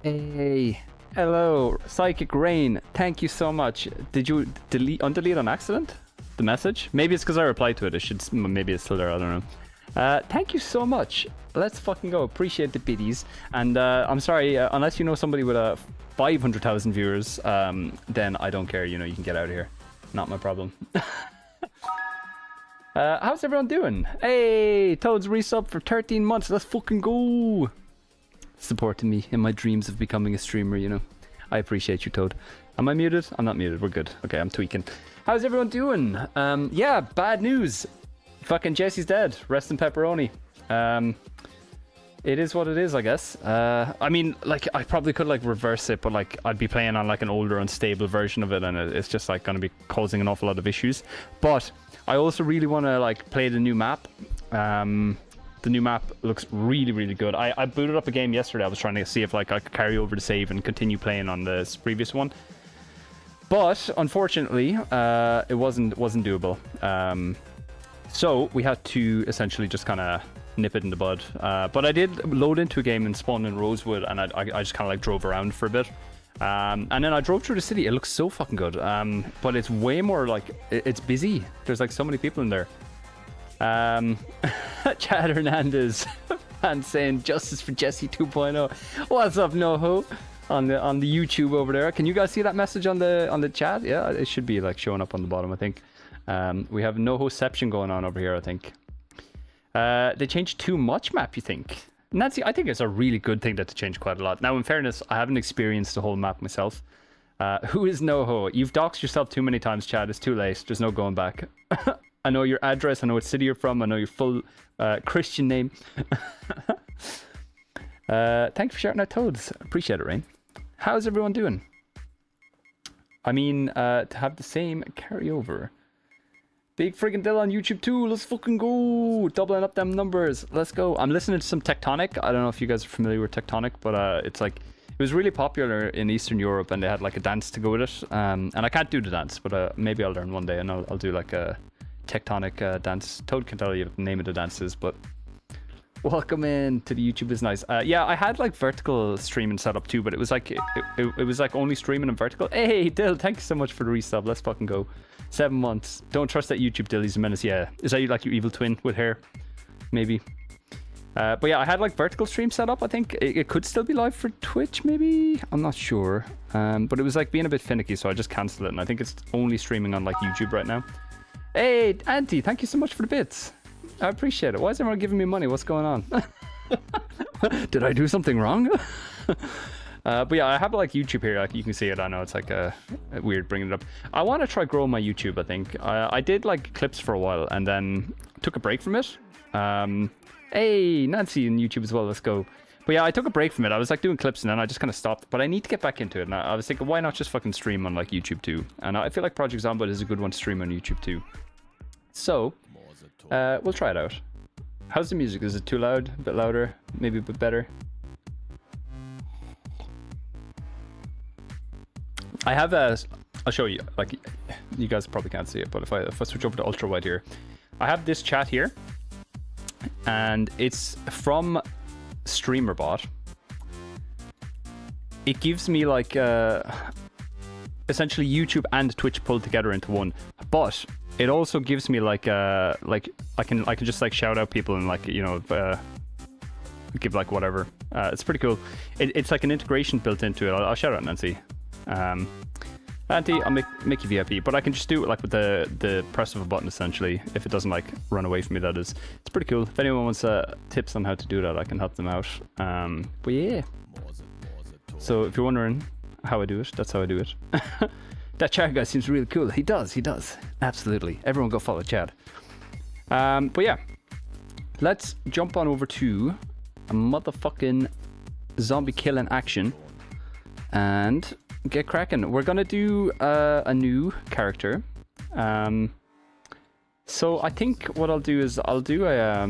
Hey, hello, Psychic Rain. Thank you so much. Did you undelete on accident the message? Maybe it's because I replied to it. Maybe it's still there. I don't know. Thank you so much. Let's fucking go. Appreciate the biddies. And I'm sorry, unless you know somebody with 500,000 viewers, then I don't care. You know, you can get out of here. Not my problem. How's everyone doing? Hey, Toad's resub for 13 months. Let's fucking go. Supporting me in my dreams of becoming a streamer, you know. I appreciate you, Toad. Am I muted? I'm not muted. We're good. Okay, I'm tweaking. How's everyone doing? Yeah, bad news. Fucking Jesse's dead. Rest in pepperoni. It is what it is, I guess. I mean, like, I probably could, like, reverse it, but, like, I'd be playing on, like, an older, unstable version of it, and it's just, like, going to be causing an awful lot of issues. But I also really want to, like, play the new map. The new map looks really, really good. I booted up a game yesterday. I was trying to see if, like, I could carry over the save and continue playing on this previous one. But, unfortunately, it wasn't doable. So, we had to essentially just kind of nip it in the bud. But I did load into a game and spawn in Rosewood, and I just kind of like drove around for a bit. And then I drove through the city. It looks so fucking good. But it's way more like, it's busy. There's like so many people in there. Chad Hernandez and saying justice for Jesse 2.0. What's up, NoHo? On the YouTube over there. Can you guys see that message on the chat? Yeah, it should be like showing up on the bottom, I think. We have NoHoception going on over here, I think. They changed too much map, you think? Nancy, I think it's a really good thing that they changed quite a lot. Now, in fairness, I haven't experienced the whole map myself. Who is NoHo? You've doxed yourself too many times, Chad. It's too late. There's no going back. I know your address. I know what city you're from. I know your full Christian name. Thank you for shouting out Toads. Appreciate it, Rain. How's everyone doing? I mean, to have the same carryover. Big friggin' deal on YouTube too. Let's fucking go. Doubling up them numbers. Let's go. I'm listening to some Tectonic. I don't know if you guys are familiar with Tectonic, but it's like, it was really popular in Eastern Europe, and they had like a dance to go with it. And I can't do the dance, but maybe I'll learn one day, and I'll do like a Tectonic dance. Toad can tell you what the name of the dance is, but welcome in to the YouTube is nice. Yeah, I had like vertical streaming set up too, but it was like it was like only streaming in vertical. Hey Dill, thank you so much for the resub. Let's fucking go. 7 months. Don't trust that YouTube, Dill. He's a menace. Yeah, is that like your evil twin with hair? Maybe. But yeah, I had like vertical stream set up. I think it could still be live for Twitch, maybe. I'm not sure. But it was like being a bit finicky, so I just cancelled it, and I think it's only streaming on like YouTube right now. Hey, Auntie, thank you so much for the bits. I appreciate it. Why is everyone giving me money? What's going on? Did I do something wrong? But yeah, I have like YouTube here. Like you can see it. I know it's like a weird bringing it up. I want to try growing my YouTube. I think I did like clips for a while and then took a break from it. Hey, Nancy in YouTube as well. Let's go. But yeah, I took a break from it. I was like doing clips and then I just kind of stopped. But I need to get back into it. And I was thinking, why not just fucking stream on like YouTube too? And I feel like Project Zombot is a good one to stream on YouTube too. So we'll try it out. How's the music? Is it too loud? A bit louder? Maybe a bit better? I have a... I'll show you. Like, you guys probably can't see it, but if I switch over to Ultrawide here, I have this chat here, and it's from StreamerBot. It gives me like essentially YouTube and Twitch pulled together into one, but it also gives me like I can just like shout out people and like, you know, give like whatever. It's pretty cool. It's like an integration built into it. I'll shout out Nancy. Auntie, I'll make you VIP, but I can just do it like with the press of a button essentially, if it doesn't like run away from me, that is. It's pretty cool. If anyone wants tips on how to do that, I can help them out. But yeah. So if you're wondering how I do it, that's how I do it. That Chad guy seems really cool. He does. Absolutely. Everyone go follow Chad. But yeah. Let's jump on over to a motherfucking zombie killing action and get cracking. We're gonna do a new character. So I think what I'll do is I'll do a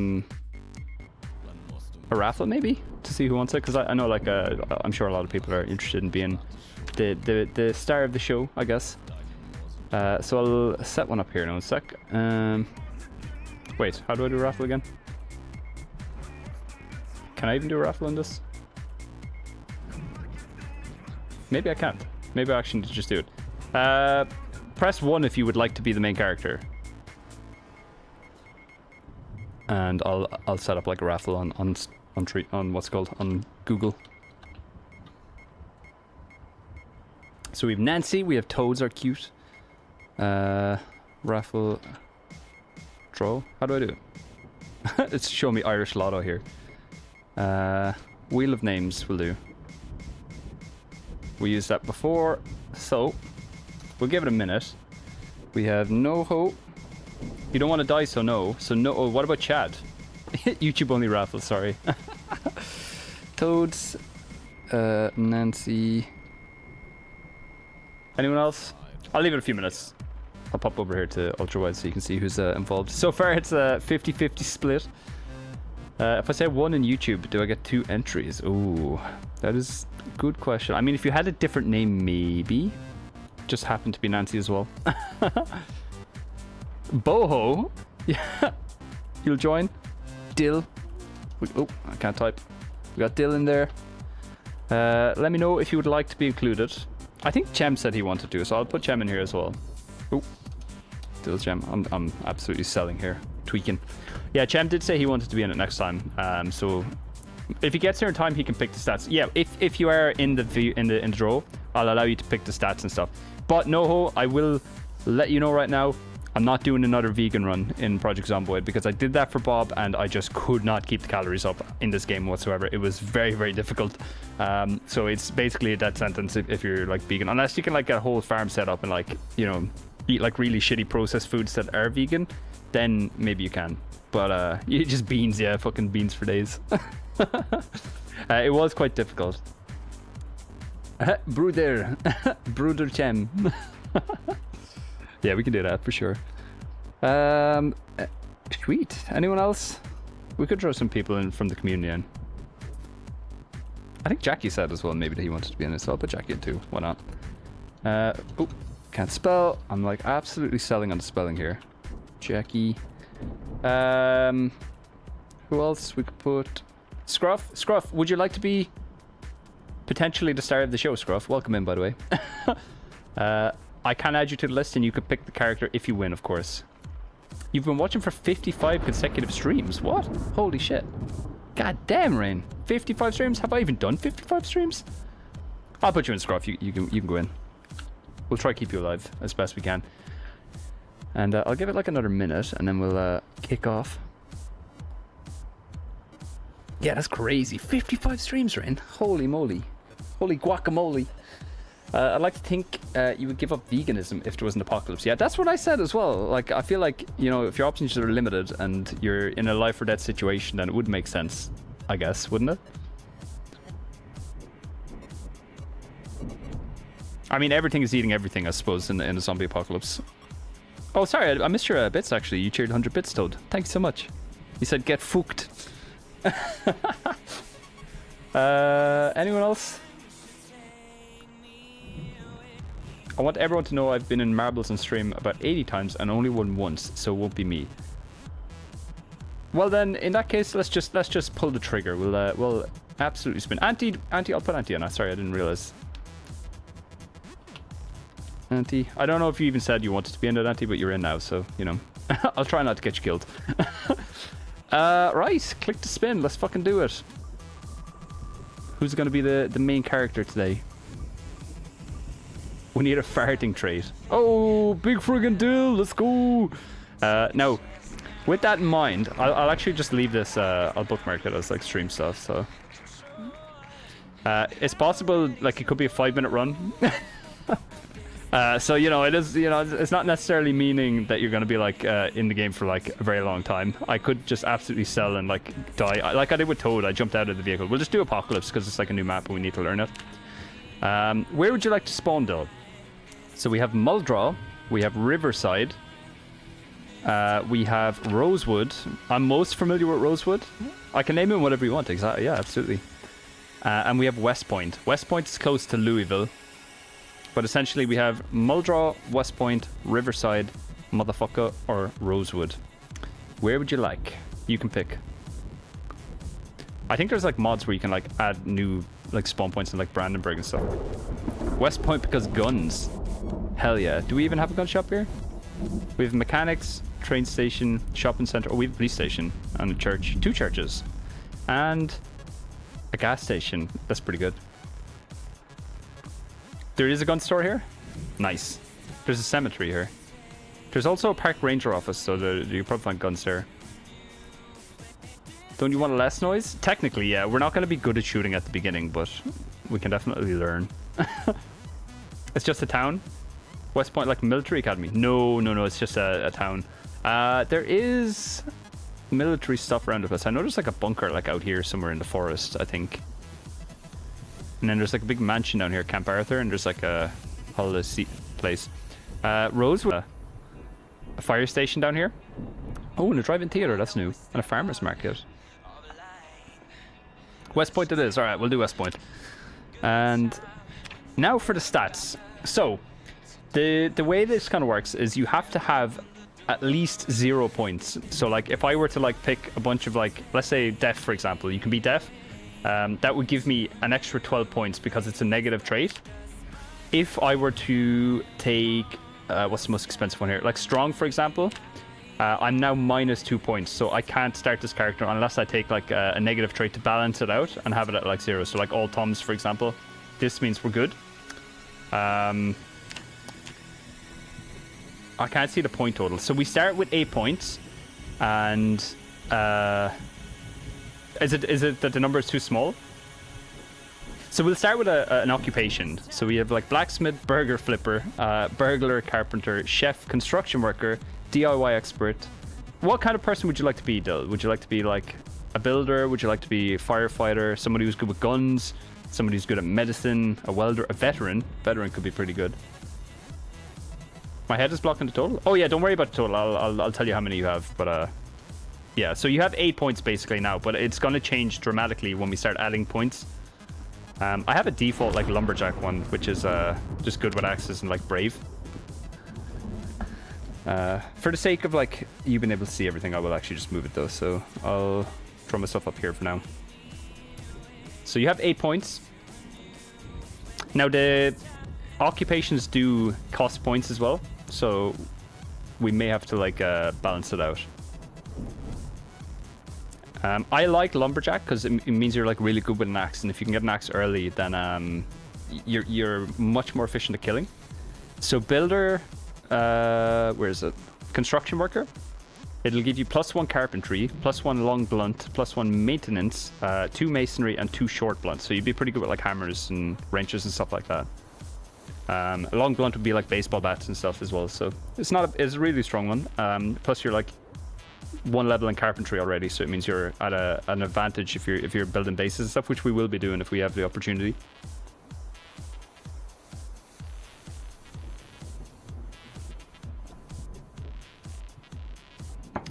raffle maybe to see who wants it, because I know like I'm sure a lot of people are interested in being the star of the show, I guess. So I'll set one up here in a sec. Wait, how do I do a raffle again? Can I even do a raffle on this? Maybe I can't. Maybe I actually need to just do it. Press 1 if you would like to be the main character. And I'll set up like a raffle on what's it called, on Google. So we have Nancy, we have Toads are cute. Raffle draw. How do I do it? It's showing me Irish Lotto here. Wheel of names will do. We used that before, so we'll give it a minute. We have NoHo. You don't want to die, so no. So no. Oh, what about Chad? YouTube only raffle. Sorry. Toads. Nancy. Anyone else? I'll leave it a few minutes. I'll pop over here to Ultrawide so you can see who's involved. So far, it's a 50-50 split. If I say 1 in YouTube, do I get 2 entries? Ooh, that is a good question. I mean, if you had a different name, maybe. Just happened to be Nancy as well. Boho. Yeah. You'll join. Dill. Oh, I can't type. We got Dill in there. Let me know if you would like to be included. I think Chem said he wanted to, so I'll put Chem in here as well. Oh, Dill's Chem. I'm absolutely selling here. Tweaking. Yeah, Chem did say he wanted to be in it next time. So if he gets here in time, he can pick the stats. Yeah, if you are in the draw, I'll allow you to pick the stats and stuff. But NoHo, I will let you know right now, I'm not doing another vegan run in Project Zomboid because I did that for Bob and I just could not keep the calories up in this game whatsoever. It was very, very difficult. So it's basically a death sentence if you're like vegan, unless you can like get a whole farm set up and like, you know, eat like really shitty processed foods that are vegan, then maybe you can. But you just beans, yeah, fucking beans for days. It was quite difficult. Bruder. Bruder Chem. Yeah, we can do that for sure. Sweet. Anyone else? We could throw some people in from the community in. I think Jackie said as well maybe that he wanted to be in it, so I'll put Jackie in too. Why not? Oh, can't spell. I'm like absolutely selling on the spelling here. Jackie. Who else we could put? Scruff. Scruff, would you like to be potentially the star of the show, Scruff? Welcome in, by the way. I can add you to the list and you could pick the character if you win, of course. You've been watching for 55 consecutive streams. What? Holy shit. God damn, Rain. 55 streams? Have I even done 55 streams? I'll put you in, Scruff. You can go in. We'll try to keep you alive as best we can. And I'll give it like another minute and then we'll kick off. Yeah, that's crazy. 55 streams, Rain. Holy moly. Holy guacamole. I'd like to think you would give up veganism if there was an apocalypse. Yeah, that's what I said as well. Like, I feel like, you know, if your options are limited and you're in a life or death situation, then it would make sense, I guess, wouldn't it? I mean, everything is eating everything, I suppose, in the zombie apocalypse. Oh, sorry, I missed your bits, actually. You cheered 100 bits, Toad. Thanks so much. You said, get fucked. Anyone else? I want everyone to know I've been in marbles on stream about 80 times and only won once, so it won't be me. Well then, in that case, let's just pull the trigger. We'll absolutely spin. Auntie, I'll put Auntie on. Sorry, I didn't realize. Auntie, I don't know if you even said you wanted to be in it, Auntie, but you're in now, so you know. I'll try not to get you killed. Right, click to spin. Let's fucking do it. Who's gonna be the main character today? We need a farting trait. Oh, big friggin' deal. Let's go. Now, with that in mind, I'll actually just leave this. I'll bookmark it as like stream stuff. So it's possible, like it could be a 5-minute run. So you know, it is. You know, it's not necessarily meaning that you're gonna be like in the game for like a very long time. I could just absolutely sell and like die, like I did with Toad. I jumped out of the vehicle. We'll just do Apocalypse because it's like a new map and we need to learn it. Where would you like to spawn, though? So we have Muldraw, we have Riverside, we have Rosewood. I'm most familiar with Rosewood. I can name it whatever you want, exactly. Yeah, absolutely. And we have West Point. West Point is close to Louisville. But essentially we have Muldraw, West Point, Riverside, motherfucker, or Rosewood. Where would you like? You can pick. I think there's like mods where you can like add new like spawn points in like Brandenburg and stuff. West Point because guns. Hell yeah. Do we even have a gun shop here? We have mechanics, train station, shopping center. Oh, we have a police station and a church. 2 churches. And a gas station. That's pretty good. There is a gun store here. Nice. There's a cemetery here. There's also a park ranger office, so you probably find guns there. Don't you want less noise? Technically, yeah. We're not going to be good at shooting at the beginning, but we can definitely learn. It's just a town. West Point, like military academy. No. It's just a town. There is military stuff around the place. I know there's like a bunker like out here somewhere in the forest, I think. And then there's like a big mansion down here, Camp Arthur, and there's like a holiday seat place. Rosewood, a fire station down here. Oh, and a drive-in theater, that's new. And a farmer's market. West Point it is. Alright, we'll do West Point. And now for the stats. So, the way this kind of works is you have to have at least 0 points. So like if I were to like pick a bunch of like, let's say deaf for example, you can be deaf. That would give me an extra 12 points because it's a negative trait. If I were to take, what's the most expensive one here? Like strong for example, I'm now minus 2 points. So I can't start this character unless I take like a negative trait to balance it out and have it at like 0. So like all thumbs for example, this means we're good. I can't see the point total. So we start with 8 points, and is it that the number is too small? So we'll start with an occupation. So we have like blacksmith, burger flipper, burglar, carpenter, chef, construction worker, DIY expert. What kind of person would you like to be, Dill? Would you like to be like a builder? Would you like to be a firefighter? Somebody who's good with guns? Somebody who's good at medicine? A welder? A veteran? Veteran could be pretty good. My head is blocking the total. Oh yeah, don't worry about the total. I'll tell you how many you have. But yeah, so you have 8 points basically now, but it's gonna change dramatically when we start adding points. I have a default like lumberjack one, which is just good with axes and like brave. For the sake of like you being able to see everything, I will actually just move it though. So I'll throw myself up here for now. So you have 8 points. Now the occupations do cost points as well, so we may have to like balance it out. I like lumberjack because it means you're like really good with an axe, and if you can get an axe early, then you're much more efficient at killing. So builder, where is it? Construction worker. It'll give you +1 carpentry, +1 long blunt, +1 maintenance, 2 masonry, and 2 short blunts. So you'd be pretty good with like hammers and wrenches and stuff like that. A long blunt would be like baseball bats and stuff as well. So it's a really strong one. Plus you're like 1 level in carpentry already, so it means you're at an advantage if you're building bases and stuff, which we will be doing if we have the opportunity.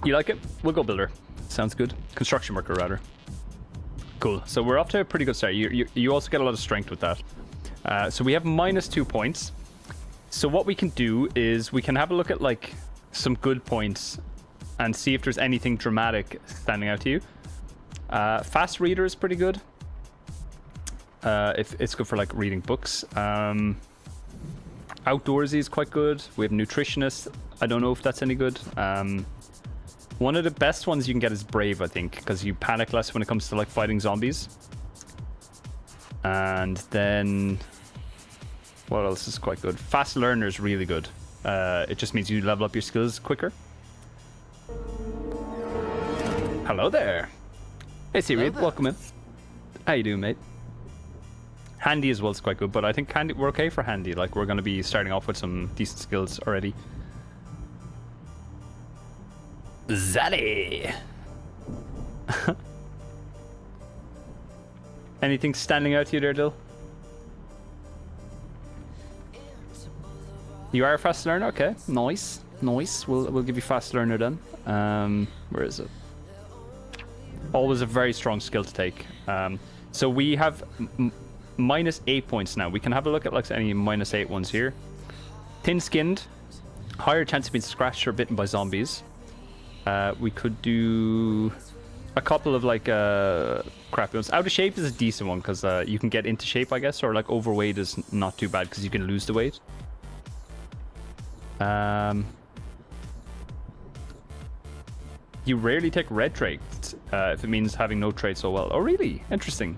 You like it? We'll go builder. Sounds good. Construction worker, rather. Cool. So we're off to a pretty good start. You also get a lot of strength with that. So we have -2 points. So what we can do is we can have a look at like some good points and see if there's anything dramatic standing out to you. Fast reader is pretty good. If it's good for like reading books. Outdoorsy is quite good. We have nutritionist. I don't know if that's any good. One of the best ones you can get is brave, I think, because you panic less when it comes to like fighting zombies. And then what else is quite good? Fast learner is really good. It just means you level up your skills quicker. Hello there. Hey Siri, welcome in. How you doing, mate? Handy as well is quite good, but I think handy, we're okay for handy. Like we're going to be starting off with some decent skills already. Zaddy. Anything standing out to you there, Dill? You are a fast learner? Okay, nice. Nice. We'll give you fast learner then. Where is it? Always a very strong skill to take. So we have -8 points now. We can have a look at like any -8 ones here. Thin-skinned. Higher chance of being scratched or bitten by zombies. We could do a couple of like crappy ones. Out of shape is a decent one because you can get into shape, I guess, or like overweight is not too bad because you can lose the weight. You rarely take red traits if it means having no traits so well. Oh, really? Interesting.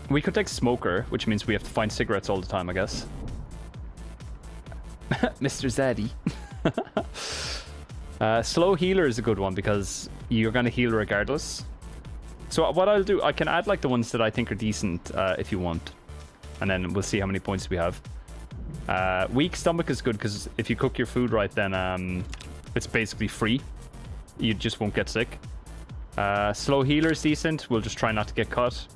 We could take smoker, which means we have to find cigarettes all the time, I guess. Mr. Zaddy. Slow healer is a good one because you're going to heal regardless. So what I'll do, I can add like the ones that I think are decent if you want. And then we'll see how many points we have. Weak stomach is good because if you cook your food right, then it's basically free. You just won't get sick. Slow healer is decent. We'll just try not to get caught.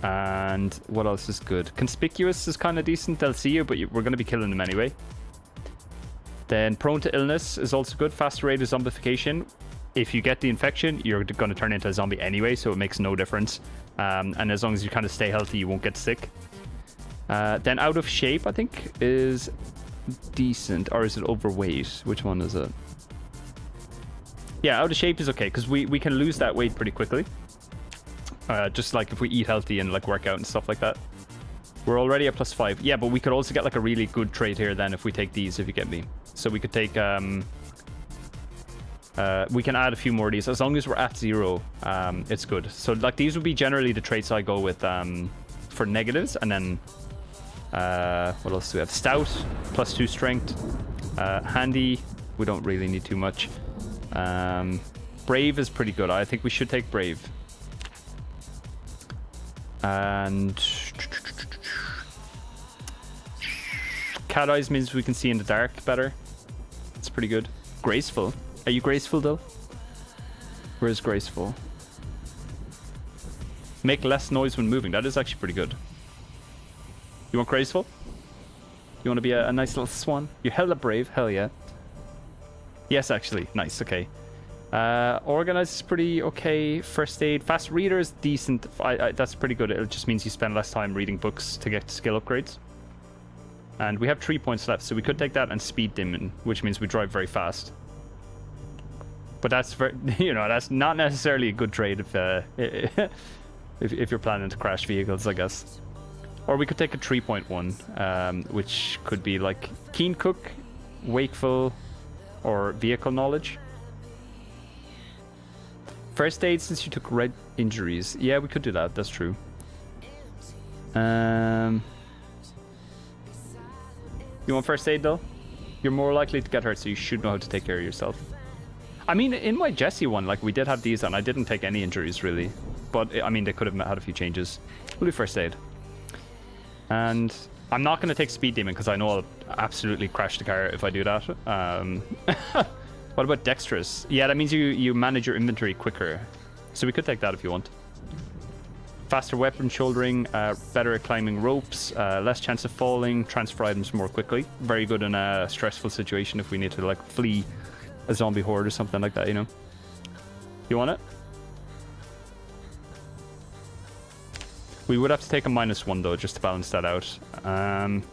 And what else is good? Conspicuous is kind of decent. They'll see you, but we're going to be killing them anyway. Then prone to illness is also good. Faster rate of zombification. If you get the infection, you're going to turn into a zombie anyway, so it makes no difference. And as long as you kind of stay healthy, you won't get sick. Then out of shape, I think, is decent. Or is it overweight? Which one is it? Yeah, out of shape is okay, because we can lose that weight pretty quickly. Just like if we eat healthy and like work out and stuff like that. We're already at +5. Yeah, but we could also get like a really good trait here then if we take these, if you get me. So we could take... we can add a few more of these. As long as we're at 0, it's good. So like these would be generally the traits I go with for negatives. And then... what else do we have? Stout, +2 strength. Handy, we don't really need too much. Brave is pretty good. I think we should take brave. And cat eyes means we can see in the dark better. It's pretty good. Graceful. Are you graceful though? Where's graceful? Make less noise when moving. That is actually pretty good. You want graceful? You want to be a nice little swan? You're hella brave. Hell yeah. Yes, actually. Nice. Okay. Organized is pretty okay. First aid. Fast reader is decent. That's pretty good. It just means you spend less time reading books to get skill upgrades. And we have 3 points left, so we could take that and speed demon, which means we drive very fast. But that's very, you know, that's not necessarily a good trade if you're planning to crash vehicles, I guess. Or we could take a 3.1, which could be like keen cook, wakeful, or vehicle knowledge. First aid since you took red injuries. Yeah, we could do that. That's true. You want first aid though? You're more likely to get hurt, so you should know how to take care of yourself. I mean, in my Jesse one, like we did have these and I didn't take any injuries really. But I mean, they could have had a few changes. We'll do first aid. And I'm not going to take speed demon because I know I'll absolutely crash the car if I do that. What about dexterous? Yeah, that means you manage your inventory quicker. So we could take that if you want. Faster weapon shouldering, better at climbing ropes, less chance of falling, transfer items more quickly. Very good in a stressful situation if we need to like flee a zombie horde or something like that, you know. You want it? We would have to take a -1 though, just to balance that out. I'm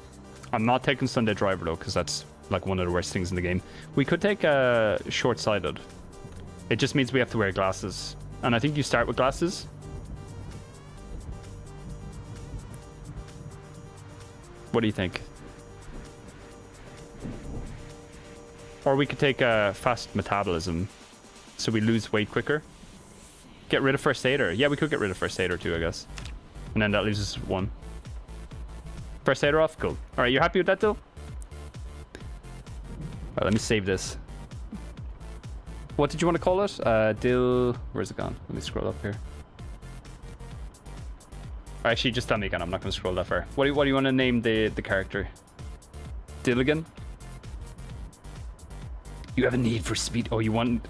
not taking Sunday Driver though, because that's like one of the worst things in the game. We could take a short-sighted. It just means we have to wear glasses. And I think you start with glasses. What do you think? Or we could take a fast metabolism, so we lose weight quicker. Get rid of first aider. Yeah, we could get rid of first aider too, I guess. And then that leaves us 1. First aider off? Cool. Alright, you happy with that though? Alright, let me save this. What did you want to call it? Where's it gone? Let me scroll up here. Actually, just tell me again. I'm not going to scroll that far. What do you want to name the character? Dilligan? You have a need for speed. Oh, you want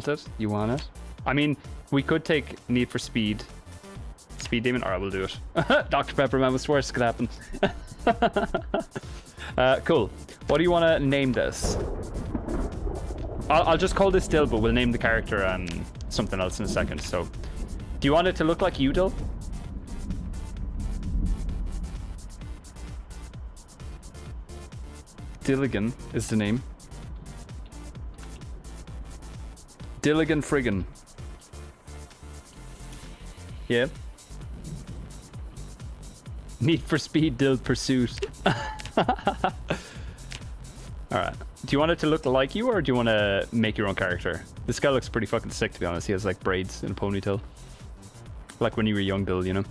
it? You want it? I mean, we could take need for speed. Speed demon? Alright, we'll do it. Dr. Pepperman was worse. Could happen. Cool. What do you want to name this? I'll just call this Dill, but we'll name the character something else in a second. So, do you want it to look like you, Dill? Dilligan is the name. Dilligan Friggin. Yeah. Need for Speed Dill Pursuit. Alright. Do you want it to look like you, or do you want to make your own character? This guy looks pretty fucking sick, to be honest. He has like braids and a ponytail. Like when you were young, Dill, you know?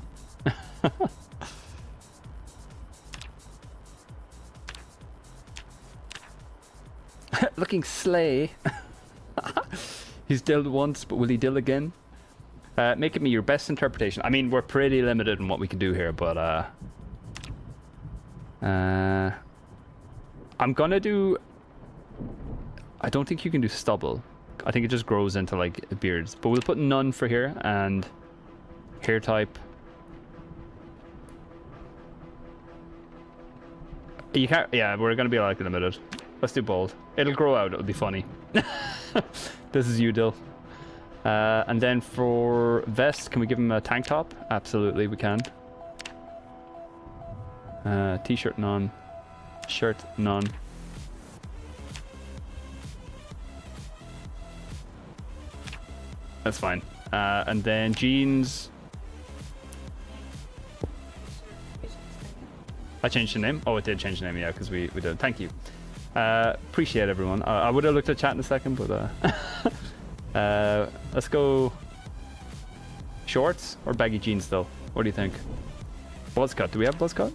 Looking slay. He's dilled once, but will he dill again? Make it me your best interpretation. I mean, we're pretty limited in what we can do here, but I'm gonna do... I don't think you can do stubble. I think it just grows into like beards. But we'll put none for here, and hair type. You can't... Yeah, we're gonna be like limited. Let's do bald. It'll grow out. It'll be funny. This is you, Dill. And then for vest, can we give him a tank top? Absolutely, we can. T-shirt, none. Shirt, none. That's fine. And then jeans. I changed the name. Oh, it did change the name, yeah, because we did. Thank you. Appreciate everyone. I would have looked at chat in a second, but let's go shorts or baggy jeans though. What do you think? Buzz cut. Do we have buzz cut?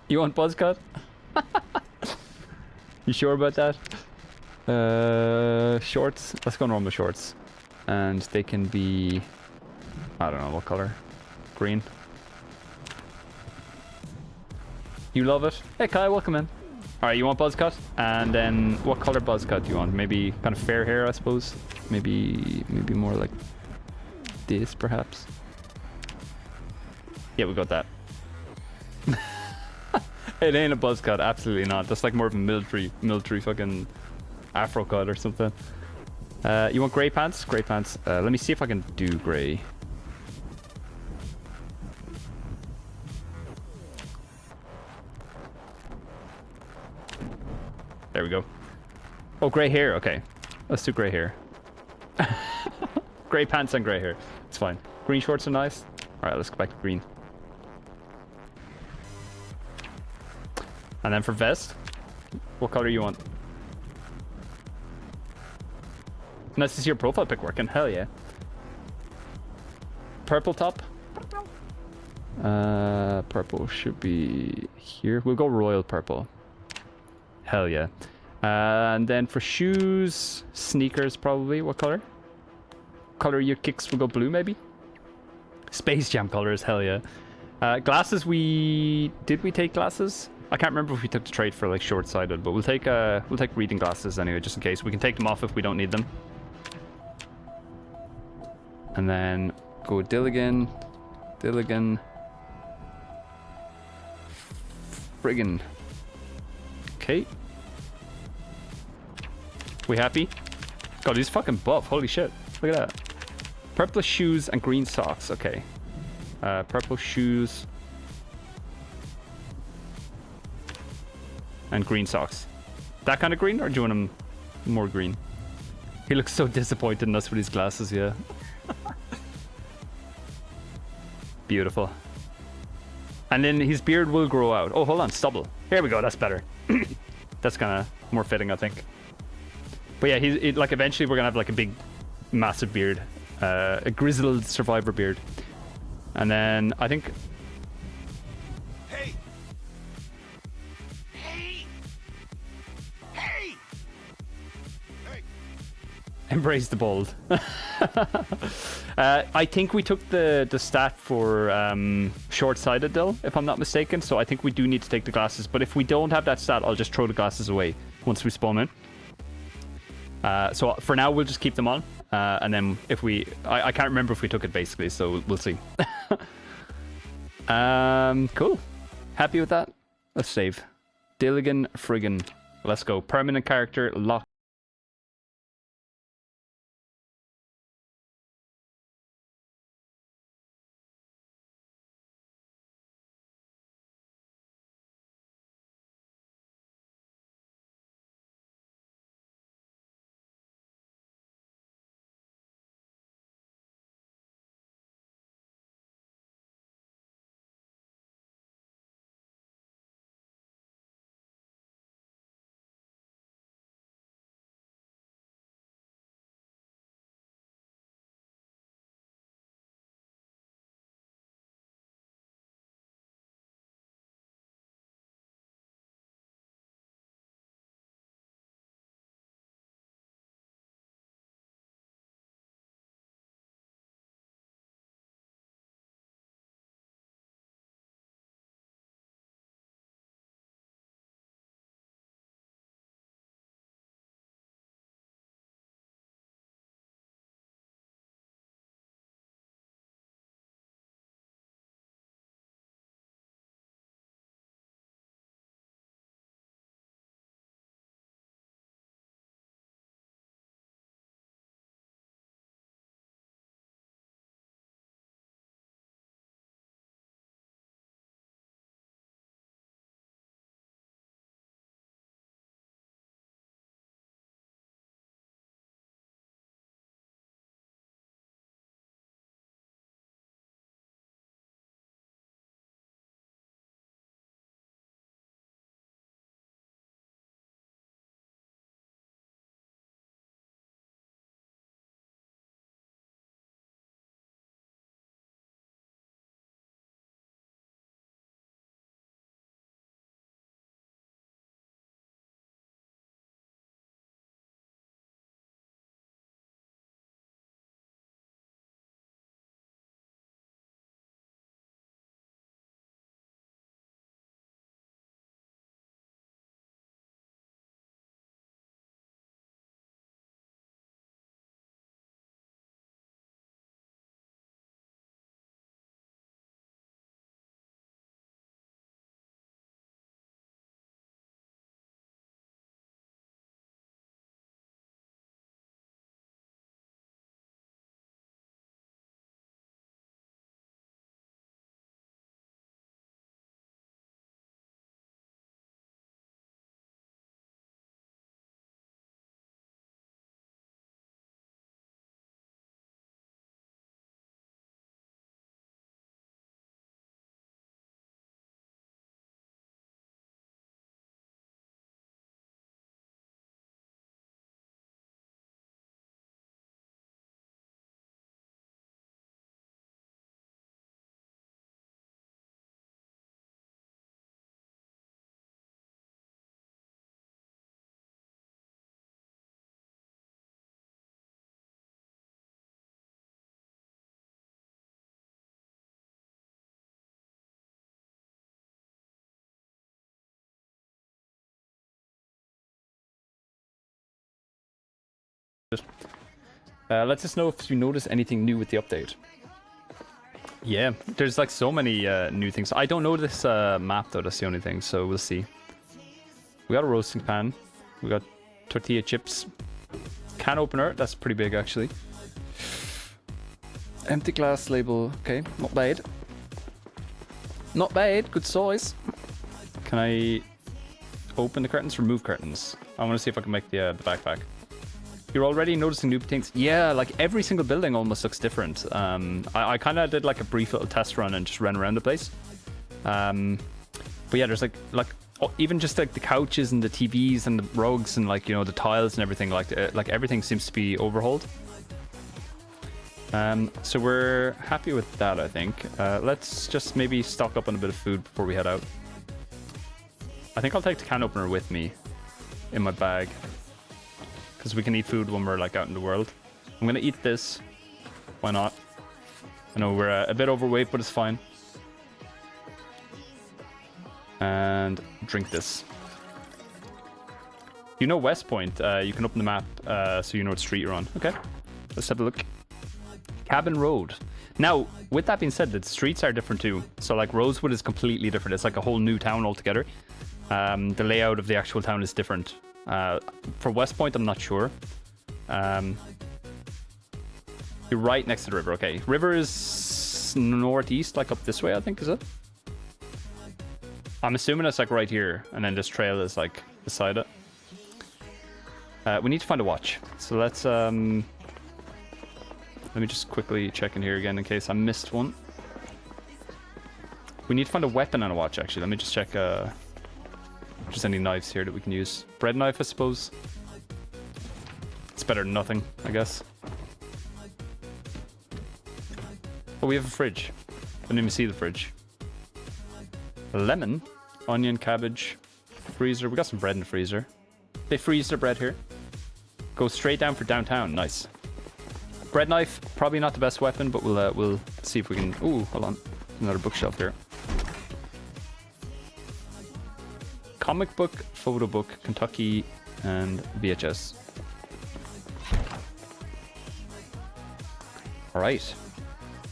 You want buzz cut? You sure about that? Shorts. Let's go normal shorts, and they can be, I don't know what color. Green. You love it. Hey Kai, welcome in. Alright, you want buzz cut? And then what color buzz cut do you want? Maybe kind of fair hair, I suppose. Maybe more like this, perhaps. Yeah, we got that. It ain't a buzz cut, absolutely not. That's like more of a military fucking afro cut or something. You want grey pants? Grey pants. Let me see if I can do grey. There we go. Oh, grey hair. Okay. Let's do grey hair. Grey pants and grey hair. It's fine. Green shorts are nice. Alright, let's go back to green. And then for vest, what color you want? Nice to see your profile pic working. Hell yeah. Purple top. Purple should be here. We'll go royal purple. Hell yeah. And then for shoes, sneakers probably. What color? Color your kicks will go blue maybe? Space Jam colors, hell yeah. Glasses, did we take glasses? I can't remember if we took the trade for like short-sighted, but we'll take reading glasses anyway, just in case. We can take them off if we don't need them. And then go Dilligan. Friggin. Okay. We happy? God, he's fucking buff. Holy shit. Look at that. Purple shoes and green socks. Okay. Purple shoes. And green socks. That kind of green, or do you want him more green? He looks so disappointed in us with his glasses, yeah. Beautiful. And then his beard will grow out. Oh, hold on, stubble. Here we go, that's better. That's kind of more fitting, I think. But yeah, like eventually we're gonna have like a big, massive beard, a grizzled survivor beard, and then I think. Hey! Embrace the bald. I think we took the stat for short-sighted though, if I'm not mistaken. So I think we do need to take the glasses. But if we don't have that stat, I'll just throw the glasses away once we spawn in. So for now, we'll just keep them on. And then if I can't remember if we took it basically, so we'll see. Cool. Happy with that? Let's save. Dilligan friggin. Let's go. Permanent character lock. Let us know if you notice anything new with the update. Yeah, there's like so many new things. I don't know this map though, that's the only thing, so we'll see. We got a roasting pan. We got tortilla chips. Can opener, that's pretty big actually. Empty glass label, okay, not bad. Not bad, good size. Can I open the curtains? Remove curtains. I want to see if I can make the backpack. You're already noticing new things. Yeah, like every single building almost looks different. I kind of did like a brief little test run and just ran around the place. But yeah, there's like even just like the couches and the TVs and the rugs and like, you know, the tiles and everything, like everything seems to be overhauled. So we're happy with that, I think. Let's just maybe stock up on a bit of food before we head out. I think I'll take the can opener with me in my bag, because we can eat food when we're like out in the world. I'm gonna eat this. Why not? I know we're a bit overweight, but it's fine. And drink this. You know West Point. You can open the map so you know what street you're on. Okay, let's have a look. Cabin Road. Now, with that being said, the streets are different too. So like Rosewood is completely different. It's like a whole new town altogether. The layout of the actual town is different. For West Point, I'm not sure. You're right next to the river. Okay, river is northeast, like up this way, I think, is it? I'm assuming it's like right here, and then this trail is like beside it. We need to find a watch. So let's let me just quickly check in here again in case I missed one. We need to find a weapon and a watch, actually. Let me just check if there's any knives here that we can use. Bread knife, I suppose. It's better than nothing, I guess. Oh, we have a fridge. Didn't even see the fridge. Lemon, onion, cabbage, freezer. We got some bread in the freezer. They freeze their bread here. Go straight down for downtown. Nice. Bread knife, probably not the best weapon, but we'll see if we can. Ooh, hold on. Another bookshelf here. Comic book, photo book, Kentucky, and VHS. All right.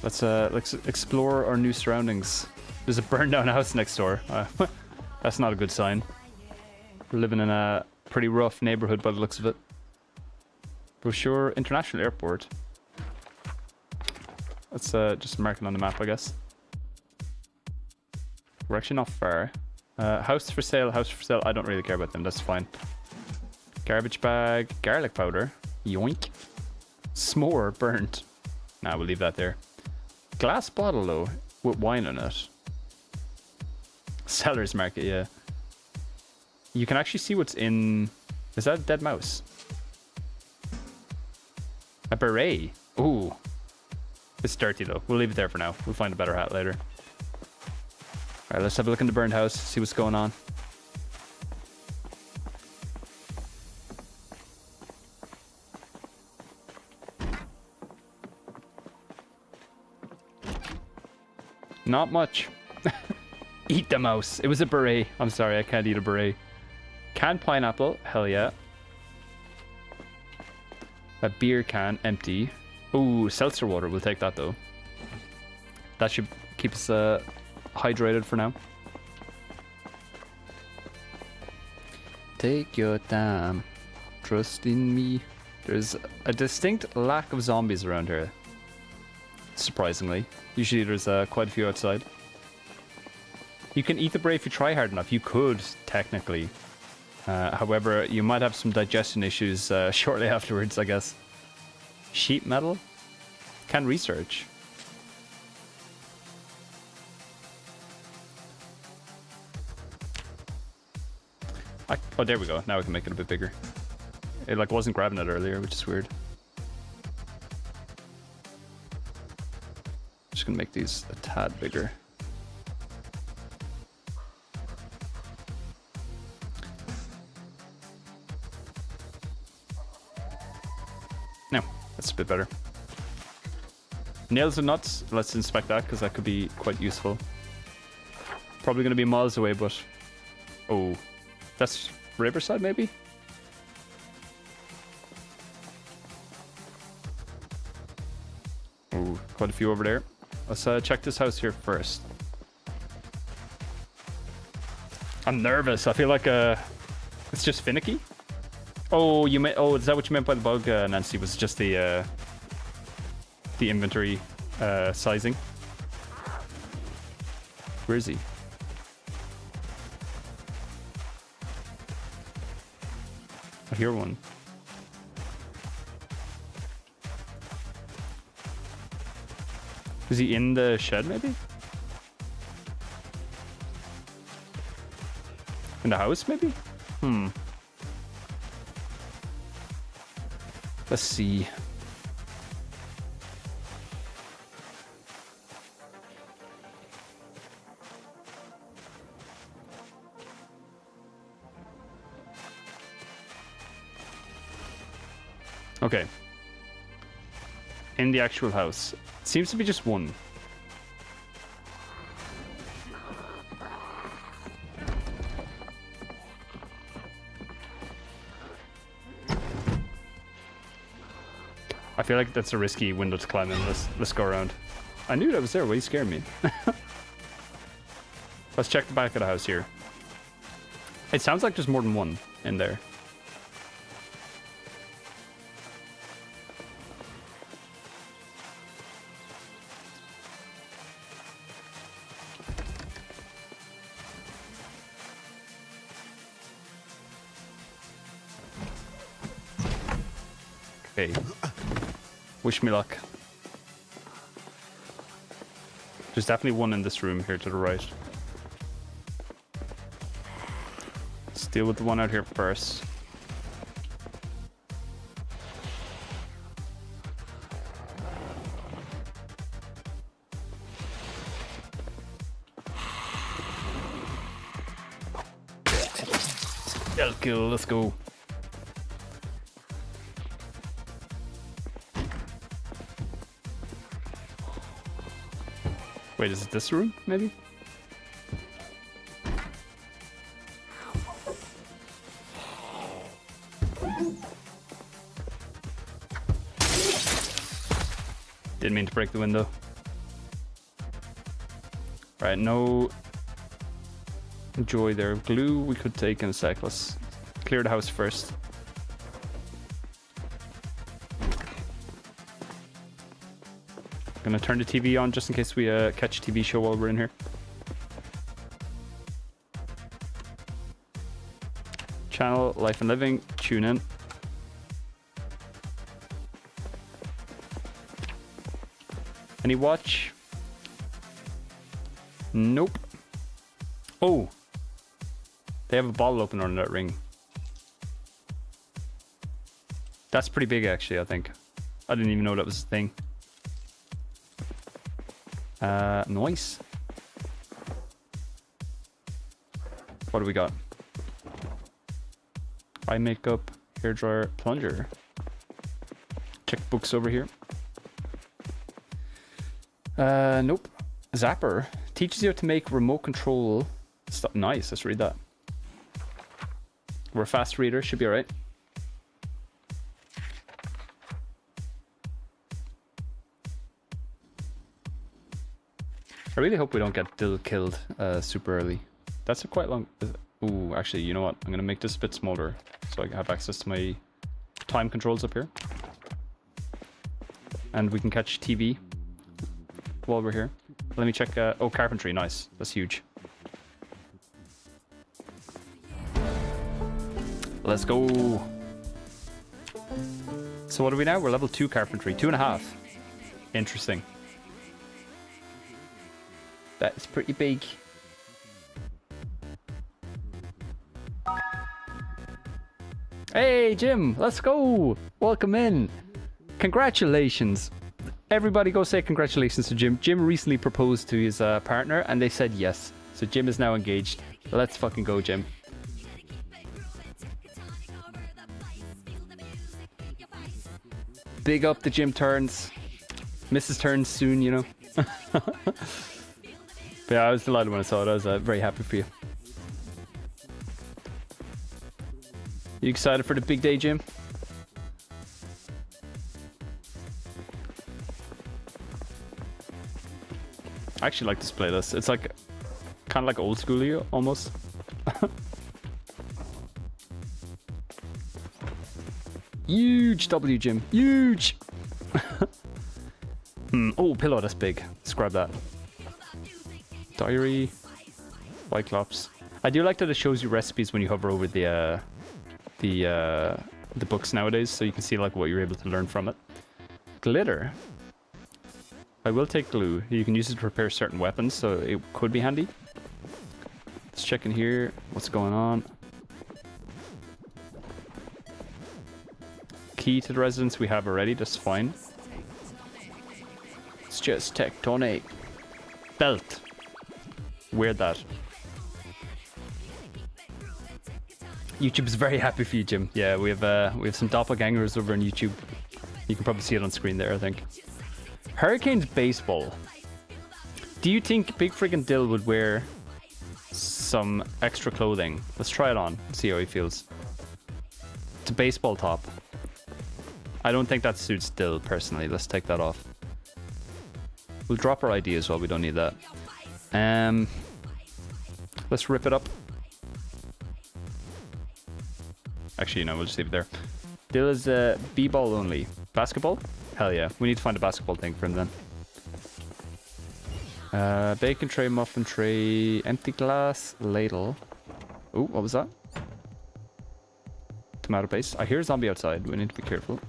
Let's explore our new surroundings. There's a burned down house next door. That's not a good sign. We're living in a pretty rough neighborhood by the looks of it. Brochure International Airport. Let's just mark it on the map, I guess. We're actually not far. House for sale, house for sale. I don't really care about them. That's fine. Garbage bag, garlic powder. Yoink. S'more burnt. Nah, we'll leave that there. Glass bottle though, with wine in it. Seller's market, yeah. You can actually see what's in. Is that a dead mouse? A beret. Ooh. It's dirty though. We'll leave it there for now. We'll find a better hat later. Alright, let's have a look in the burned house, see what's going on. Not much. Eat the mouse. It was a beret. I'm sorry, I can't eat a beret. Canned pineapple. Hell yeah. A beer can. Empty. Ooh, seltzer water. We'll take that though. That should keep us hydrated for now. Take your time. Trust in me. There's a distinct lack of zombies around here. Surprisingly. Usually there's quite a few outside. You can eat the beret if you try hard enough. You could, technically. However, you might have some digestion issues shortly afterwards, I guess. Sheet metal? Can research. Oh, there we go. Now we can make it a bit bigger. It like wasn't grabbing it earlier, which is weird. Just gonna make these a tad bigger. No, that's a bit better. Nails and nuts. Let's inspect that because that could be quite useful. Probably gonna be miles away, but oh, that's Riverside maybe. Ooh, quite a few over there. Let's check this house here first. I'm nervous. I feel like it's just finicky. Oh, you meant? Oh, is that what you meant by the bug, Nancy? Was just the inventory sizing? Where is he? I hear one. Is he in the shed, maybe? In the house, maybe? Let's see. Okay. In the actual house. Seems to be just one. I feel like that's a risky window to climb in. Let's go around. I knew that was there. Why you scared me? Let's check the back of the house here. It sounds like there's more than one in there. Okay. Wish me luck. There's definitely one in this room here to the right. Let's deal with the one out here first. Kill, kill, let's go. Wait, is it this room, maybe? Didn't mean to break the window. Right, no joy there. Glue we could take in a sec. Let's clear the house first. Gonna turn the TV on just in case we catch a TV show while we're in here. Channel Life and Living, tune in. Any watch? Nope. Oh! They have a bottle opener on that ring. That's pretty big actually, I think. I didn't even know that was a thing. Nice. What do we got? Eye makeup, hairdryer, plunger. Check books over here. Nope. Zapper teaches you how to make remote control stuff. Nice. Let's read that. We're a fast reader. Should be alright. I really hope we don't get Dill killed super early. That's a quite long... Ooh, actually, you know what? I'm going to make this a bit smaller so I can have access to my time controls up here. And we can catch TV while we're here. Let me check... oh, carpentry. Nice. That's huge. Let's go. So what are we now? We're level 2 carpentry. 2.5. Interesting. That's pretty big. Hey, Jim, let's go. Welcome in. Congratulations. Everybody go say congratulations to Jim. Jim recently proposed to his partner and they said yes. So Jim is now engaged. Let's fucking go, Jim. Big up the Jim turns. Mrs. turns soon, you know. But yeah, I was delighted when I saw it. I was very happy for you. You excited for the big day, Jim? I actually like this playlist. It's like kind of like old school almost. Huge W, Jim. Huge. Oh, pillow. That's big. Let's grab that. Diary. White Clops. I do like that it shows you recipes when you hover over the books nowadays, so you can see like what you're able to learn from it. Glitter. I will take glue. You can use it to prepare certain weapons, so it could be handy. Let's check in here. What's going on? Key to the residence we have already. That's fine. It's just tectonic. Belt. Weird that. YouTube's very happy for you, Jim. Yeah, we have some doppelgangers over on YouTube. You can probably see it on screen there, I think. Hurricanes baseball. Do you think Big Friggin' Dill would wear some extra clothing? Let's try it on. See how he feels. It's a baseball top. I don't think that suits Dill personally. Let's take that off. We'll drop our ID as well. We don't need that. Let's rip it up. Actually, no, we'll just leave it there. Dill is b-ball only. Basketball? Hell yeah. We need to find a basketball thing for him then. Bacon tray, muffin tray, empty glass, ladle. Oh, what was that? Tomato paste. I hear a zombie outside. We need to be careful.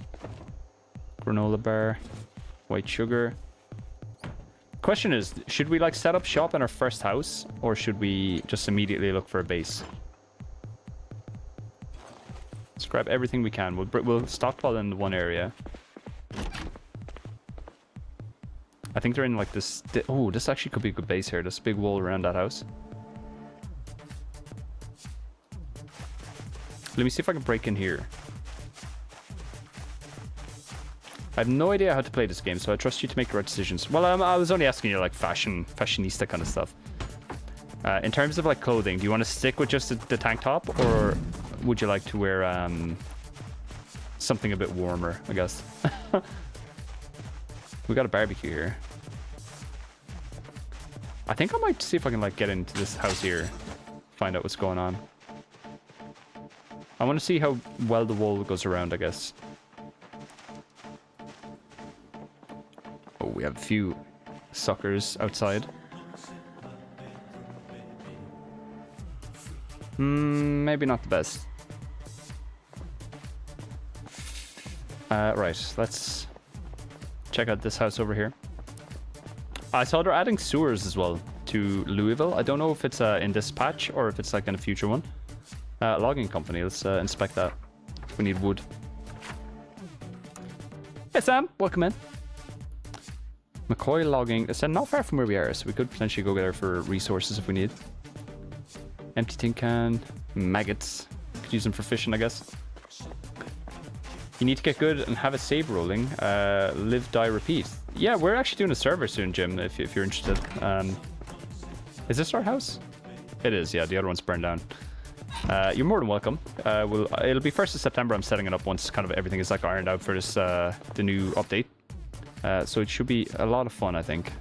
Granola bar. White sugar. Question is, should we like set up shop in our first house, or should we just immediately look for a base? Let's grab everything we can. We'll stockpile in the one area. I think they're in like this... Oh, this actually could be a good base here. This big wall around that house. Let me see if I can break in here. I have no idea how to play this game, so I trust you to make the right decisions. Well, I was only asking you like fashionista kind of stuff. In terms of like clothing, do you want to stick with just the tank top, or would you like to wear something a bit warmer, I guess? We got a barbecue here. I think I might see if I can like get into this house here, find out what's going on. I want to see how well the wall goes around, I guess. Oh, we have a few suckers outside. Maybe not the best. Right, let's check out this house over here. I saw they're adding sewers as well to Louisville. I don't know if it's in this patch or if it's like in a future one. Logging company, let's inspect that. We need wood. Hey Sam, welcome in. McCoy logging. It's not far from where we are, so we could potentially go there for resources if we need. Empty tin can. Maggots. Could use them for fishing, I guess. You need to get good and have a save rolling. Live, die, repeat. Yeah, we're actually doing a server soon, Jim, if you're interested. Is this our house? It is, yeah. The other one's burned down. You're more than welcome. It'll be 1st of September. I'm setting it up once kind of everything is like ironed out for this the new update. So it should be a lot of fun, I think.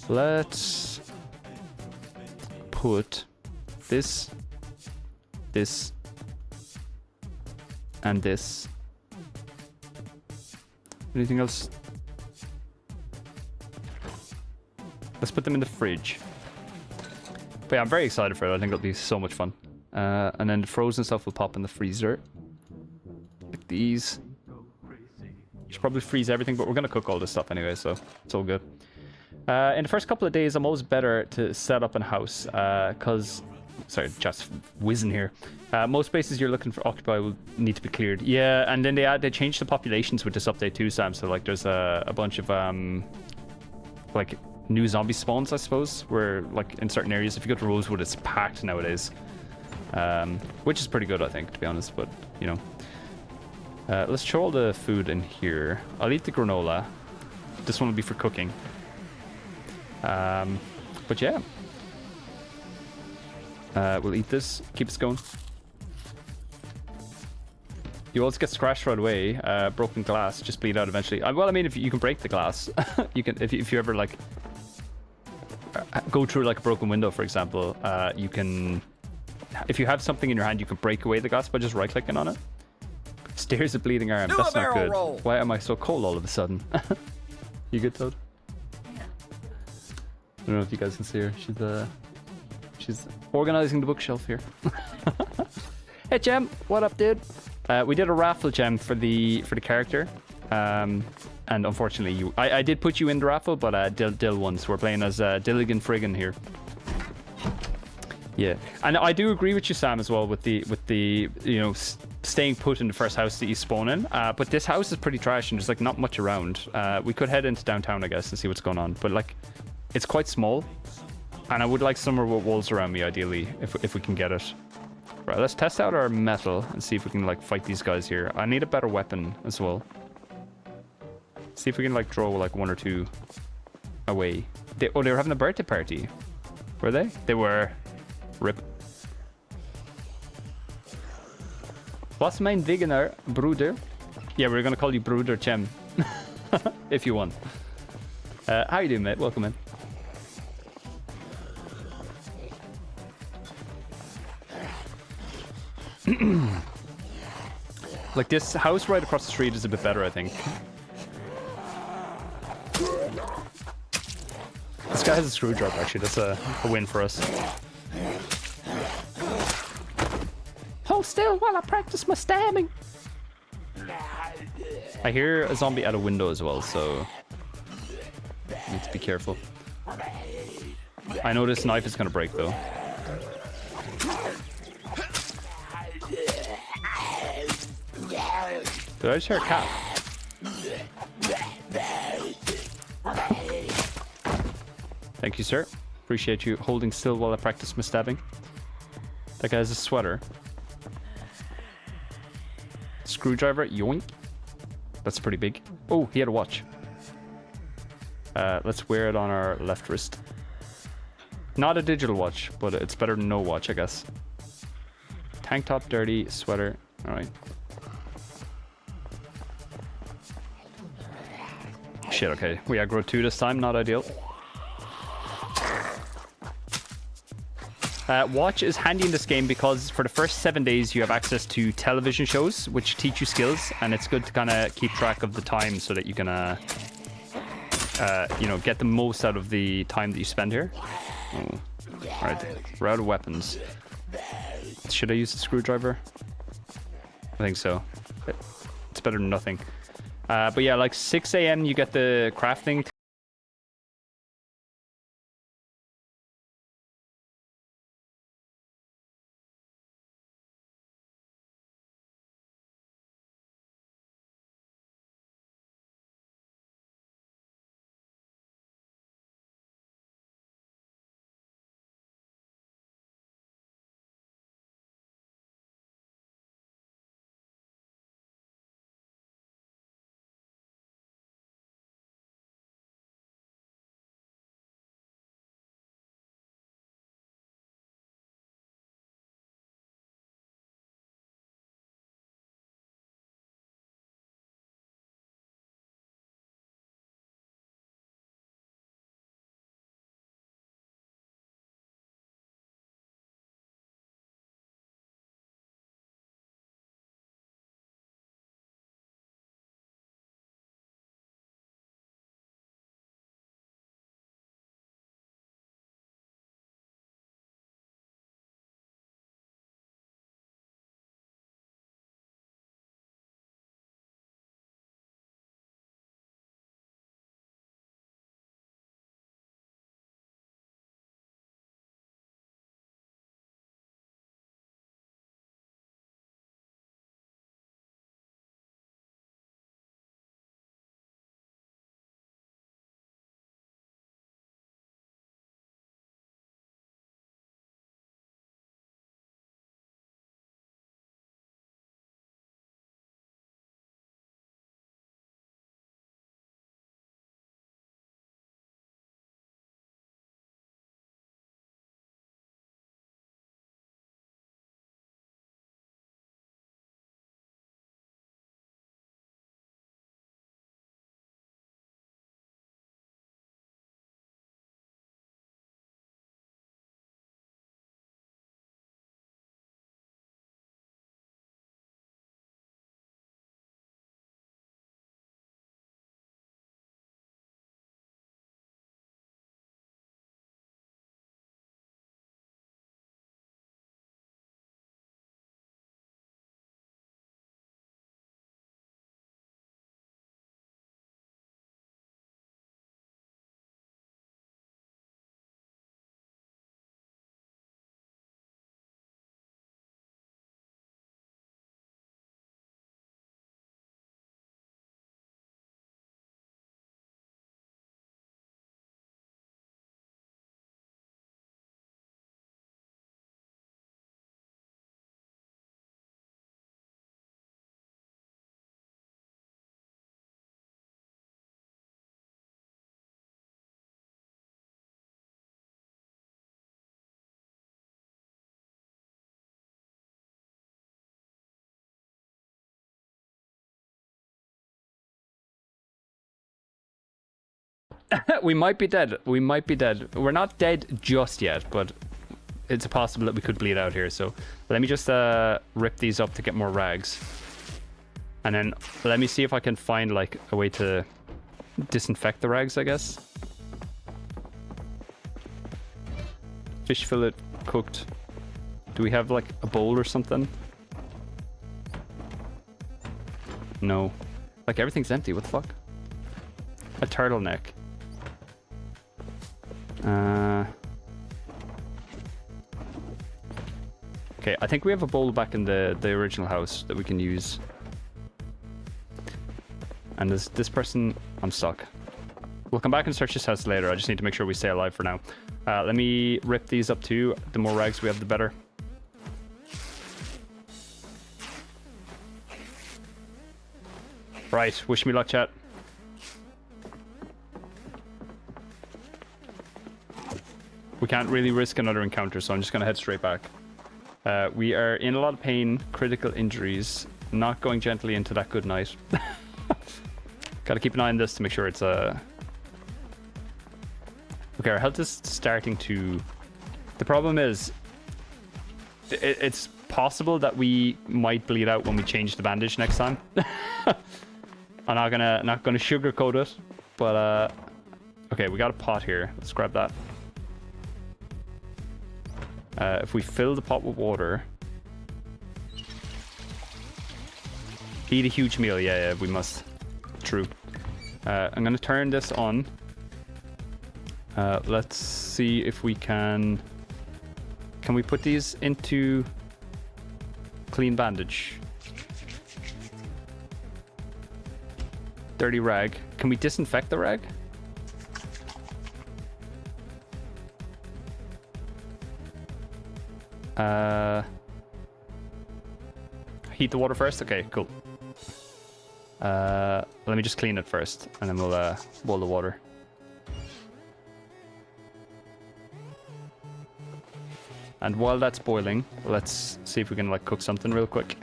Let's put this, and this. Anything else? Let's put them in the fridge. But yeah, I'm very excited for it. I think it'll be so much fun. And then the frozen stuff will pop in the freezer. Like these. Should probably freeze everything, but we're going to cook all this stuff anyway, so it's all good. In the first couple of days, I'm always better to set up a house, because... Sorry, just whizzing here. Most spaces you're looking for occupy will need to be cleared. Yeah, and then they changed the populations with this update too, Sam. So like there's a bunch of like new zombie spawns, I suppose, where like in certain areas, if you go to Rosewood, it's packed nowadays. Which is pretty good, I think, to be honest, but you know. Let's throw all the food in here. I'll eat the granola. This one will be for cooking. But yeah. We'll eat this. Keep us going. You always get scratched right away. Broken glass. Just bleed out eventually. Well, I mean, if you can break the glass. You can, if you ever like go through like a broken window, for example, you can, if you have something in your hand, you can break away the glass by just right-clicking on it. Stairs a bleeding arm. Do a That's not barrel good. roll. Why am I so cold all of a sudden? You good, Toad? Yeah. I don't know if you guys can see her. She's organizing the bookshelf here. Hey, Jem, what up, dude? We did a raffle, Jem, for the character. And unfortunately, I did put you in the raffle, but Dill won. So we're playing as Dilligan Friggin here. Yeah, and I do agree with you, Sam, as well with the you know, staying put in the first house that you spawn in. But this house is pretty trash and there's like not much around. We could head into downtown, I guess, and see what's going on. But like, it's quite small, and I would like somewhere with walls around me, ideally, if we can get it. Right, let's test out our metal and see if we can like fight these guys here. I need a better weapon as well. See if we can like draw like one or two away. They were having a birthday party. Were they? They were. Rip. Was mein Wegener, Bruder? Yeah, we're gonna call you Bruder Chem. If you want. How you doing, mate? Welcome in. Like, this house right across the street is a bit better, I think. This guy has a screwdriver, actually. That's a win for us. Hold still while I practice my stabbing. I hear a zombie at a window as well, so need to be careful. I know this knife is gonna break though. Did I just hear a cat? Thank you, sir. Appreciate you holding still while I practice my stabbing. That guy has a sweater. Screwdriver, yoink. That's pretty big. Oh, he had a watch. Let's wear it on our left wrist. Not a digital watch, but it's better than no watch, I guess. Tank top, dirty, sweater. All right. Shit, okay. We aggro 2 this time, not ideal. Watch is handy in this game because for the first 7 days you have access to television shows which teach you skills, and it's good to kind of keep track of the time so that you can you know, get the most out of the time that you spend here. Oh. All right, we're out of weapons. Should I use the screwdriver? I think so. It's better than nothing. But yeah, like 6 a.m. you get the crafting We might be dead. We might be dead. We're not dead just yet, but it's possible that we could bleed out here. So let me just rip these up to get more rags. And then let me see if I can find like a way to disinfect the rags, I guess. Fish fillet cooked. Do we have like a bowl or something? No. Like everything's empty. What the fuck? A turtleneck. Okay, I think we have a bowl back in the original house that we can use. And this person, I'm stuck. We'll come back and search this house later. I just need to make sure we stay alive for now. Let me rip these up too. The more rags we have, the better. Right, wish me luck, chat. We can't really risk another encounter, so I'm just gonna head straight back. We are in a lot of pain, critical injuries, not going gently into that good night. Gotta keep an eye on this to make sure it's Okay, our health is starting to... The problem is, it's possible that we might bleed out when we change the bandage next time. I'm not gonna sugarcoat it, but okay, we got a pot here. Let's grab that. If we fill the pot with water, eat a huge meal. Yeah, we must. True. I'm gonna turn this on. Let's see if we can we put these into clean bandage? Dirty rag. Can we disinfect the rag? Heat the water first? Okay, cool. Let me just clean it first, and then we'll boil the water. And while that's boiling, let's see if we can like cook something real quick.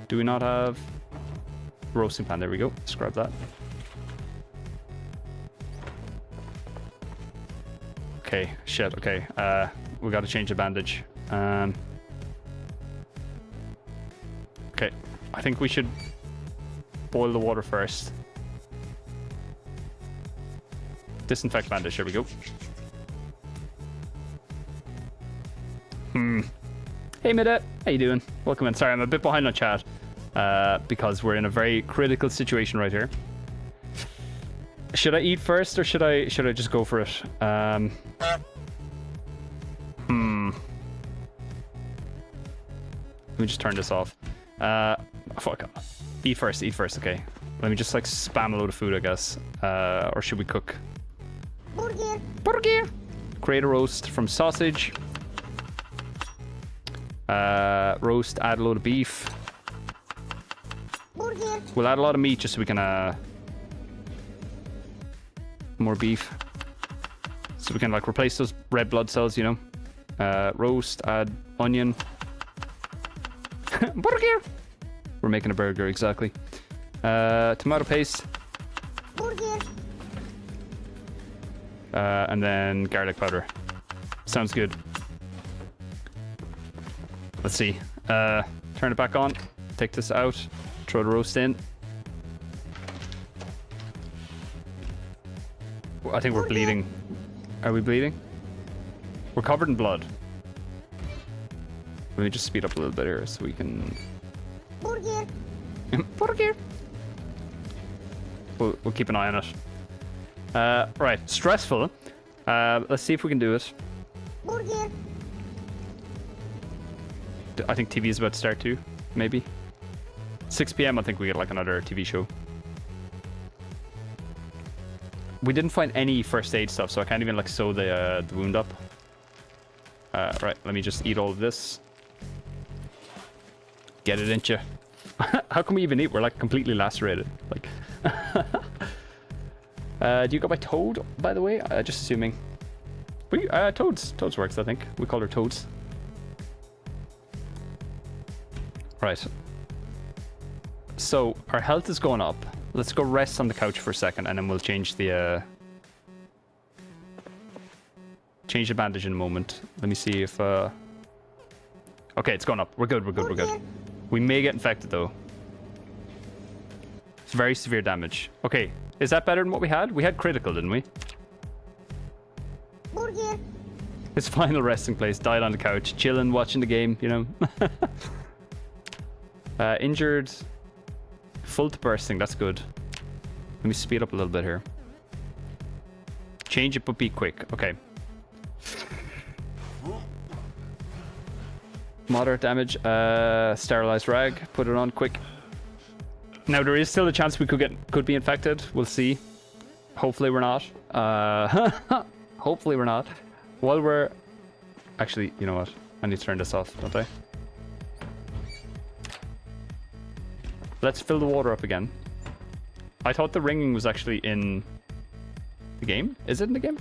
Do we not have roasting pan? There we go. Let's grab that. Okay, shit. Okay, we got to change the bandage. Okay, I think we should boil the water first. Disinfect bandage. There we go. Hey Mida, how you doing? Welcome in. Sorry, I'm a bit behind on chat because we're in a very critical situation right here. Should I eat first or should I just go for it? Let me just turn this off. Fuck. Eat first. Okay. Let me just like spam a load of food, I guess. Or should we cook? Burger. Create a roast from sausage. Roast, add a load of beef. We'll add a lot of meat just so we can more beef, so we can like replace those red blood cells, you know. Roast, add onion. Burger. We're making a burger, exactly. Tomato paste. And then garlic powder. Sounds good. Let's see. Turn it back on. Take this out. Throw the roast in. I think we're bleeding. Are we bleeding? We're covered in blood. Let me just speed up a little bit here so we can... Burger. We'll keep an eye on it. Right, stressful. Let's see if we can do it. I think TV is about to start too, maybe. 6 p.m. I think we get like another TV show. We didn't find any first aid stuff, so I can't even like sew the wound up. Right, let me just eat all of this. Get it, ain't ya? How can we even eat? We're like completely lacerated. Like, do you go by Toad, by the way? Just assuming. Toads works, I think. We call her Toads. Right. So our health is going up. Let's go rest on the couch for a second, and then we'll change the bandage in a moment. Let me see if okay, it's going up. We're good. We're good. We're good. We may get infected though. It's very severe damage. Okay, is that better than what we had? We had critical, didn't we? His final resting place. Died on the couch, chilling, watching the game. You know. Injured. Full to bursting. That's good. Let me speed up a little bit here. Change it, but be quick. Okay. Moderate damage. Sterilized rag. Put it on quick. Now there is still a chance we could be infected. We'll see. Hopefully we're not. Hopefully we're not. While we're actually, you know what? I need to turn this off, don't I? Let's fill the water up again. I thought the ringing was actually in the game. Is it in the game?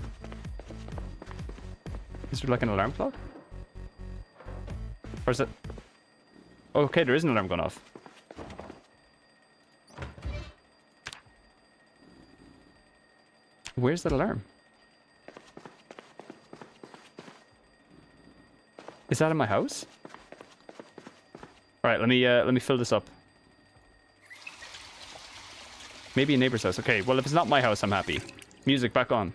Is there like an alarm clock? Or is it? Okay, there is an alarm going off. Where's that alarm? Is that in my house? All right, let me fill this up. Maybe a neighbor's house. Okay, well, if it's not my house, I'm happy. Music back on.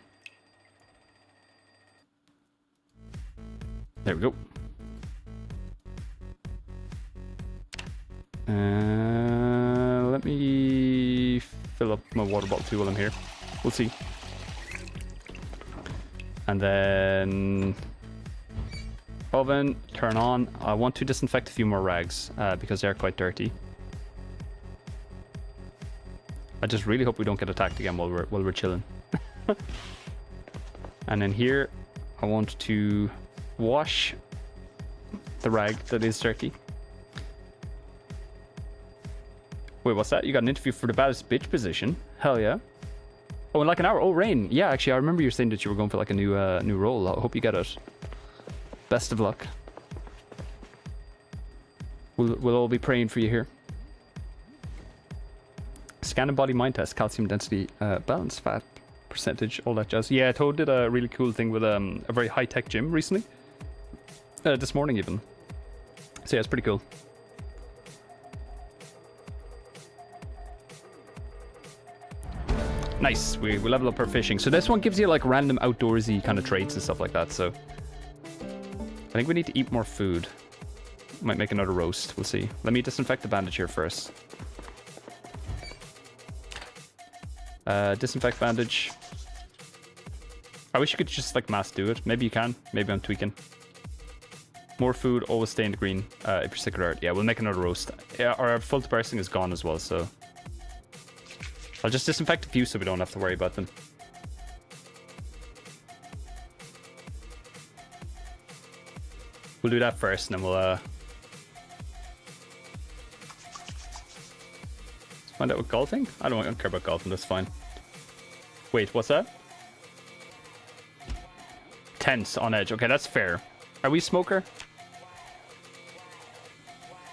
There we go. Let me fill up my water bottle too while I'm here. We'll see. And then oven, turn on. I want to disinfect a few more rags because they're quite dirty. I just really hope we don't get attacked again while we're chilling. And then here, I want to wash the rag that is dirty. Wait, what's that? You got an interview for the baddest bitch position? Hell yeah! Oh, in like an hour. Oh, Rain. Yeah, actually, I remember you saying that you were going for like a new role. I hope you get it. Best of luck. We'll all be praying for you here. Scan and body mind test, calcium density, balance, fat percentage, all that jazz. Yeah, Toad did a really cool thing with a very high-tech gym recently. This morning even. So yeah, it's pretty cool. Nice, we level up our fishing. So this one gives you like random outdoorsy kind of traits and stuff like that, so. I think we need to eat more food. Might make another roast, we'll see. Let me disinfect the bandage here first. Disinfect bandage. I wish you could just like mass do it. Maybe you can. Maybe I'm tweaking. More food, always stay in the green if you're sick or hurt. Yeah, we'll make another roast. Yeah, our full to bursting is gone as well, so I'll just disinfect a few so we don't have to worry about them. We'll do that first, and then we'll find out what golfing? I don't care about golfing, that's fine. Wait, what's that? Tense, on edge. Okay, that's fair. Are we smoker?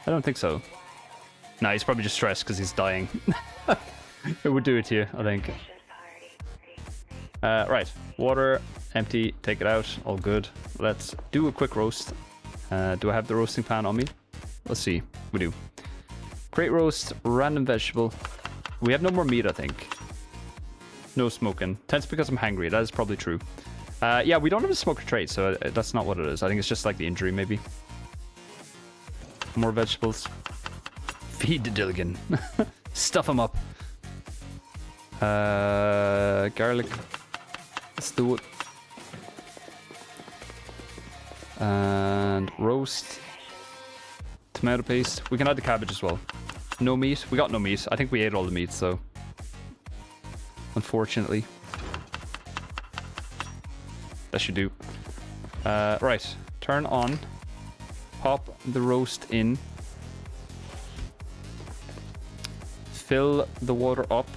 I don't think so. Nah, he's probably just stressed because he's dying. It would do it to you, I think. Right, water, empty, take it out, all good. Let's do a quick roast. Do I have the roasting pan on me? Let's see, we do. Crate roast, random vegetable. We have no more meat, I think. No smoking. Tense because I'm hungry, that is probably true. Yeah, we don't have a smoker trait, so that's not what it is. I think it's just like the injury, maybe. More vegetables. Feed the Dilligan. Stuff him up. Garlic. Let's do it. And roast. Tomato paste. We can add the cabbage as well. No meat. We got no meat. I think we ate all the meat, so. Unfortunately. That should do. Right. Turn on. Pop the roast in. Fill the water up.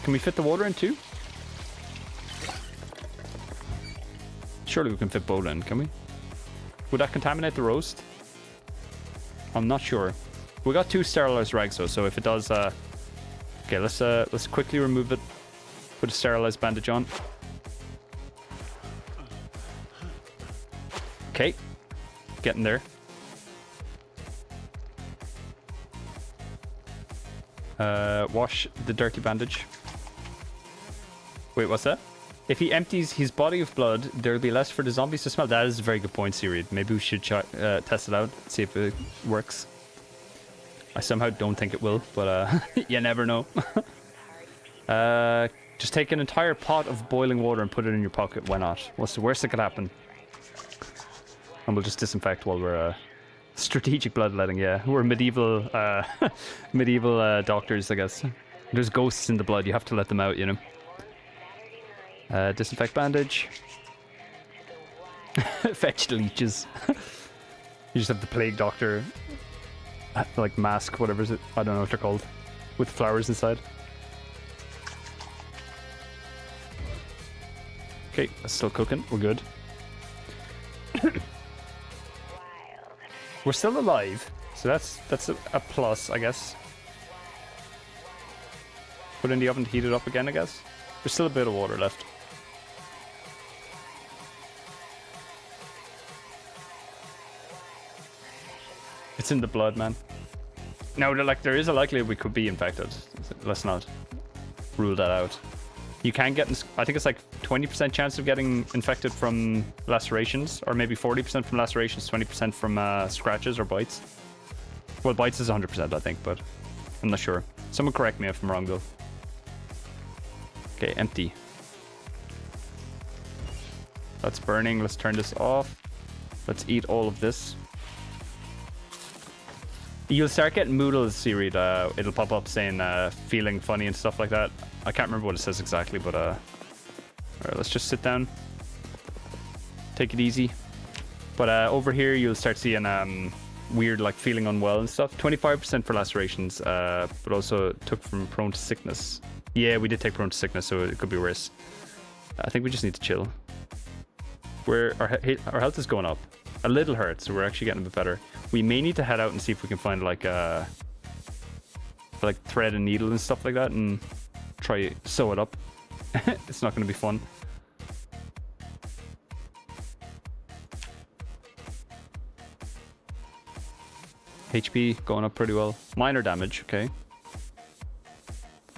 Can we fit the water in too? Surely we can fit both in, can we? Would that contaminate the roast? I'm not sure. We got 2 sterilized rags though, so if it does Okay, let's quickly remove it. Put a sterilized bandage on. Okay, getting there. Wash the dirty bandage. Wait, what's that? If he empties his body of blood, there'll be less for the zombies to smell. That is a very good point, Siri. Maybe we should test it out, see if it works. I somehow don't think it will, but you never know. Just take an entire pot of boiling water and put it in your pocket. Why not? What's the worst that could happen? And we'll just disinfect while we're strategic bloodletting. Yeah, we're medieval medieval doctors, I guess. There's ghosts in the blood. You have to let them out, you know. Disinfect bandage. Fetch the leeches. You just have the plague doctor, like mask, whatever is it? I don't know what they're called, with flowers inside. Okay, that's still cooking. We're good. We're still alive, so that's a plus, I guess. Put in the oven to heat it up again, I guess. There's still a bit of water left. It's in the blood, man. No, there is a likelihood we could be infected. Let's not rule that out. You can get, I think it's like 20% chance of getting infected from lacerations, or maybe 40% from lacerations, 20% from scratches or bites. Well, bites is 100%, I think, but I'm not sure. Someone correct me if I'm wrong, though. Okay, empty. That's burning. Let's turn this off. Let's eat all of this. You'll start getting moodles, Siri. It'll pop up saying feeling funny and stuff like that. I can't remember what it says exactly, but alright, let's just sit down. Take it easy. But over here you'll start seeing weird, like, feeling unwell and stuff. 25% for lacerations, but also took from prone to sickness. Yeah, we did take prone to sickness, so it could be worse. I think we just need to chill. Our health is going up. A little hurt, so we're actually getting a bit better. We may need to head out and see if we can find like thread and needle and stuff like that and try sew it up. It's not going to be fun. HP going up pretty well. Minor damage, okay.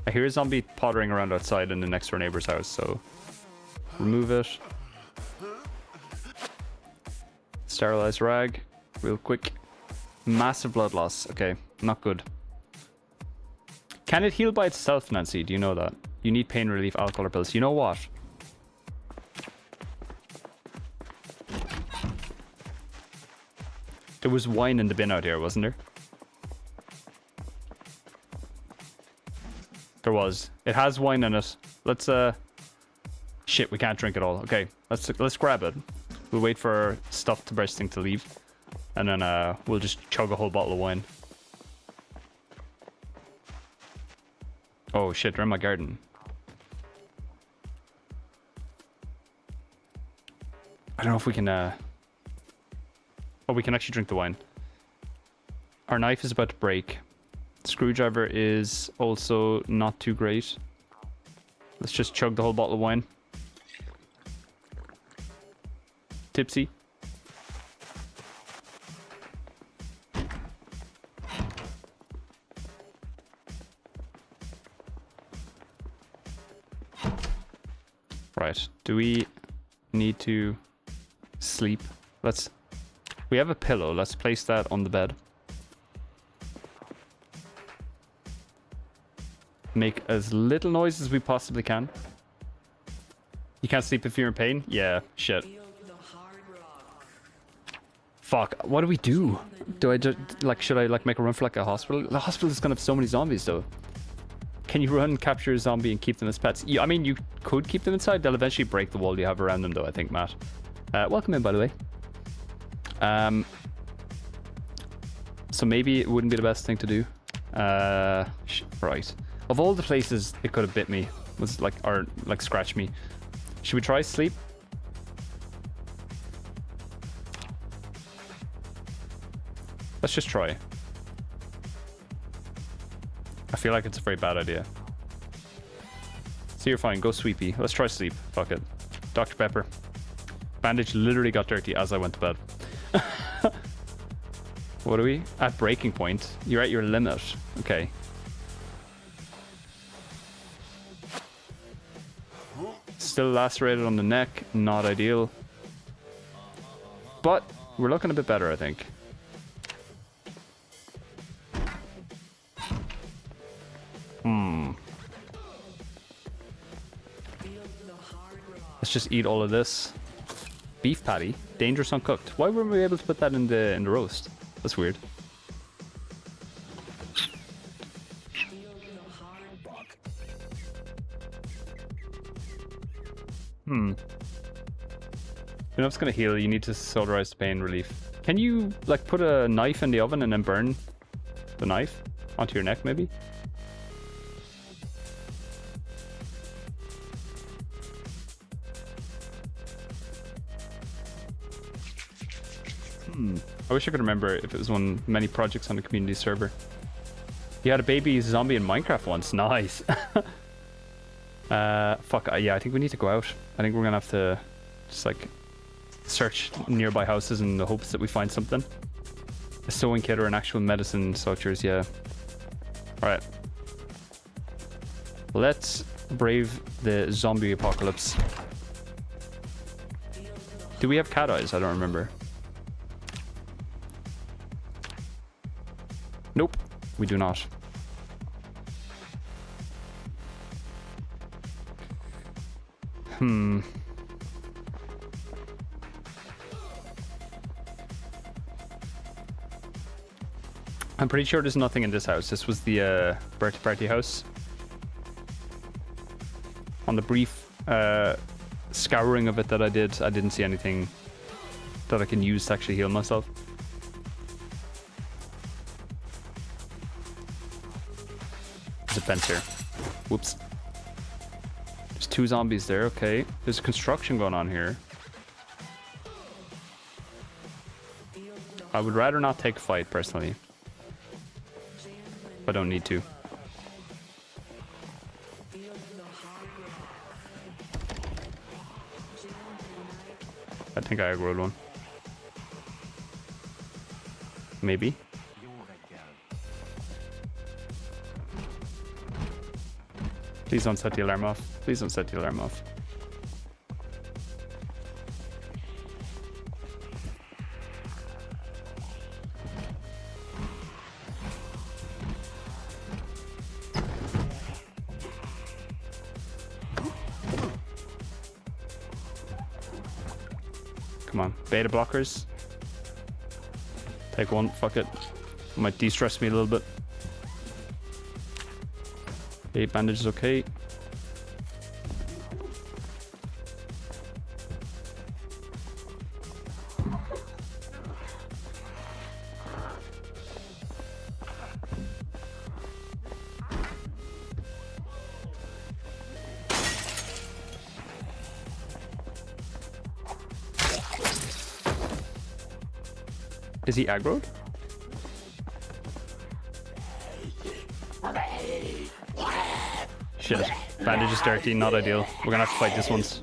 I hear a zombie pottering around outside in the next door neighbor's house, so remove it. Sterilize rag, real quick. Massive blood loss. Okay, not good. Can it heal by itself, Nancy? Do you know that? You need pain relief, alcohol, or pills. You know what? There was wine in the bin out here, wasn't there? There was. It has wine in it. Let's shit, we can't drink it all. Okay, let's grab it. We'll wait for our stuff to bursting to leave. And then we'll just chug a whole bottle of wine. Oh shit, they're in my garden. I don't know if we can oh, we can actually drink the wine. Our knife is about to break. Screwdriver is also not too great. Let's just chug the whole bottle of wine. Tipsy. Right, do we need to sleep? We have a pillow, let's place that on the bed. Make as little noise as we possibly can. You can't sleep if you're in pain? Yeah, shit. Fuck, what do we do? Do I just, should I, make a run for, a hospital? The hospital is gonna have so many zombies, though. Can you run, capture a zombie, and keep them as pets? I mean, you could keep them inside. They'll eventually break the wall you have around them, though, I think, Matt. Welcome in, by the way. So maybe it wouldn't be the best thing to do. Right. Of all the places it could have bit me, was scratch me. Should we try sleep? Let's just try. I feel like it's a very bad idea. So you're fine. Go sweepy. Let's try sleep. Fuck it. Dr. Pepper. Bandage literally got dirty as I went to bed. What are we? At breaking point. You're at your limit. Okay. Still lacerated on the neck. Not ideal. But we're looking a bit better, I think. Let's just eat all of this. Beef patty, dangerous uncooked. Why weren't we able to put that in the roast? That's weird. If it's gonna heal, you need to solderize the pain relief. Can you like put a knife in the oven and then burn the knife onto your neck, maybe? I wish I could remember if it was one many projects on the community server. You had a baby zombie in Minecraft once. Nice. Fuck. Yeah, I think we need to go out. I think we're gonna have to just like search nearby houses in the hopes that we find something. A sewing kit or an actual medicine sutures. Yeah. All right. Let's brave the zombie apocalypse. Do we have cat eyes? I don't remember. Nope, we do not. I'm pretty sure there's nothing in this house. This was the birthday party house. On the brief scouring of it that I did, I didn't see anything that I can use to actually heal myself. There's a fence here. Whoops. There's 2 zombies there. Okay. There's construction going on here. I would rather not take a fight, personally. I don't need to. I think I aggroed one. Maybe. Please don't set the alarm off. Please don't set the alarm off. Come on, beta blockers. Take one, fuck it. Might de-stress me a little bit. 8 bandages, okay. Is he aggroed? Shit. Bandage is dirty, not ideal. We're gonna have to fight this once.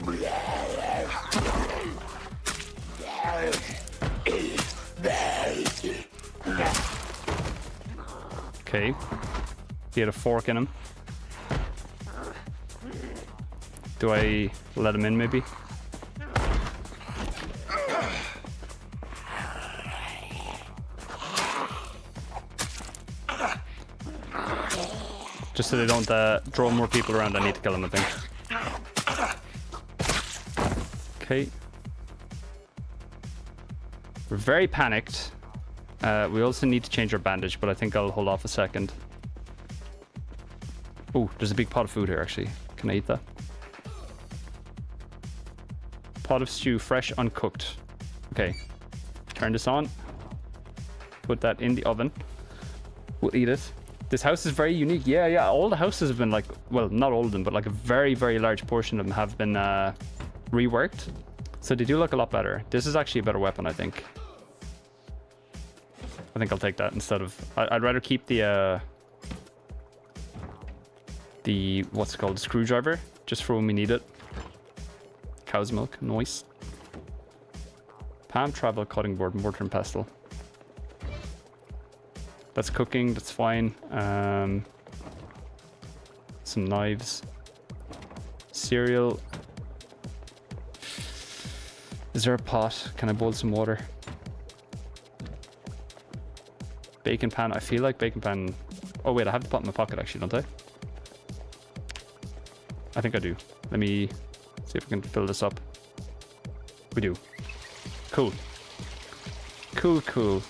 Okay. He had a fork in him. Do I let him in, maybe? Just so they don't draw more people around, I need to kill them, I think. Okay. We're very panicked. We also need to change our bandage, but I think I'll hold off a second. Oh, there's a big pot of food here, actually. Can I eat that? Pot of stew, fresh, uncooked. Okay. Turn this on. Put that in the oven. We'll eat it. This house is very unique. Yeah. All the houses have been like, well, not all of them, but like a very, very large portion of them have been reworked. So they do look a lot better. This is actually a better weapon, I think. I think I'll take that instead of... I'd rather keep the what's it called? The screwdriver, just for when we need it. Cow's milk, nice. Palm travel cutting board, mortar and pestle. That's cooking, that's fine. Some knives. Cereal. Is there a pot? Can I boil some water? Bacon pan. I feel like bacon pan. Oh wait, I have the pot in my pocket actually, don't I? I think I do. Let me see if we can fill this up. We do. Cool. Cool, cool.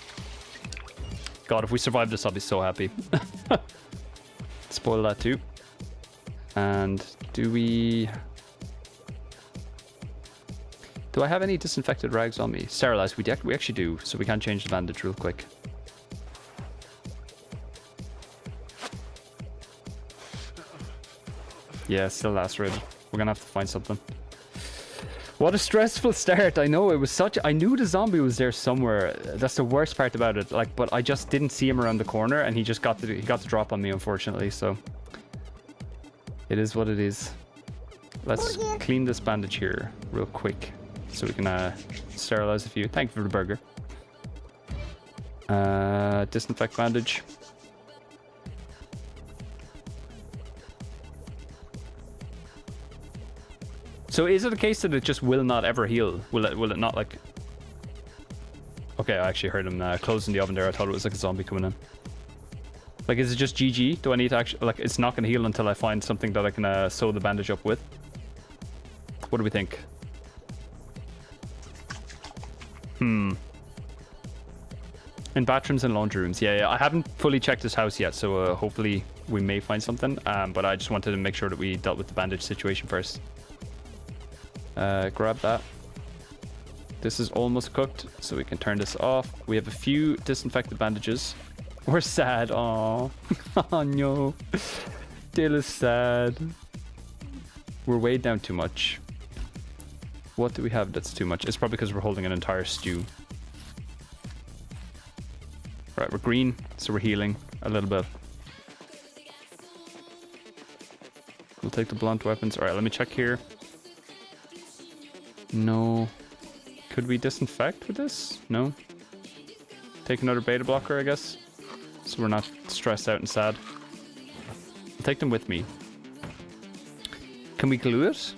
God, if we survive this, I'll be so happy. Spoil that too. And do I have any disinfected rags on me? Sterilized, we actually do, so we can change the bandage real quick. Yeah, still lacerated. We're gonna have to find something. What a stressful start. I know, it was such... I knew the zombie was there somewhere. That's the worst part about it. Like, but I just didn't see him around the corner, and he got the drop on me, unfortunately, so... It is what it is. Let's clean this bandage here real quick, so we can sterilize a few. Thank you for the burger. Disinfect bandage. So is it a case that it just will not ever heal? Will it not, like... Okay, I actually heard him closing the oven there. I thought it was like a zombie coming in. Like, is it just GG? Do I need to actually... Like, it's not going to heal until I find something that I can sew the bandage up with. What do we think? In bathrooms and laundry rooms. Yeah, I haven't fully checked this house yet, so hopefully we may find something. But I just wanted to make sure that we dealt with the bandage situation first. Grab that. This is almost cooked, so we can turn this off. We have a few disinfected bandages. We're sad. Aww. Oh no. Dill is sad. We're weighed down too much. What do we have that's too much? It's probably because we're holding an entire stew. Right, we're green, so we're healing a little bit. We'll take the blunt weapons. Alright, let me check here. No. Could we disinfect with this? No. Take another beta blocker, I guess. So we're not stressed out and sad. I'll take them with me. Can we glue it?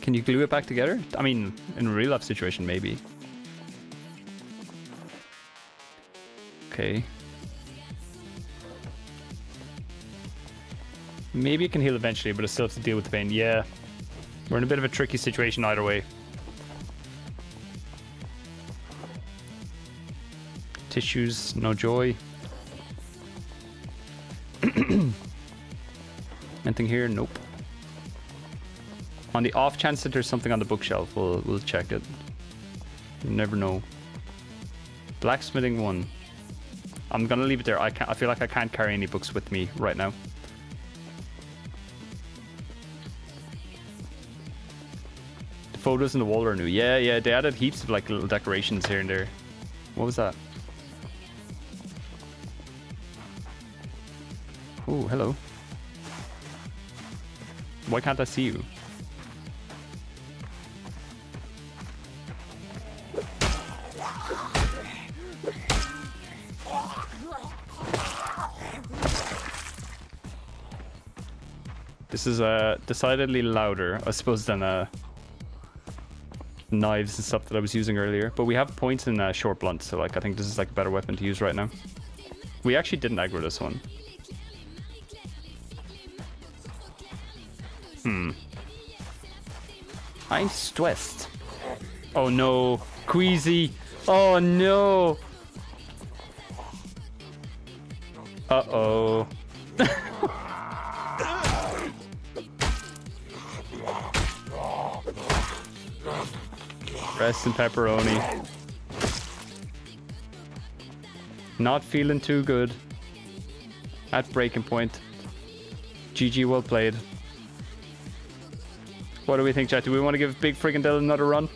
Can you glue it back together? I mean, in a real life situation, maybe. Okay. Maybe it can heal eventually, but it still has to deal with the pain. Yeah. We're in a bit of a tricky situation either way. Tissues, no joy. Anything here? Nope. On the off chance that there's something on the bookshelf, we'll check it. You never know. Blacksmithing 1. I'm gonna leave it there. I feel like I can't carry any books with me right now. The photos in the wall are new. Yeah, they added heaps of like little decorations here and there. What was that? Oh, hello. Why can't I see you? This is decidedly louder, I suppose, than knives and stuff that I was using earlier. But we have points in short blunt, so like I think this is like a better weapon to use right now. We actually didn't aggro this one. I'm stressed. Oh no, Queasy. Oh no. Uh-oh. Rest in pepperoni. Not feeling too good. At breaking point. GG, well played. What do we think, chat? Do we want to give Big Friggin' Dylan another run?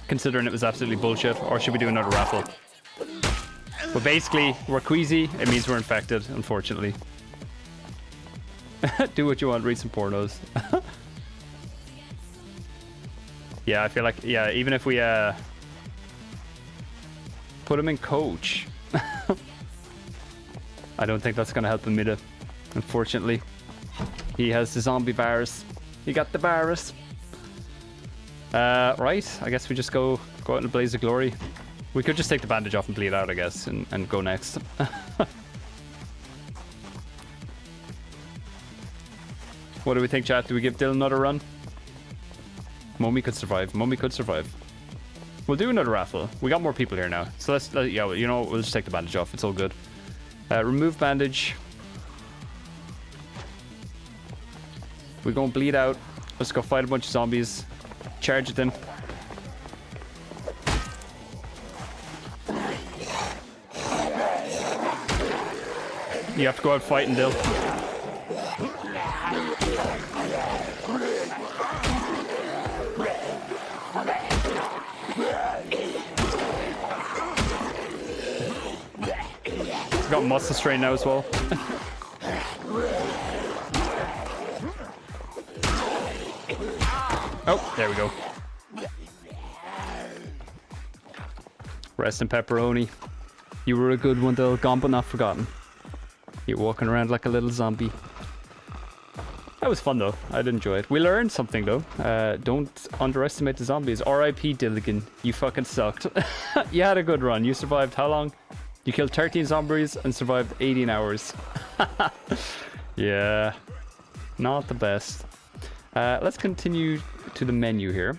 Considering it was absolutely bullshit. Or should we do another raffle? But basically, we're queasy. It means we're infected, unfortunately. Do what you want, read some pornos. Yeah, I feel like, yeah, even if we put him in coach, I don't think that's gonna help him either, unfortunately. He has the zombie virus. He got the virus. Right, I guess we just go out in a blaze of glory. We could just take the bandage off and bleed out, I guess, and go next. What do we think, chat? Do we give Dylan another run? Mommy could survive. Mommy could survive. We'll do another raffle. We got more people here now. So yeah, you know what? We'll just take the bandage off. It's all good. Remove bandage. We're going to bleed out. Let's go fight a bunch of zombies. Charge at them. You have to go out fighting, Dill. Got muscle strain now as well. Oh, there we go. Rest in pepperoni. You were a good one, though. Gone but not forgotten. You're walking around like a little zombie. That was fun, though. I did enjoy it. We learned something, though. Don't underestimate the zombies. R.I.P. Dilligan. You fucking sucked. You had a good run. You survived how long? You killed 13 zombies and survived 18 hours. Yeah. Not the best. Let's continue to the menu here.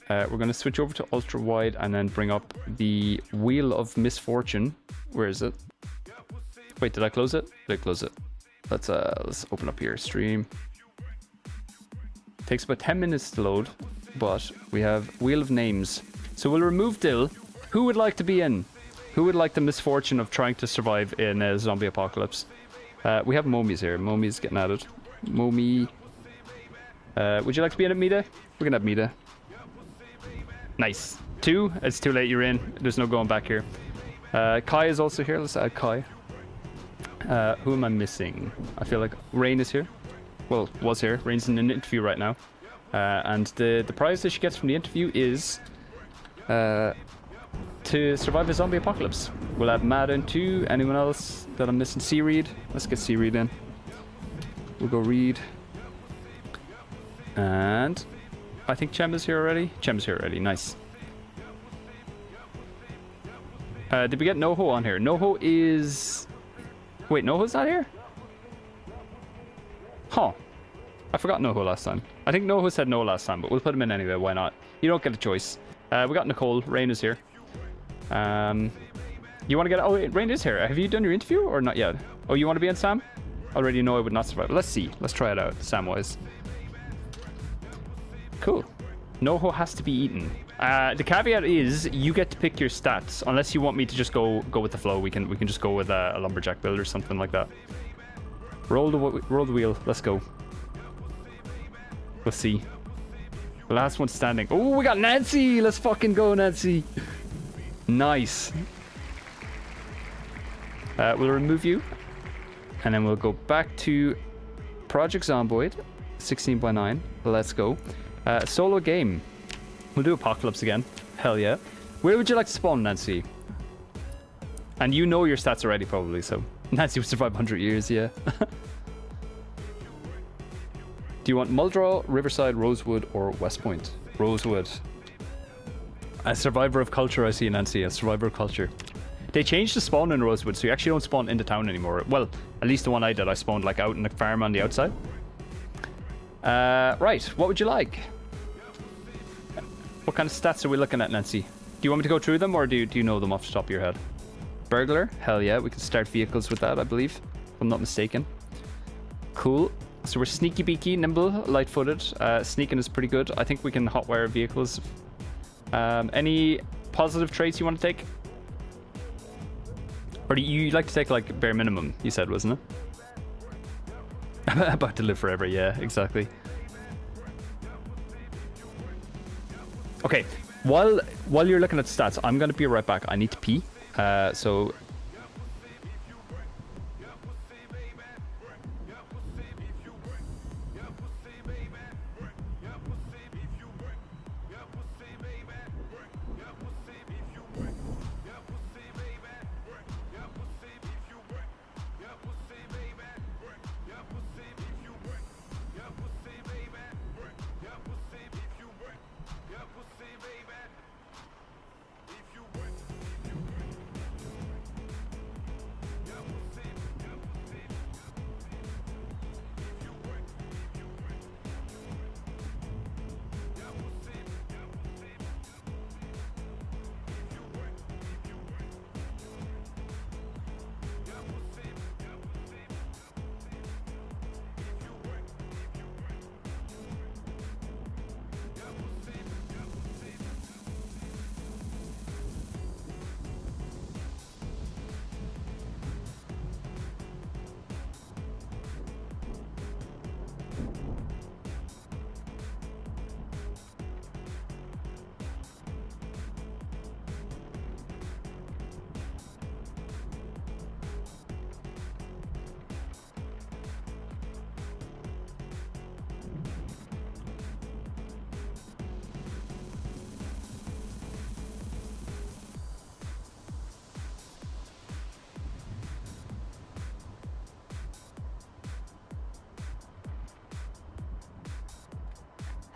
We're going to switch over to Ultrawide and then bring up the Wheel of Misfortune. Where is it? Wait, did I close it? Did I close it? Let's open up here. Stream. Takes about 10 minutes to load, but we have Wheel of Names. So we'll remove Dill. Who would like to be in? Who would like the misfortune of trying to survive in a zombie apocalypse? We have Momi's here. Momi's getting at it. Momi. Would you like to be in it, Mida? We're gonna have Mida. Nice. 2. It's too late. You're in. There's no going back here. Kai is also here. Let's add Kai. Who am I missing? I feel like Rain is here. Well, was here. Rain's in an interview right now. And the prize that she gets from the interview is to survive a zombie apocalypse. We'll add Matt in too. Anyone else that I'm missing? C-Read. Let's get C-Read in. We'll go Read. And I think Chem is here already. Chem's here already. Nice. Did we get Noho on here? Noho is... Wait, Noho's not here? Huh. I forgot Noho last time. I think Noho said no last time, but we'll put him in anyway. Why not? You don't get a choice. We got Nicole. Rain is here. You want to get... Oh, wait, Rain is here. Have you done your interview or not yet? Oh, you want to be on Sam? Already know I would not survive. Let's see. Let's try it out, Sam-wise. Cool. Noho has to be eaten. The caveat is you get to pick your stats. Unless you want me to just go with the flow, we can just go with a lumberjack build or something like that. Roll the wheel. Let's go. Let's see. The last one standing. Oh, we got Nancy. Let's fucking go, Nancy. Nice. We'll remove you, and then we'll go back to Project Zomboid, 16x9. Let's go. Solo game. We'll do Apocalypse again. Hell yeah. Where would you like to spawn, Nancy? And you know your stats already, probably, so... Nancy would survive 100 years, yeah. Do you want Muldraw, Riverside, Rosewood, or West Point? Rosewood. A survivor of culture, I see, Nancy. A survivor of culture. They changed the spawn in Rosewood, so you actually don't spawn in the town anymore. Well, at least the one I did, I spawned like out in the farm on the outside. Right, what would you like? What kind of stats are we looking at, Nancy? Do you want me to go through them, or do you know them off the top of your head? Burglar? Hell yeah, we can start vehicles with that, I believe. If I'm not mistaken. Cool. So we're sneaky beaky, nimble, light-footed. Sneaking is pretty good. I think we can hotwire vehicles. Any positive traits you want to take? Or do you like to take like bare minimum, you said, wasn't it? About to live forever, yeah, exactly. Okay, while you're looking at stats, I'm gonna be right back. I need to pee. So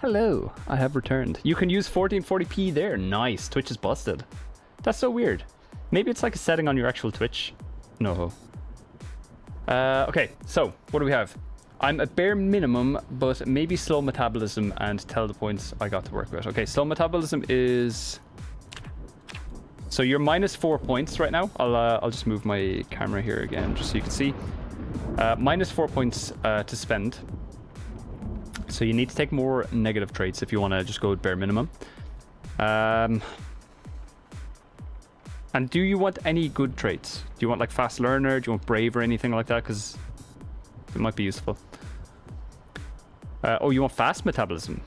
Hello, I have returned. You can use 1440p there. Nice. Twitch is busted. That's so weird. Maybe it's like a setting on your actual Twitch. No. Okay, so what do we have? I'm at bare minimum, but maybe slow metabolism and tell the points I got to work with. Okay, slow metabolism is... So you're minus 4 points right now. I'll just move my camera here again, just so you can see. Minus 4 points to spend. So you need to take more negative traits if you want to just go with bare minimum. And do you want any good traits? Do you want like fast learner? Do you want brave or anything like that? Because it might be useful. Oh, you want fast metabolism?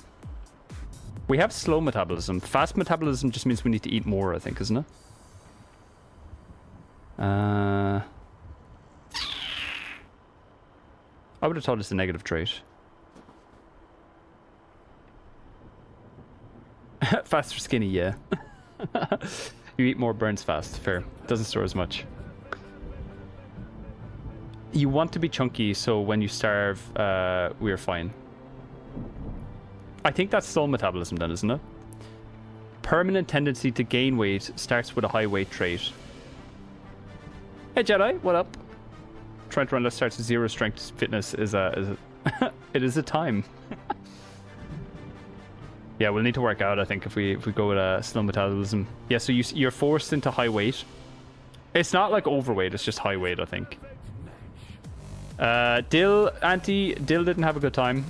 We have slow metabolism. Fast metabolism just means we need to eat more, I think, isn't it? I would have thought it's a negative trait. Faster skinny, yeah. You eat more, burns fast. Fair. Doesn't store as much. You want to be chunky, so when you starve, we're fine. I think that's slow metabolism then, isn't it? Permanent tendency to gain weight starts with a high weight trait. Hey Jedi, what up? Trying to run that starts with 0 strength fitness is a it is a time. Yeah, we'll need to work out, I think, if we go with slow metabolism. Yeah, so you're forced into high weight. It's not like overweight, it's just high weight, I think. Dill didn't have a good time.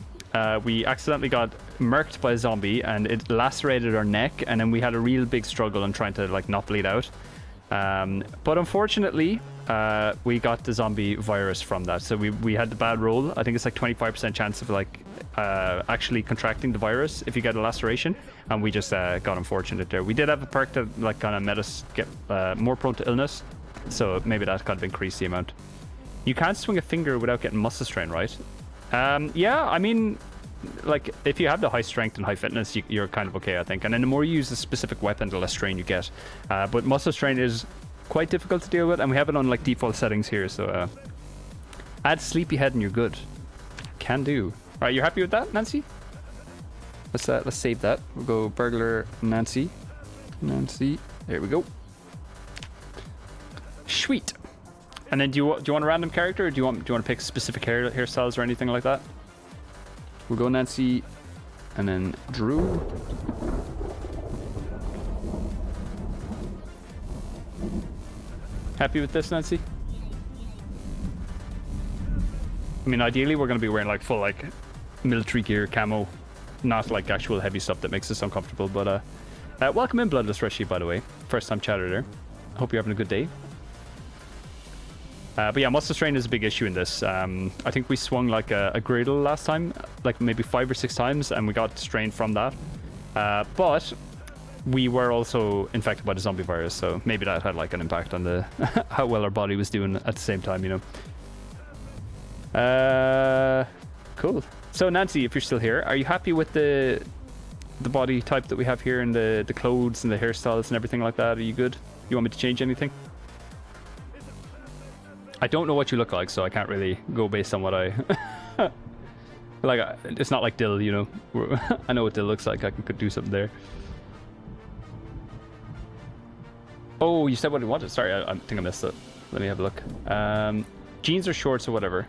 We accidentally got murked by a zombie and it lacerated our neck, and then we had a real big struggle on trying to like not bleed out. But unfortunately, we got the zombie virus from that, so we had the bad roll. I think it's like 25% chance of like actually contracting the virus if you get a laceration, and we just got unfortunate there. We did have a perk that like kind of made us get more prone to illness, so maybe that kind of increased the amount. You can't swing a finger without getting muscle strain, right? Yeah, I mean, like if you have the high strength and high fitness, you're kind of okay, I think. And then the more you use a specific weapon, the less strain you get. But muscle strain is quite difficult to deal with, and we have it on like default settings here. So add sleepyhead and you're good. Can do. All right, you happy with that, Nancy? Let's save that. We'll go burglar Nancy. There we go. Sweet. And then do you want a random character, or do you want to pick specific hairstyles or anything like that? We'll go Nancy, and then Drew. Happy with this, Nancy? I mean, ideally we're going to be wearing like full like military gear, camo, not like actual heavy stuff that makes us uncomfortable. But welcome in, Bloodless Rushy, by the way. First time chatter there. Hope you're having a good day. But yeah, muscle strain is a big issue in this. I think we swung like a griddle last time, like maybe 5 or 6 times, and we got strained from that. But we were also infected by the zombie virus, so maybe that had like an impact on the how well our body was doing at the same time, you know. Cool. So Nancy, if you're still here, are you happy with the body type that we have here, and the clothes and the hairstyles and everything like that? Are you good? You want me to change anything? I don't know what you look like, so I can't really go based on what I... like, it's not like Dill, you know. I know what Dill looks like. I could do something there. Oh, you said what you wanted. Sorry, I think I missed it. Let me have a look. Jeans or shorts or whatever.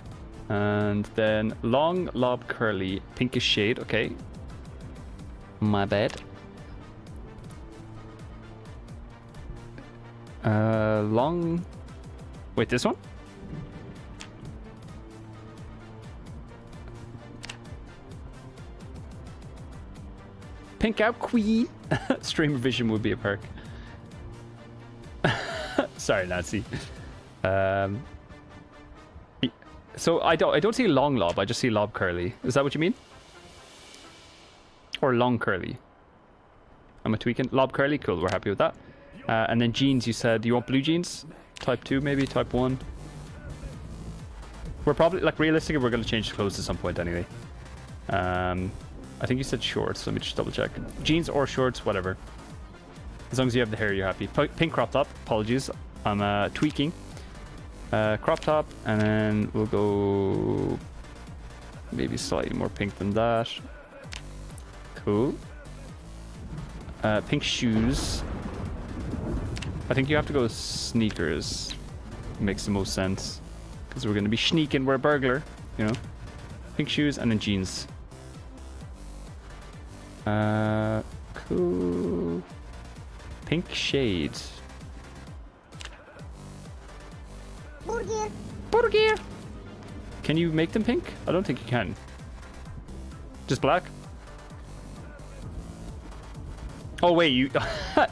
And then long, lob, curly, pinkish shade. Okay. My bad. Long... Wait, this one? Pink out queen. Streamer vision would be a perk. Sorry, Nancy. So I don't see long lob. I just see lob curly. Is that what you mean? Or long curly? Am I tweaking? Lob curly. Cool. We're happy with that. And then jeans. You said you want blue jeans? Type 2 maybe. Type 1. We're probably like realistically we're going to change the clothes at some point anyway. I think you said shorts. Let me just double check. Jeans or shorts, whatever. As long as you have the hair, you're happy. Pink crop top. Apologies. I'm tweaking. Crop top, and then we'll go maybe slightly more pink than that. Cool. Pink shoes. I think you have to go with sneakers. Makes the most sense. Because we're going to be sneaking. We're a burglar, you know. Pink shoes and then jeans. Cool. Pink shades. Burger. Can you make them pink? I don't think you can. Just black? Oh wait, you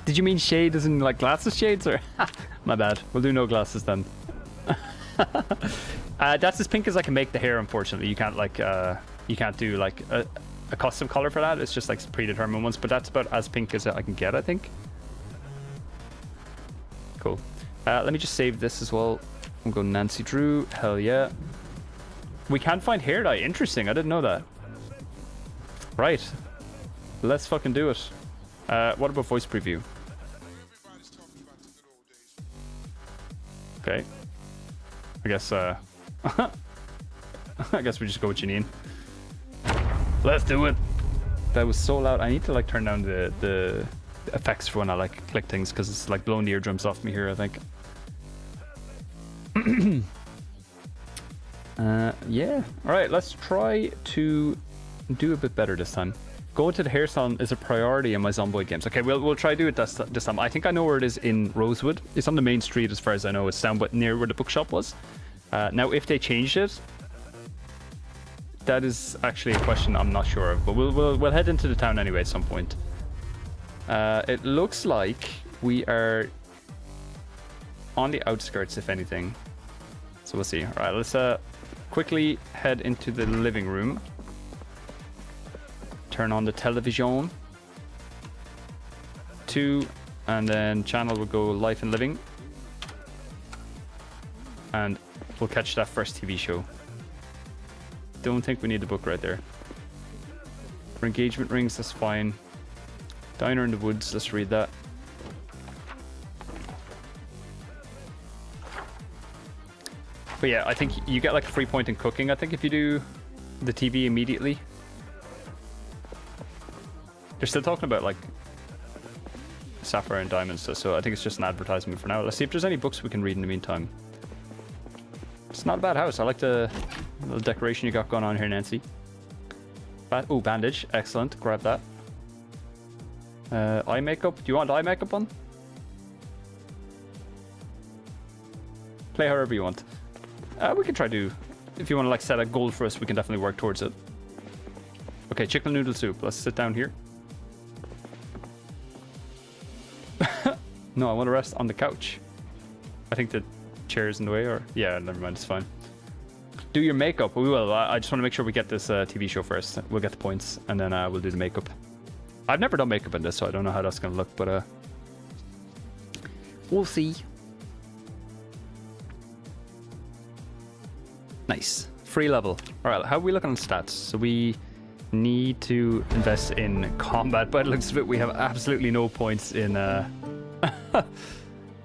did you mean shade as in like glasses shades or? My bad. We'll do no glasses then. That's as pink as I can make the hair. Unfortunately, you can't like you can't do like a custom color for that. It's just like predetermined ones. But that's about as pink as I can get, I think. Cool. Let me just save this as well. We'll go Nancy Drew. Hell yeah. We can't find hair dye. Interesting. I didn't know that. Right. Let's fucking do it. What about voice preview? Okay. I guess I guess we just go with Janine. Let's do it. That was so loud. I need to like turn down the effects for when I like click things because it's like blowing the eardrums off me here, I think. Yeah. All right, let's try to do a bit better this time. Going to the hair salon is a priority in my Zomboid games. Okay, we'll try to do it this time. I think I know where it is in Rosewood. It's on the main street as far as I know. It's down but near where the bookshop was. Now, if they changed it, that is actually a question I'm not sure of. But we'll head into the town anyway at some point. It looks like we are on the outskirts, if anything. So we'll see. All right, let's quickly head into the living room. Turn on the television. 2, and then channel will go Life and Living. And we'll catch that first TV show. Don't think we need the book right there. For engagement rings, that's fine. Diner in the Woods, let's read that. But yeah, I think you get like a free point in cooking, I think, if you do the TV immediately. They're still talking about like sapphire and diamonds, so I think it's just an advertisement for now. Let's see if there's any books we can read in the meantime. It's not a bad house. I like the little decoration you got going on here, Nancy. Oh, bandage. Excellent. Grab that. Eye makeup. Do you want eye makeup on? Play however you want. We can try to... If you want to like set a goal for us, we can definitely work towards it. Okay, chicken noodle soup. Let's sit down here. No, I want to rest on the couch. I think the chair's in the way, or... Yeah, never mind. It's fine. Do your makeup. We will. I just want to make sure we get this TV show first. We'll get the points, and then we'll do the makeup. I've never done makeup in this, so I don't know how that's going to look, but... We'll see. Nice. Free level. Alright, how are we looking on stats? So we need to invest in combat, but it looks as if we have absolutely no points in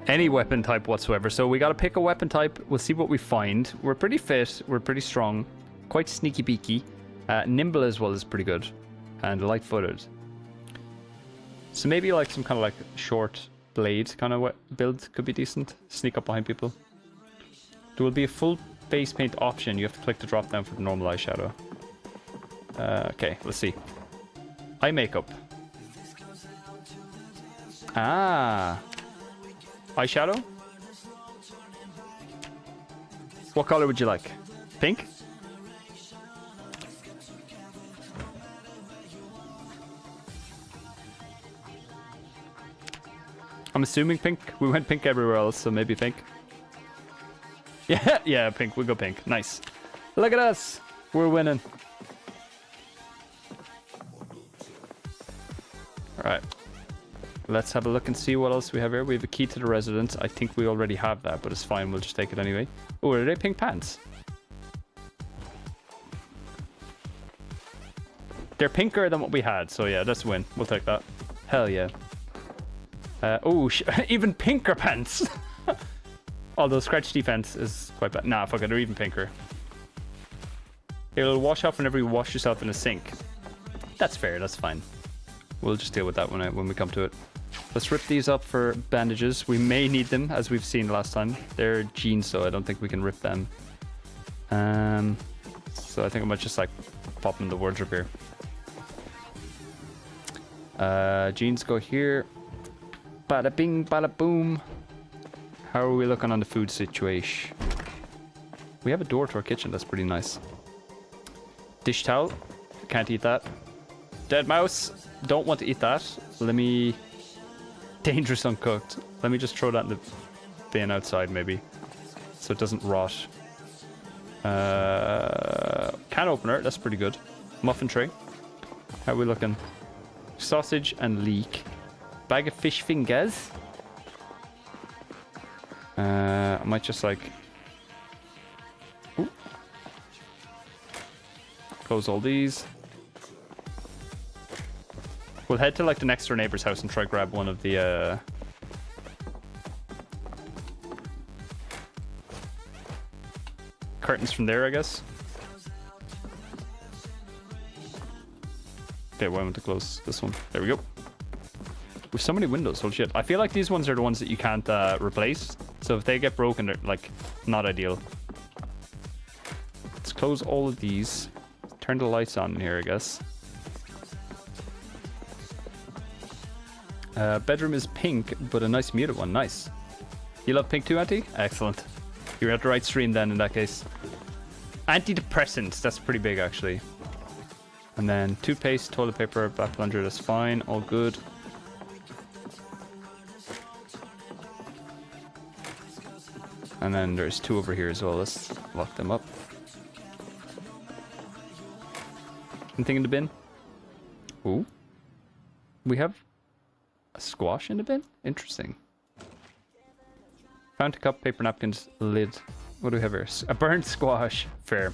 any weapon type whatsoever. So we got to pick a weapon type. We'll see what we find. We're pretty fit. We're pretty strong. Quite sneaky beaky. Nimble as well is pretty good. And light-footed. So maybe like some kind of like short blade kind of build could be decent. Sneak up behind people. There will be a full face paint option. You have to click the drop down for the normal eyeshadow. Okay, let's see. Eye makeup. Ah. Eyeshadow? What color would you like? Pink? I'm assuming pink. We went pink everywhere else, so maybe pink. Yeah, yeah, pink. We'll go pink. Nice. Look at us. We're winning. Alright. Let's have a look and see what else we have here. We have a key to the residence. I think we already have that, but it's fine. We'll just take it anyway. Oh, are they pink pants? They're pinker than what we had, so yeah, that's a win. We'll take that. Hell yeah. Oh, even pinker pants. Although scratch defense is quite bad. Nah, fuck it, they're even pinker. It'll wash off whenever you wash yourself in a sink. That's fair, that's fine. We'll just deal with that when we come to it. Let's rip these up for bandages. We may need them, as we've seen last time. They're jeans, so I don't think we can rip them. So I think I might just like pop them in the wardrobe here. Jeans go here. Bada bing, bada boom. How are we looking on the food situation? We have a door to our kitchen. That's pretty nice. Dish towel. Can't eat that. Dead mouse. Don't want to eat that. Let me... Dangerous uncooked. Let me just throw that in the bin outside, maybe. So it doesn't rot. Can opener. That's pretty good. Muffin tray. How are we looking? Sausage and leek. Bag of fish fingers. I might just like... Ooh. Close all these. We'll head to like the next door neighbor's house and try to grab one of the curtains from there, I guess. Okay, well, I want to close this one. There we go. With so many windows, holy shit. I feel like these ones are the ones that you can't replace. So if they get broken, they're like not ideal. Let's close all of these. Turn the lights on in here, I guess. Bedroom is pink, but a nice muted one. Nice. You love pink too, Auntie? Excellent. You're at the right stream then, in that case. Antidepressants. That's pretty big, actually. And then toothpaste, toilet paper, black plunger. That's fine. All good. And then there's two over here as well. Let's lock them up. Anything in the bin? Ooh. We have a squash in the bin? Interesting. Fountain cup, paper napkins, lid. What do we have here? A burnt squash. Fair.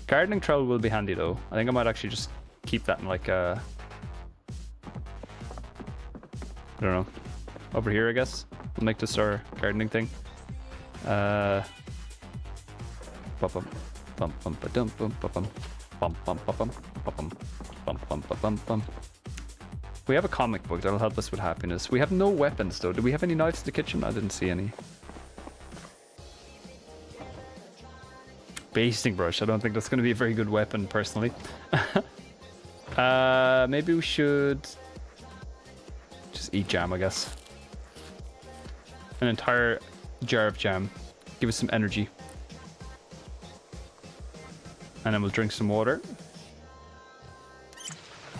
Gardening trowel will be handy though. I think I might actually just keep that in like a... I don't know. Over here, I guess. We'll make this our gardening thing. Bum bum bum bum bum bum bum bum bum bum bum bum bum bum. We have a comic book that'll help us with happiness. We have no weapons though. Do we have any knives in the kitchen? I didn't see any. Basting brush. I don't think that's going to be a very good weapon, personally. Maybe we should just eat jam, I guess. An entire jar of jam. Give us some energy. And then we'll drink some water.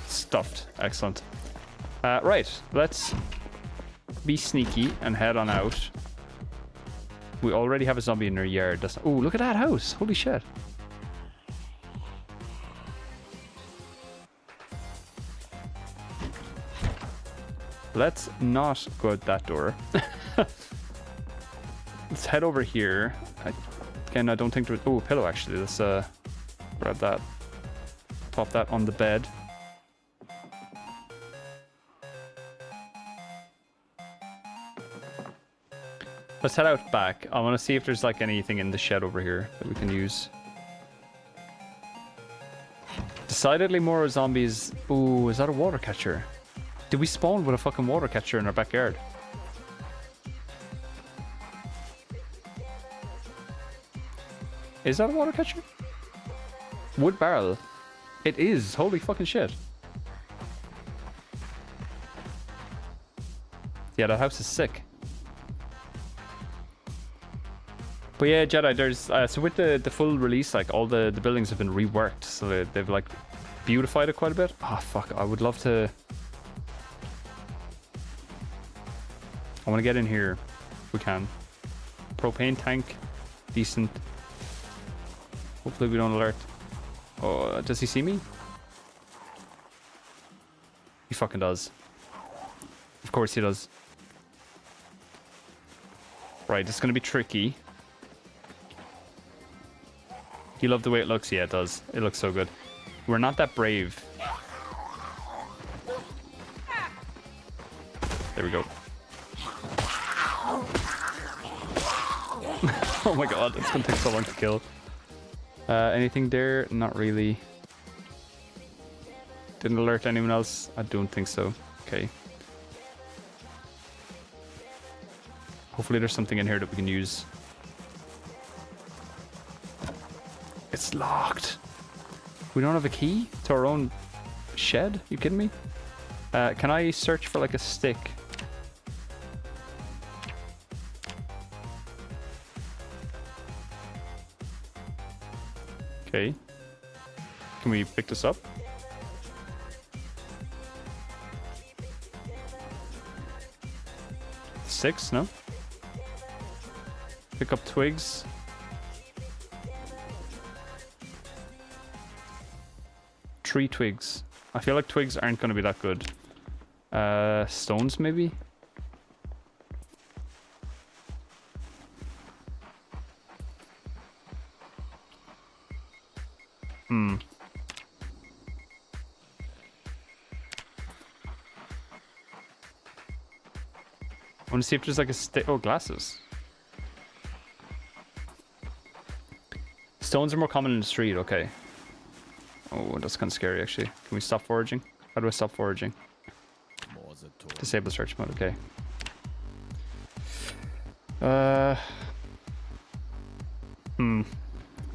Stuffed. Excellent. Right. Let's be sneaky and head on out. We already have a zombie in our yard. Oh, look at that house. Holy shit. Let's not go out that door. Let's head over here. Again, I don't think there's... Oh, a pillow, actually. Let's grab that. Pop that on the bed. Let's head out back. I want to see if there's like anything in the shed over here that we can use. Decidedly more zombies. Ooh, is that a water catcher? Did we spawn with a fucking water catcher in our backyard? Is that a water catcher? Wood barrel. It is. Holy fucking shit. Yeah, that house is sick. But yeah, Jedi, there's so with the full release, like all the buildings have been reworked, so they've like beautified it quite a bit. Oh fuck, I would love to. I want to get in here if we can. Propane tank, decent. Hopefully we don't alert. Oh, does he see me? He fucking does. Of course he does. Right, it's gonna be tricky. You love the way it looks? Yeah, it does. It looks so good. We're not that brave. There we go. Oh my god, it's gonna take so long to kill. Anything there? Not really. Didn't alert anyone else? I don't think so. Okay. Hopefully there's something in here that we can use. It's locked. We don't have a key to our own shed? You kidding me? Can I search for like a stick? Okay. Can we pick this up? Six? No? Pick up twigs. Three twigs. I feel like twigs aren't going to be that good. Stones maybe? I want to see if there's like a stick. Oh, glasses. Stones are more common in the street. Okay. Oh, that's kind of scary, actually. Can we stop foraging? How do I stop foraging? Disable search mode. Okay.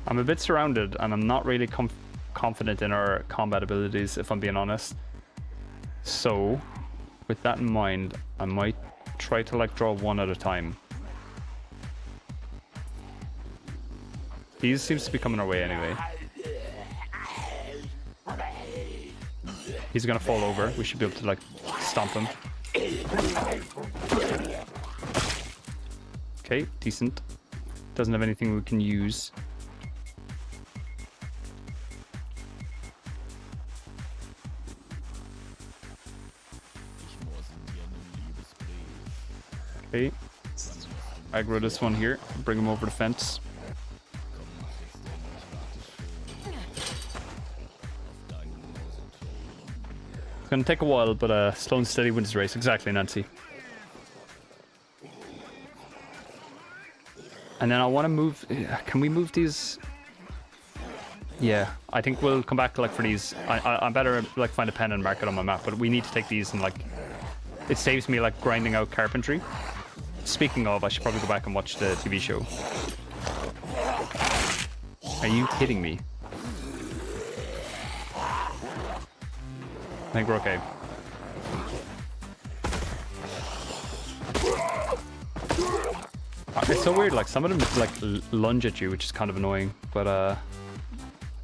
I'm a bit surrounded, and I'm not really confident in our combat abilities, if I'm being honest. So, with that in mind, I might try to like draw one at a time. These seems to be coming our way anyway. He's gonna fall over. We should be able to like stomp him. Okay, decent. Doesn't have anything we can use. Okay, aggro this one here, bring him over the fence. It's gonna take a while, but slow and steady wins the race. Exactly, Nancy. And then I want to move. Can we move these? Yeah, I think we'll come back like for these. I better like find a pen and mark it on my map. But we need to take these and like, it saves me like grinding out carpentry. Speaking of, I should probably go back and watch the TV show. Are you kidding me? I think we're okay. It's so weird, like some of them like lunge at you, which is kind of annoying, but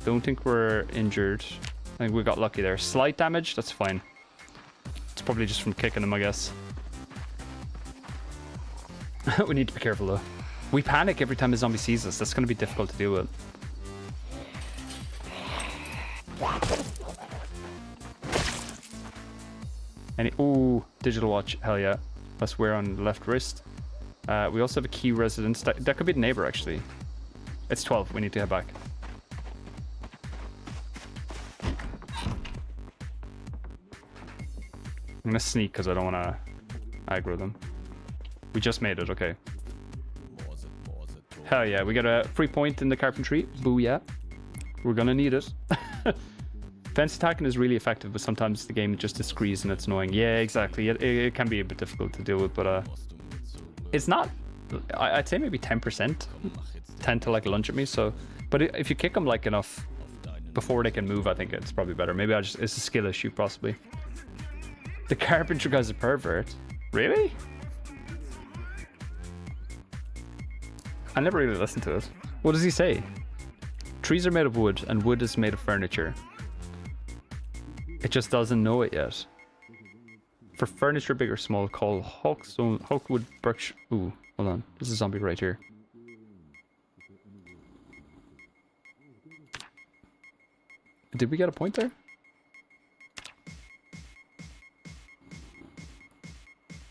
don't think we're injured. I think we got lucky there. Slight damage, that's fine. It's probably just from kicking them, I guess. We need to be careful though. We panic every time a zombie sees us. That's going to be difficult to deal with. Ooh, digital watch. Hell yeah. Let's wear on the left wrist. We also have a key residence. That could be the neighbor, actually. It's 12. We need to head back. I'm gonna sneak because I don't want to aggro them. We just made it. Okay. Hell yeah. We got a free point in the carpentry. Booyah. We're gonna need it. Fence attacking is really effective, but sometimes the game just disagrees and it's annoying. Yeah, exactly. It can be a bit difficult to deal with, but it's not. I'd say maybe 10% tend to like lunge at me. So, but if you kick them like enough before they can move, I think it's probably better. Maybe it's a skill issue, possibly. The carpenter guy's a pervert. Really? I never really listened to it. What does he say? Trees are made of wood, and wood is made of furniture. It just doesn't know it yet. For furniture, big or small, call Hawkwood birch. Ooh, hold on. There's a zombie right here. Did we get a point there?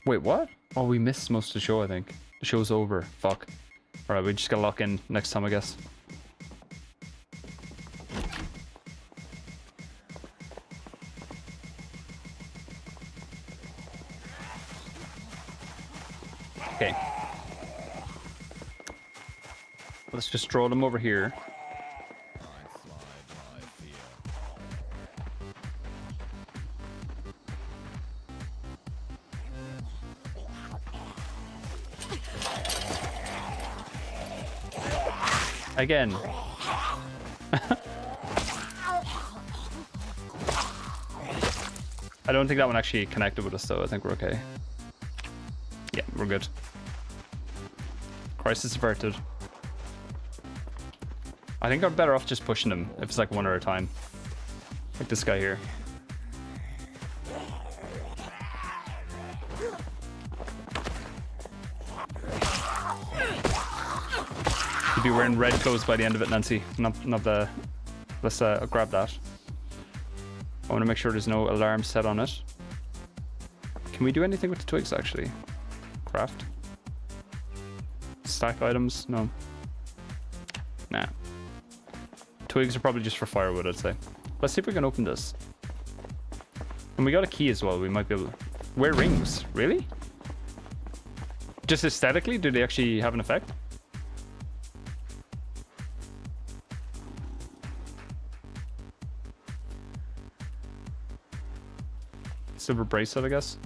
Wait, what? Oh, we missed most of the show, I think. The show's over. Fuck. Alright, we just gotta lock in next time, I guess. Okay. Let's just draw them over here. Again. I don't think that one actually connected with us though. I think we're okay. Yeah, we're good. Crisis averted. I think I'm better off just pushing them if it's like one at a time. Like this guy here. You'd be wearing red clothes by the end of it, Nancy. Not the... Let's grab that. I want to make sure there's no alarm set on it. Can we do anything with the twigs, actually? Craft? Stack items? No. Nah. Twigs are probably just for firewood, I'd say. Let's see if we can open this. And we got a key as well. We might be able to... Wear rings? Really? Just aesthetically? Do they actually have an effect? Silver bracelet, I guess.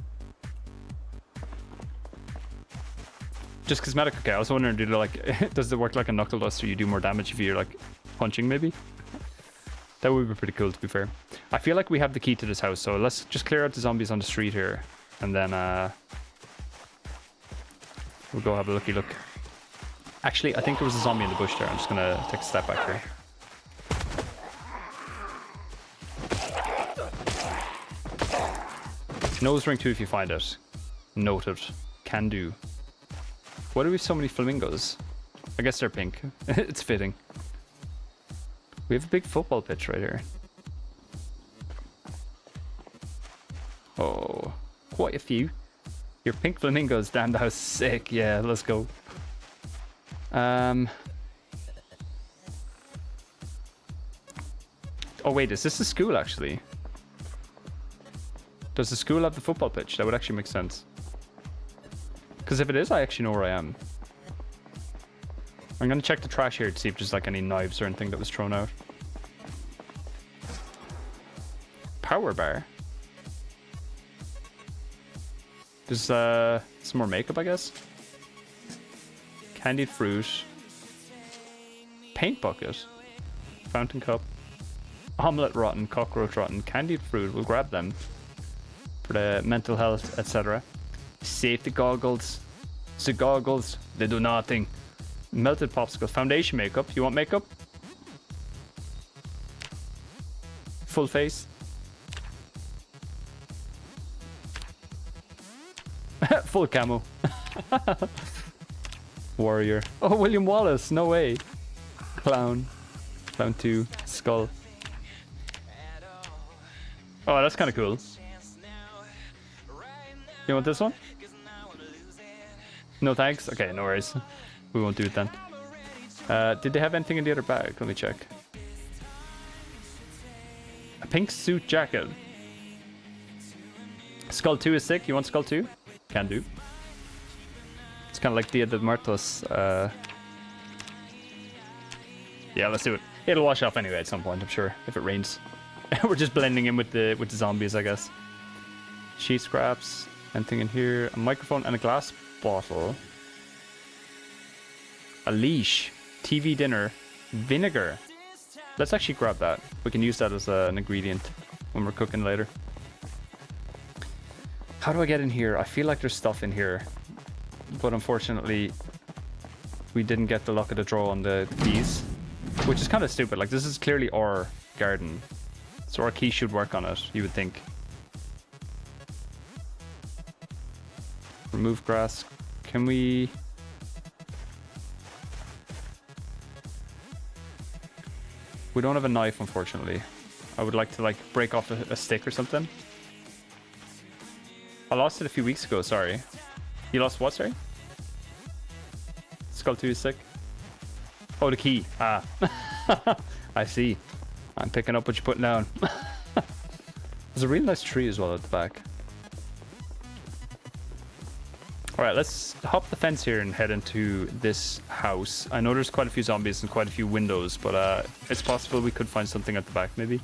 Just cosmetic. Okay, I was wondering, do they like, does it work like a knuckle duster? You do more damage if you're like punching, maybe? That would be pretty cool, to be fair. I feel like we have the key to this house, so let's just clear out the zombies on the street here, and then we'll go have a looky look. Actually, I think there was a zombie in the bush there. I'm just gonna take a step back here. Nose ring too if you find it. Noted. Can do. Why do we have so many flamingos? I guess they're pink. It's fitting. We have a big football pitch right here. Oh, quite a few. Your pink flamingos, damn, that was sick. Yeah, let's go. Oh wait, is this the school actually? Does the school have the football pitch? That would actually make sense. Because if it is, I actually know where I am. I'm going to check the trash here to see if there's like any knives or anything that was thrown out. Power bar. There's some more makeup, I guess. Candied fruit. Paint bucket. Fountain cup. Omelette rotten, cockroach rotten, candied fruit. We'll grab them. For the mental health, etc. Safety goggles. The goggles, they do nothing. Melted popsicle. Foundation makeup. You want makeup? Full face. Full camo. Warrior. Oh, William Wallace. No way. Clown. Clown 2. Skull. Oh, that's kind of cool. You want this one? No thanks? Okay, no worries. We won't do it then. Did they have anything in the other bag? Let me check. A pink suit jacket. Skull 2 is sick. You want Skull 2? Can do. It's kind of like Dia de Muertos. Yeah, let's do it. It'll wash off anyway at some point, I'm sure, if it rains. We're just blending in with the zombies, I guess. Sheet scraps. Anything in here? A microphone and a glass bottle. A leash. TV dinner. Vinegar. Let's actually grab that. We can use that as an ingredient when we're cooking later. How do I get in here? I feel like there's stuff in here. But unfortunately, we didn't get the luck of the draw on the keys. Which is kind of stupid. Like, this is clearly our garden. So our key should work on it, you would think. Remove grass. Can we... We don't have a knife, unfortunately. I would like to, like, break off a stick or something. I lost it a few weeks ago, sorry. You lost what, sorry? Skull 2 is sick. Oh, the key. Ah. I see. I'm picking up what you're putting down. There's a really nice tree as well at the back. Alright, let's hop the fence here and head into this house. I know there's quite a few zombies and quite a few windows, but it's possible we could find something at the back, maybe.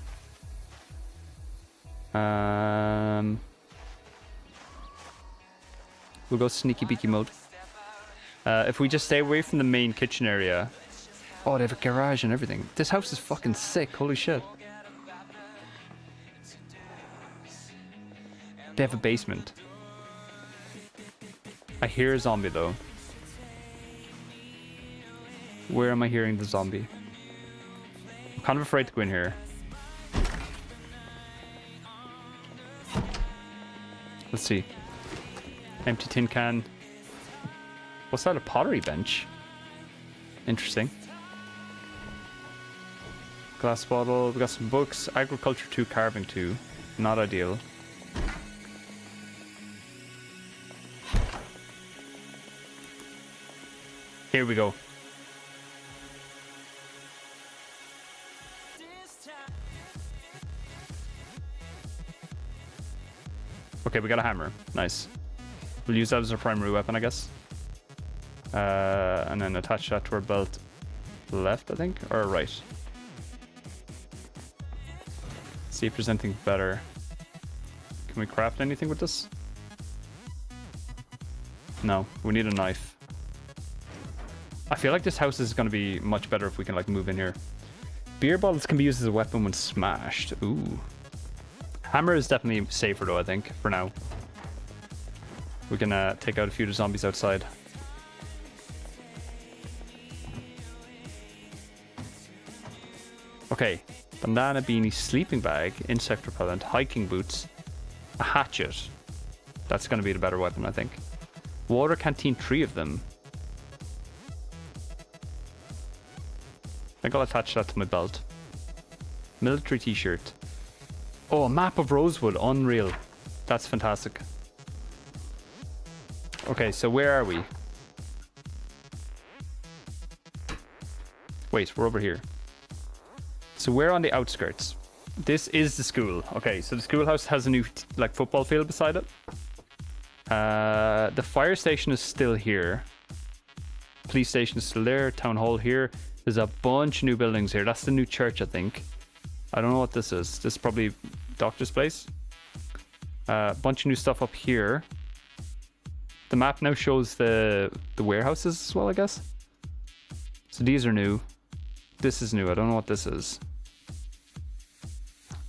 We'll go sneaky beaky mode. If we just stay away from the main kitchen area, Oh, they have a garage and everything. This house is fucking sick. Holy shit. They have a basement. I hear a zombie though. Where am I hearing the zombie? I'm kind of afraid to go in here. Let's see. Empty tin can. What's that? A pottery bench? Interesting. Glass bottle. We got some books. Agriculture 2, carving 2. Not ideal. Here we go. Okay, we got a hammer. Nice. We'll use that as our primary weapon, I guess. And then attach that to our belt. Left, I think? Or right? See if there's anything better. Can we craft anything with this? No, we need a knife. I feel like this house is going to be much better if we can like move in here. Beer bottles can be used as a weapon when smashed. Ooh. Hammer is definitely safer though, I think, for now. We can take out a few of the zombies outside. Okay. Banana beanie, sleeping bag, insect repellent, hiking boots, a hatchet. That's going to be the better weapon, I think. Water canteen, 3 of them. I think I'll attach that to my belt. Military t-shirt. Oh, a map of Rosewood. Unreal. That's fantastic. Okay, so where are we? Wait, we're over here. So we're on the outskirts. This is the school. Okay, so the schoolhouse has a new like football field beside it. The fire station is still here. Police station is still there. Town hall here. There's a bunch of new buildings here. That's the new church, I think. I don't know what this is. This is probably doctor's place. A bunch of new stuff up here. The map now shows the warehouses as well, I guess. So these are new. This is new. I don't know what this is.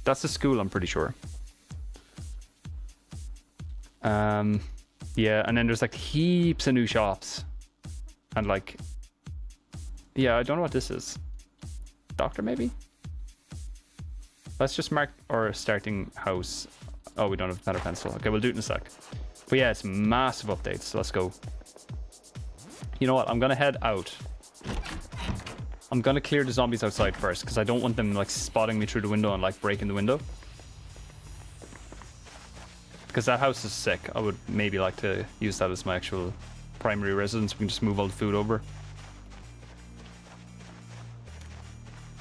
That's the school, I'm pretty sure. Yeah, and then there's like heaps of new shops. And like... Yeah, I don't know what this is. Doctor, maybe? Let's just mark our starting house. Oh, we don't have another pencil. Okay, we'll do it in a sec. But yeah, it's massive updates, so let's go. You know what? I'm gonna head out. I'm gonna clear the zombies outside first, because I don't want them like spotting me through the window and like breaking the window. Because that house is sick. I would maybe like to use that as my actual primary residence. We can just move all the food over.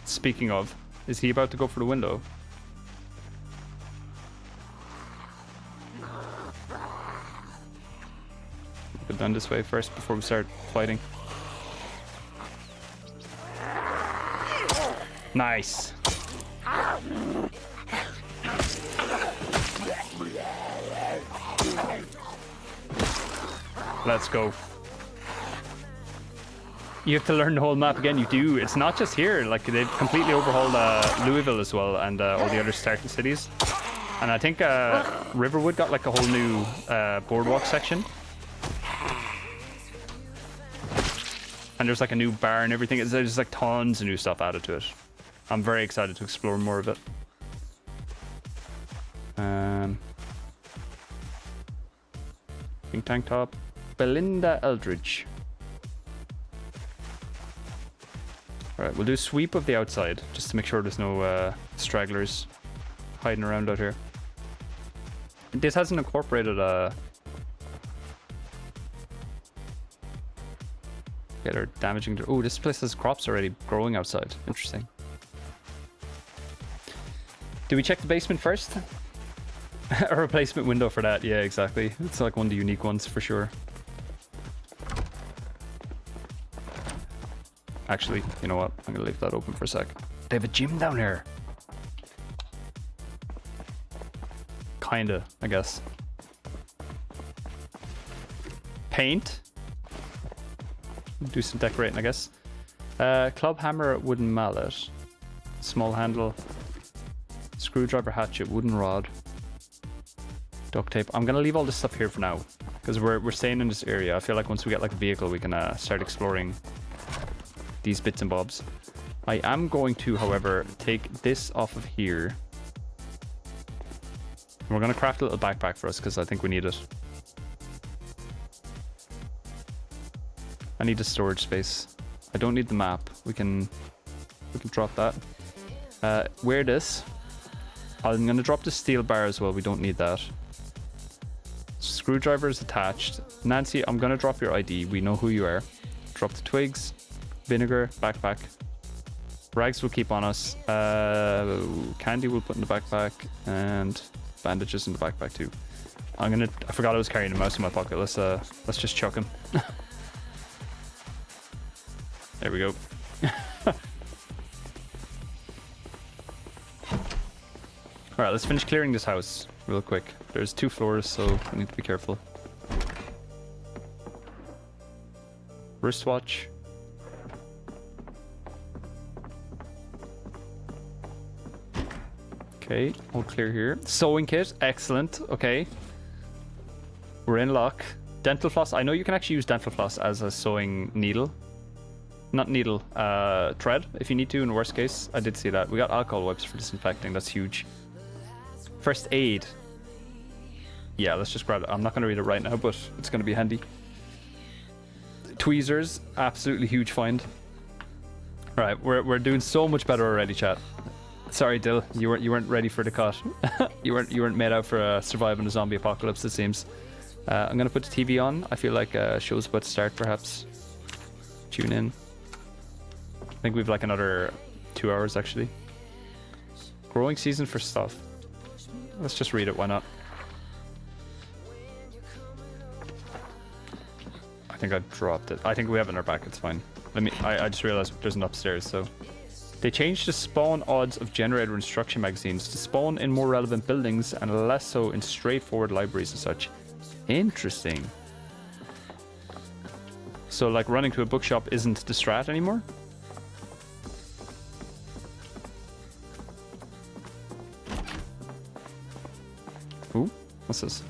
Speaking of, is he about to go for the window? Go down this way first before we start fighting. Nice. Let's go. You have to learn the whole map again. You do. It's not just here. Like they've completely overhauled Louisville as well, and all the other starting cities. And I think Riverwood got like a whole new boardwalk section. And there's like a new bar and everything. There's like tons of new stuff added to it. I'm very excited to explore more of it. Pink tank top. Belinda Eldridge. Alright, we'll do a sweep of the outside just to make sure there's no stragglers hiding around out here. This hasn't incorporated a... Okay, they're damaging... Oh, this place has crops already growing outside. Interesting. Do we check the basement first? A replacement window for that. Yeah, exactly. It's like one of the unique ones for sure. Actually, you know what? I'm gonna leave that open for a sec. They have a gym down here. Kinda, I guess. Paint. Do some decorating, I guess. Club hammer, wooden mallet, small handle, screwdriver, hatchet, wooden rod, duct tape. I'm gonna leave all this stuff here for now because we're staying in this area. I feel like once we get like a vehicle, we can start exploring these bits and bobs. I am going to, however, take this off of here. We're gonna craft a little backpack for us because I think we need it. I need a storage space. I don't need the map. We can drop that. Wear this. I'm gonna drop the steel bar as well. We don't need that. Screwdriver is attached. Nancy, I'm gonna drop your ID. We know who you are. Drop the twigs. Vinegar, backpack. Rags will keep on us. Candy we'll put in the backpack, and bandages in the backpack too. I forgot I was carrying a mouse in my pocket. Let's just chuck him. There we go. Alright, let's finish clearing this house real quick. There's 2 floors, so we need to be careful. Wristwatch. Okay, all clear here. Sewing kit, excellent. Okay. We're in luck. Dental floss. I know you can actually use dental floss as a sewing needle. Not needle, thread, if you need to, in the worst case. I did see that. We got alcohol wipes for disinfecting. That's huge. First aid. Yeah, let's just grab it. I'm not going to read it right now, but it's going to be handy. Tweezers, absolutely huge find. All right, we're doing so much better already, chat. Sorry, Dill, you weren't ready for the cut. you weren't made out for surviving a zombie apocalypse, it seems. I'm going to put the TV on. I feel like show's about to start, perhaps. Tune in. I think we've like another 2 hours actually. Growing season for stuff. Let's just read it, why not? I think I dropped it. I think we have it in our back, it's fine. I just realized there's an upstairs, so. They changed the spawn odds of generator instruction magazines to spawn in more relevant buildings and less so in straightforward libraries and such. Interesting. So like running to a bookshop isn't the strat anymore? Ooh, what's this?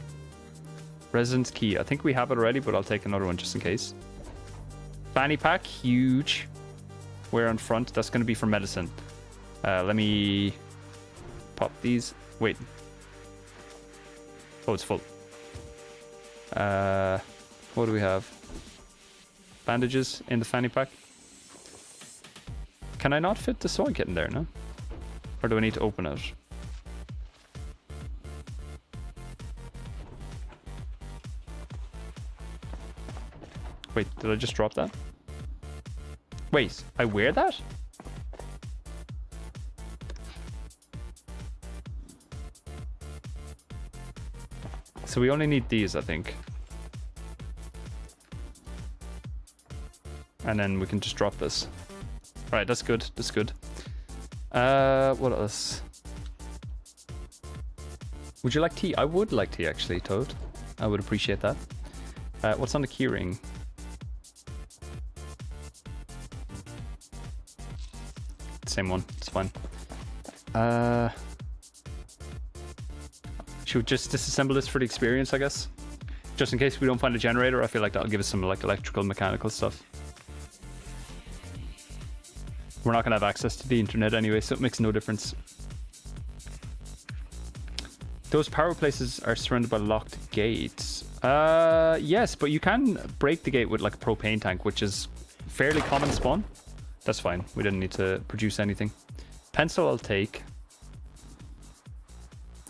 Residence key. I think we have it already, but I'll take another one just in case. Fanny pack, huge. Where on front? That's going to be for medicine. Let me pop these. Wait. Oh, it's full. What do we have? Bandages in the fanny pack. Can I not fit the sewing kit in there, no? Or do I need to open it? Wait, did I just drop that? Wait, I wear that? So we only need these, I think. And then we can just drop this. Alright, that's good. That's good. What else? Would you like tea? I would like tea, actually, Toad. I would appreciate that. What's on the keyring? Same one. It's fine. Should we just disassemble this for the experience, I guess? Just in case we don't find a generator, I feel like that'll give us some like electrical, mechanical stuff. We're not gonna have access to the internet anyway, so it makes no difference. Those power places are surrounded by locked gates. Yes, but you can break the gate with like a propane tank, which is fairly common spawn. That's fine. We didn't need to produce anything. Pencil I'll take.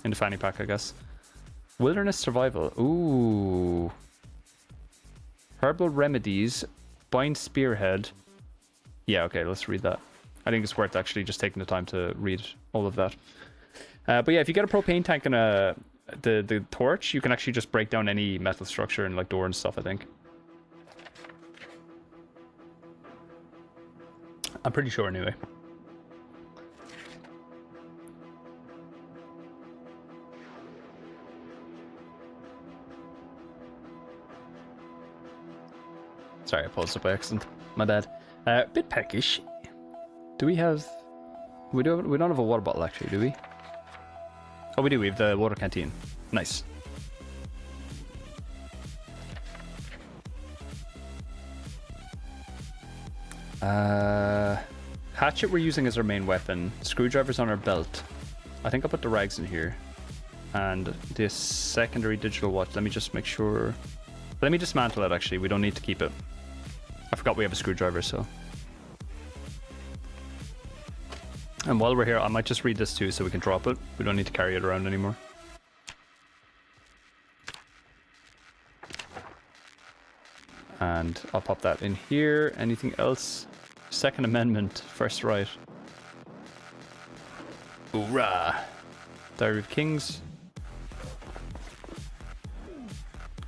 In the fanny pack, I guess. Wilderness survival. Ooh. Herbal remedies. Bind spearhead. Yeah, okay, let's read that. I think it's worth actually just taking the time to read all of that. But yeah, if you get a propane tank and the torch, you can actually just break down any metal structure and like door and stuff, I think. I'm pretty sure anyway. Sorry, I paused it by accident. My bad. Bit peckish. Do we have... We don't have a water bottle actually, do we? Oh, we do. We have the water canteen. Nice. Hatchet we're using as our main weapon. Screwdriver's on our belt. I think I'll put the rags in here. And this secondary digital watch. Let me just make sure. Let me dismantle it actually. We don't need to keep it. I forgot we have a screwdriver, so. And while we're here, I might just read this too so we can drop it. We don't need to carry it around anymore. And I'll pop that in here. Anything else? Second Amendment, first right. Hoorah! Diary of Kings.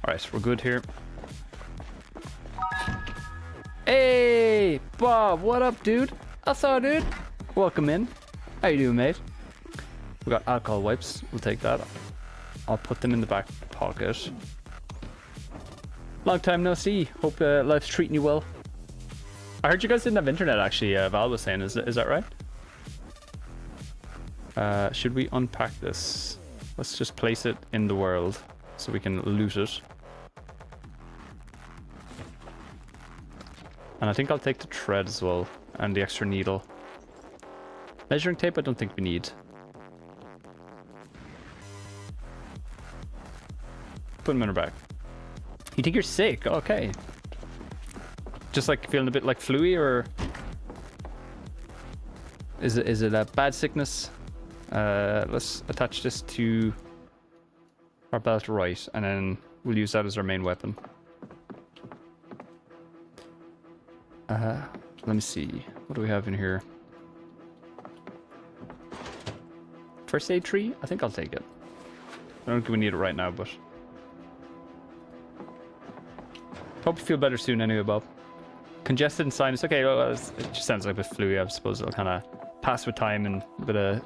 Alright, we're good here. Hey! Bob, what up, dude? I saw, dude. Welcome in. How you doing, mate? We got alcohol wipes. We'll take that. I'll put them in the back pocket. Long time no see. Hope life's treating you well. I heard you guys didn't have internet actually, Val was saying. Is that right? Should we unpack this? Let's just place it in the world so we can loot it. And I think I'll take the thread as well and the extra needle. Measuring tape I don't think we need. Put them in our bag. You think you're sick? Okay. Just like feeling a bit like flu-y, or is it a bad sickness? Let's attach this to our belt right, and then we'll use that as our main weapon. Let me see. What do we have in here? First aid tree? I think I'll take it. I don't think we need it right now, but hope you feel better soon anyway, Bob. Congested and sinus. Okay, well, it just sounds like a bit flu-y. I suppose it'll kind of pass with time, and a bit of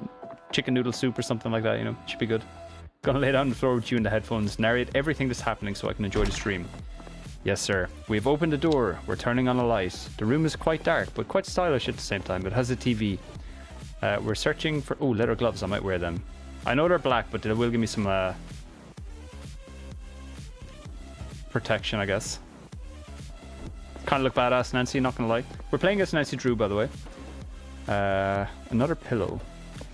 chicken noodle soup or something like that, you know. Should be good. Gonna lay down on the floor with you in the headphones, narrate everything that's happening so I can enjoy the stream. Yes, sir. We've opened the door. We're turning on a light. The room is quite dark, but quite stylish at the same time. It has a TV. We're searching for... Oh, leather gloves. I might wear them. I know they're black, but they will give me some protection, I guess. Kind of look badass, Nancy, not gonna lie. We're playing as Nancy Drew, by the way. Another pillow.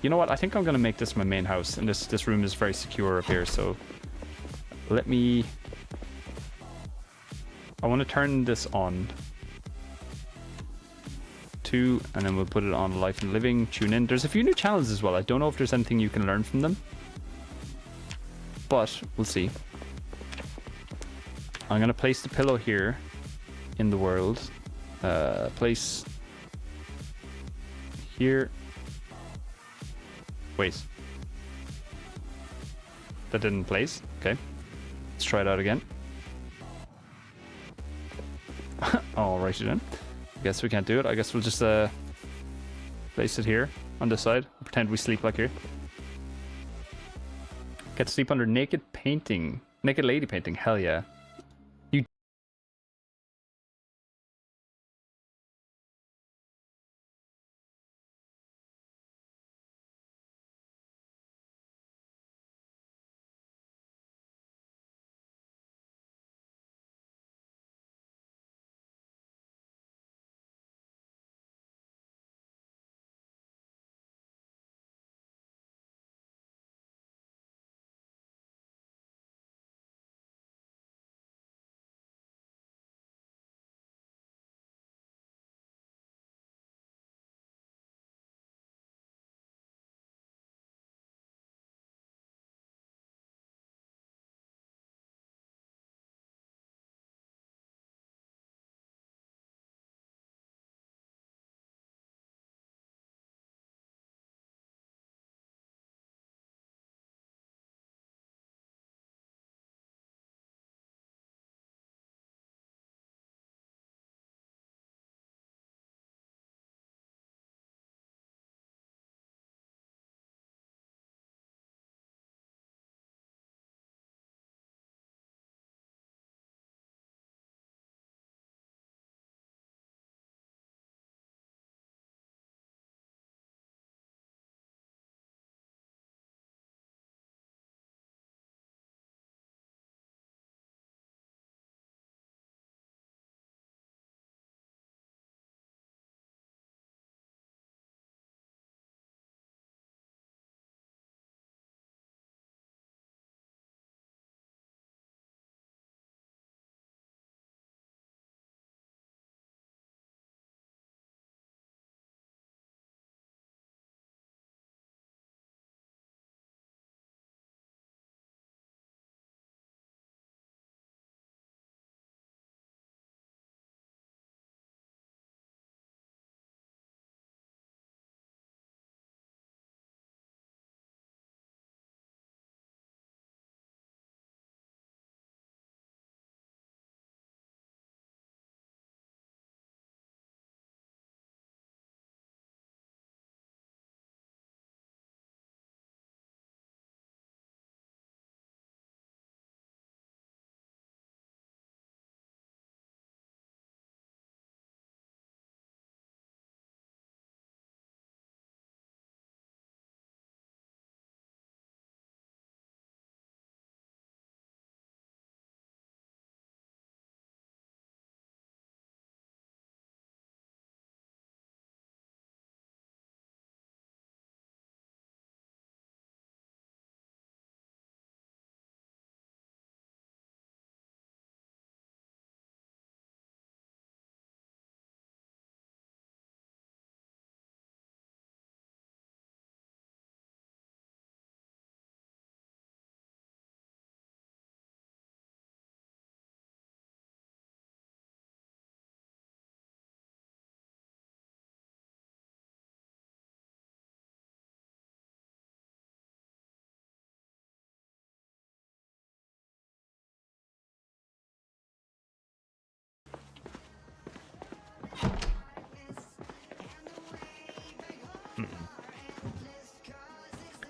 You know what? I think I'm gonna make this my main house, and this room is very secure up here, so let me... I want to turn this on. 2, and then we'll put it on Life and Living. Tune in. There's a few new channels as well. I don't know if there's anything you can learn from them, but we'll see. I'm gonna place the pillow here in the world. Place here. Wait, that didn't place. Okay, let's try it out again. Alrighty then. I guess we can't do it. I guess we'll just place it here on this side. Pretend we sleep like here. Get to sleep under naked painting. Naked lady painting. Hell yeah.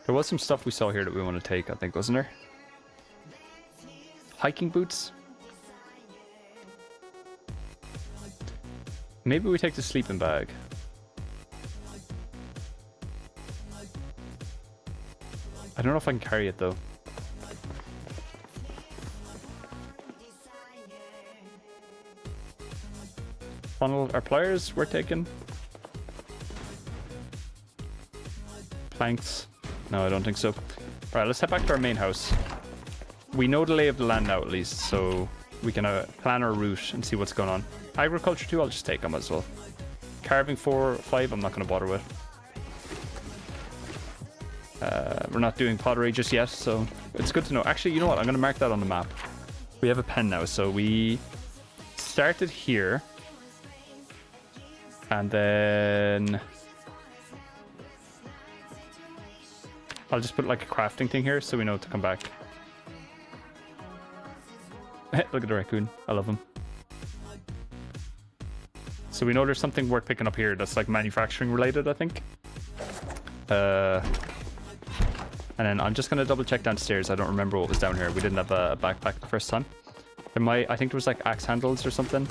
There was some stuff we saw here that we want to take, I think, wasn't there? Hiking boots? Maybe we take the sleeping bag. I don't know if I can carry it though. Funnel, our pliers we're taking. Planks. No, I don't think so. Alright, let's head back to our main house. We know the lay of the land now at least, so we can plan our route and see what's going on. Agriculture 2, I'll just take them as well. Carving 4, 5, I'm not going to bother with. We're not doing pottery just yet, so it's good to know. Actually, you know what? I'm going to mark that on the map. We have a pen now, so we started here. And then I'll just put like a crafting thing here so we know to come back. Look at the raccoon. I love him. So we know there's something worth picking up here that's like manufacturing related, I think. And then I'm just going to double check downstairs. I don't remember what was down here. We didn't have a backpack the first time. I think there was like axe handles or something.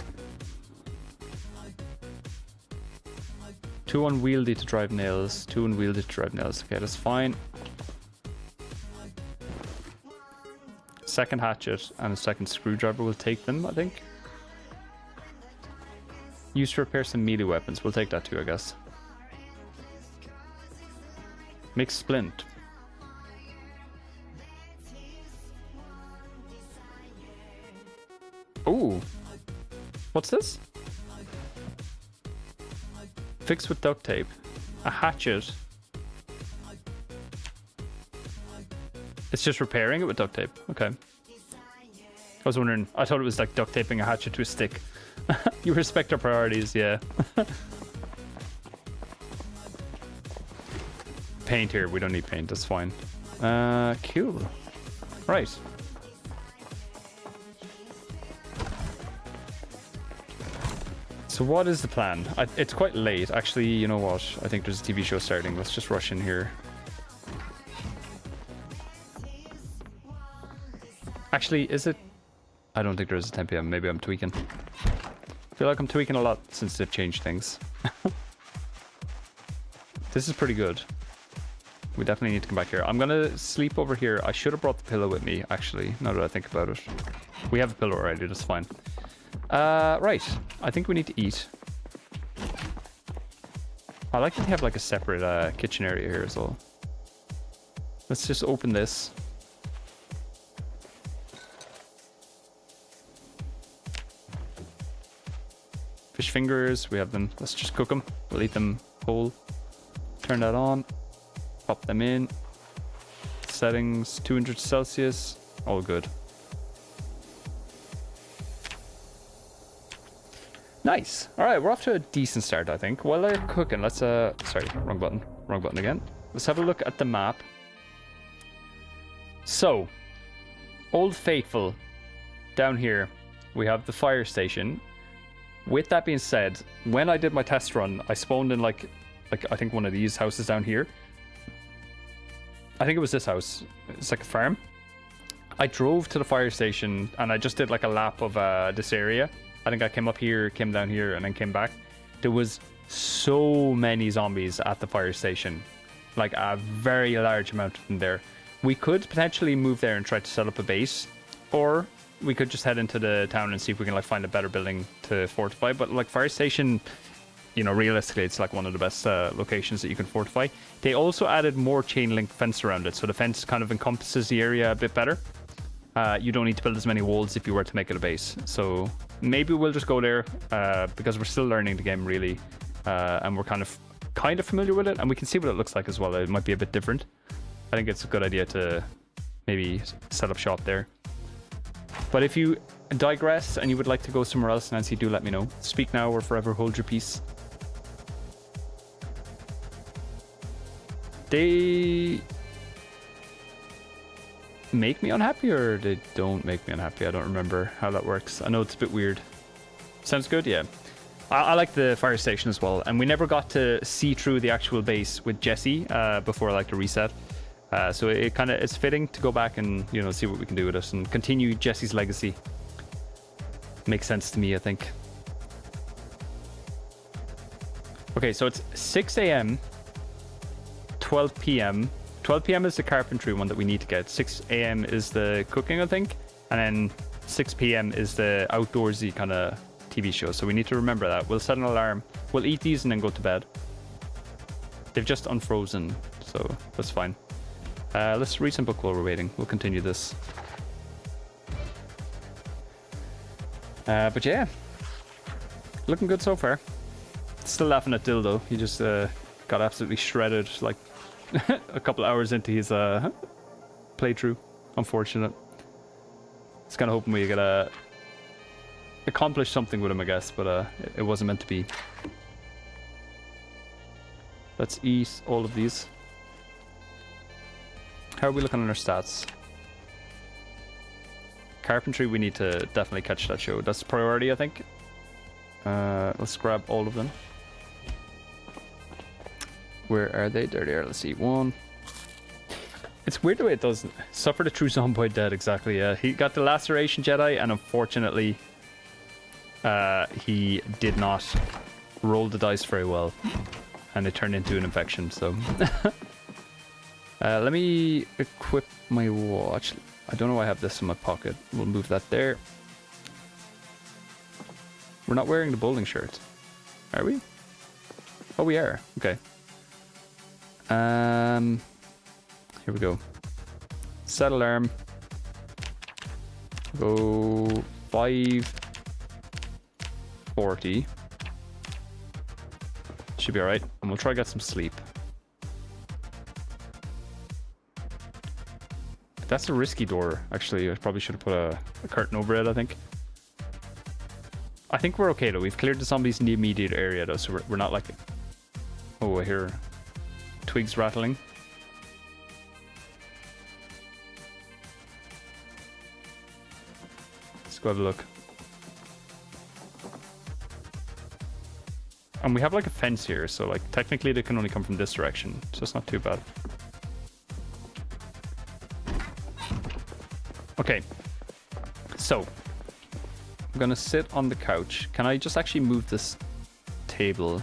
2 unwieldy to drive nails. 2 unwieldy to drive nails. Okay, that's fine. Second hatchet and a second screwdriver will take them, I think. Used to repair some melee weapons. We'll take that too, I guess. Mixed splint. Ooh. What's this? Fixed with duct tape. A hatchet. It's just repairing it with duct tape. Okay. I was wondering. I thought it was like duct taping a hatchet to a stick. You respect our priorities, yeah. Paint here. We don't need paint. That's fine. Cool. Right. So what is the plan? It's quite late. Actually, you know what? I think there's a TV show starting. Let's just rush in here. Actually, is it? I don't think there is a 10 p.m. Maybe I'm tweaking. I feel like I'm tweaking a lot since they've changed things. This is pretty good. We definitely need to come back here. I'm going to sleep over here. I should have brought the pillow with me, actually, now that I think about it. We have a pillow already. That's fine. Right. I think we need to eat. I like that they have like a separate kitchen area here as well. Let's just open this. Fish fingers, we have them. Let's just cook them. We'll eat them whole. Turn that on. Pop them in. Settings 200 Celsius. All good. Nice. All right, we're off to a decent start, I think. While they're cooking, let's sorry, wrong button. Wrong button again. Let's have a look at the map. So, Old Faithful. Down here, we have the fire station. With that being said, when I did my test run, I spawned in like I think one of these houses down here. I think it was this house. It's like a farm. I drove to the fire station and I just did like a lap of this area. I think I came up here, came down here, and then came back. There was so many zombies at the fire station. Like a very large amount of them there. We could potentially move there and try to set up a base. Or we could just head into the town and see if we can like find a better building to fortify. But like fire station, you know, realistically, it's like one of the best locations that you can fortify. They also added more chain link fence around it. So the fence kind of encompasses the area a bit better. You don't need to build as many walls if you were to make it a base. So maybe we'll just go there because we're still learning the game really. And we're kind of familiar with it. And we can see what it looks like as well. It might be a bit different. I think it's a good idea to maybe set up shop there. But if you digress and you would like to go somewhere else, Nancy, do let me know. Speak now or forever hold your peace. They make me unhappy or they don't make me unhappy? I don't remember how that works. I know it's a bit weird. Sounds good, yeah. I like the fire station as well. And we never got to see through the actual base with Jesse before like the reset. So it kind of is fitting to go back and, you know, see what we can do with it and continue Jesse's legacy. Makes sense to me, I think. Okay, so it's 6 a.m., 12 p.m. 12 p.m. is the carpentry one that we need to get. 6 a.m. is the cooking, I think. And then 6 p.m. is the outdoorsy kind of TV show. So we need to remember that. We'll set an alarm. We'll eat these and then go to bed. They've just unfrozen, so that's fine. Let's read some book while we're waiting. We'll continue this. But yeah, looking good so far. Still laughing at Dildo. He just got absolutely shredded like a couple hours into his playthrough. Unfortunate. Just kind of hoping we could accomplish something with him, I guess, but it wasn't meant to be. Let's eat all of these. How are we looking on our stats? Carpentry, we need to definitely catch that show. That's priority, I think. Let's grab all of them. Where are they? There they are. Let's see. One. It's weird the way it does. Suffered a true zomboid death, exactly. Yeah, he got the laceration Jedi, and unfortunately, he did not roll the dice very well, and it turned into an infection. So, let me equip my watch. I don't know why I have this in my pocket. We'll move that there. We're not wearing the bowling shirt, are we? Oh, we are. Okay. Here we go. Set alarm. Go 5:40. Should be alright. And we'll try to get some sleep. That's a risky door, actually. I probably should have put a curtain over it, I think. I think we're okay, though. We've cleared the zombies in the immediate area, though, so we're not like... Oh, I hear twigs rattling. Let's go have a look. And we have like a fence here, so like technically they can only come from this direction, so it's not too bad. Okay, so I'm gonna sit on the couch. Can I just actually move this table?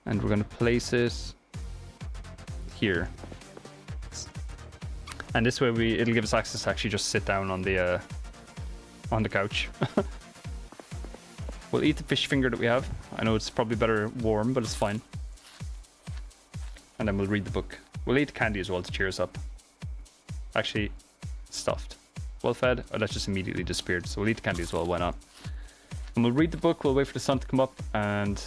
And we're gonna place it here. And this way it'll give us access to actually just sit down on the couch. We'll eat the fish finger that we have. I know it's probably better warm, but it's fine. And then we'll read the book. We'll eat candy as well to cheer us up. Actually, stuffed. Well fed. Oh, that just immediately disappeared. So we'll eat the candy as well. Why not? And we'll read the book. We'll wait for the sun to come up. And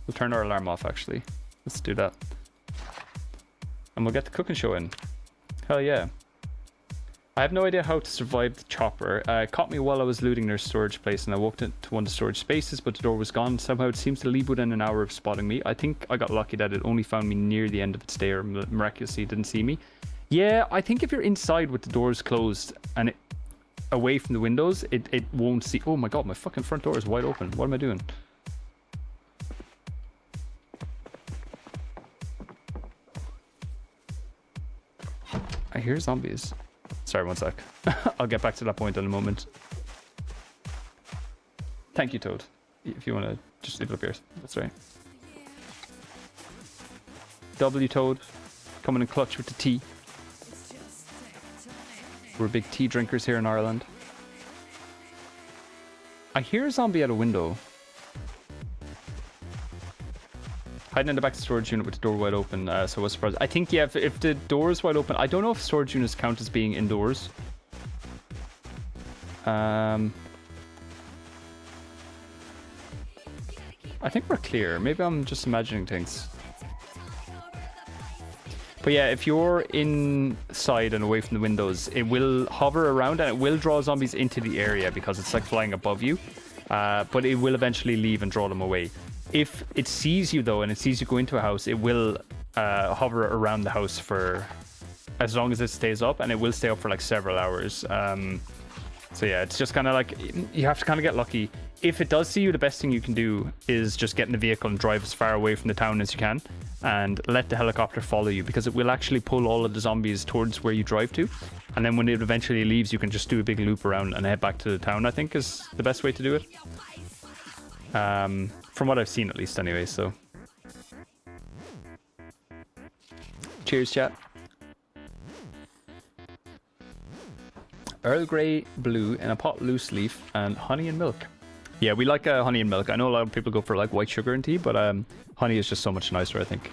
we'll turn our alarm off, actually. Let's do that. And we'll get the cooking show in. Hell yeah. I have no idea how to survive the chopper. It caught me while I was looting their storage place, and I walked into one of the storage spaces, but the door was gone. Somehow it seems to leave within an hour of spotting me. I think I got lucky that it only found me near the end of its day, or miraculously it didn't see me. Yeah, I think if you're inside with the doors closed and away from the windows, it won't see... Oh my god, my fucking front door is wide open. What am I doing? I hear zombies. Sorry, one sec. I'll get back to that point in a moment. Thank you, Toad. If you want to just leave it up here. That's right. W Toad. Coming in clutch with the tea. We're big tea drinkers here in Ireland. I hear a zombie at a window. Hiding in the back of the storage unit with the door wide open, so I was surprised. I think, yeah, if the door is wide open, I don't know if storage units count as being indoors. I think we're clear. Maybe I'm just imagining things. But yeah, if you're inside and away from the windows, it will hover around and it will draw zombies into the area because it's like flying above you. But it will eventually leave and draw them away. If it sees you, though, and it sees you go into a house, it will hover around the house for as long as it stays up, and it will stay up for like several hours. So yeah, it's just kind of like, you have to kind of get lucky. If it does see you, the best thing you can do is just get in the vehicle and drive as far away from the town as you can and let the helicopter follow you, because it will actually pull all of the zombies towards where you drive to. And then when it eventually leaves, you can just do a big loop around and head back to the town, I think is the best way to do it. From what I've seen at least anyway, so. Cheers, chat. Earl Grey blue in a pot loose leaf and honey and milk. Yeah, we like honey and milk. I know a lot of people go for like white sugar and tea, but honey is just so much nicer, I think.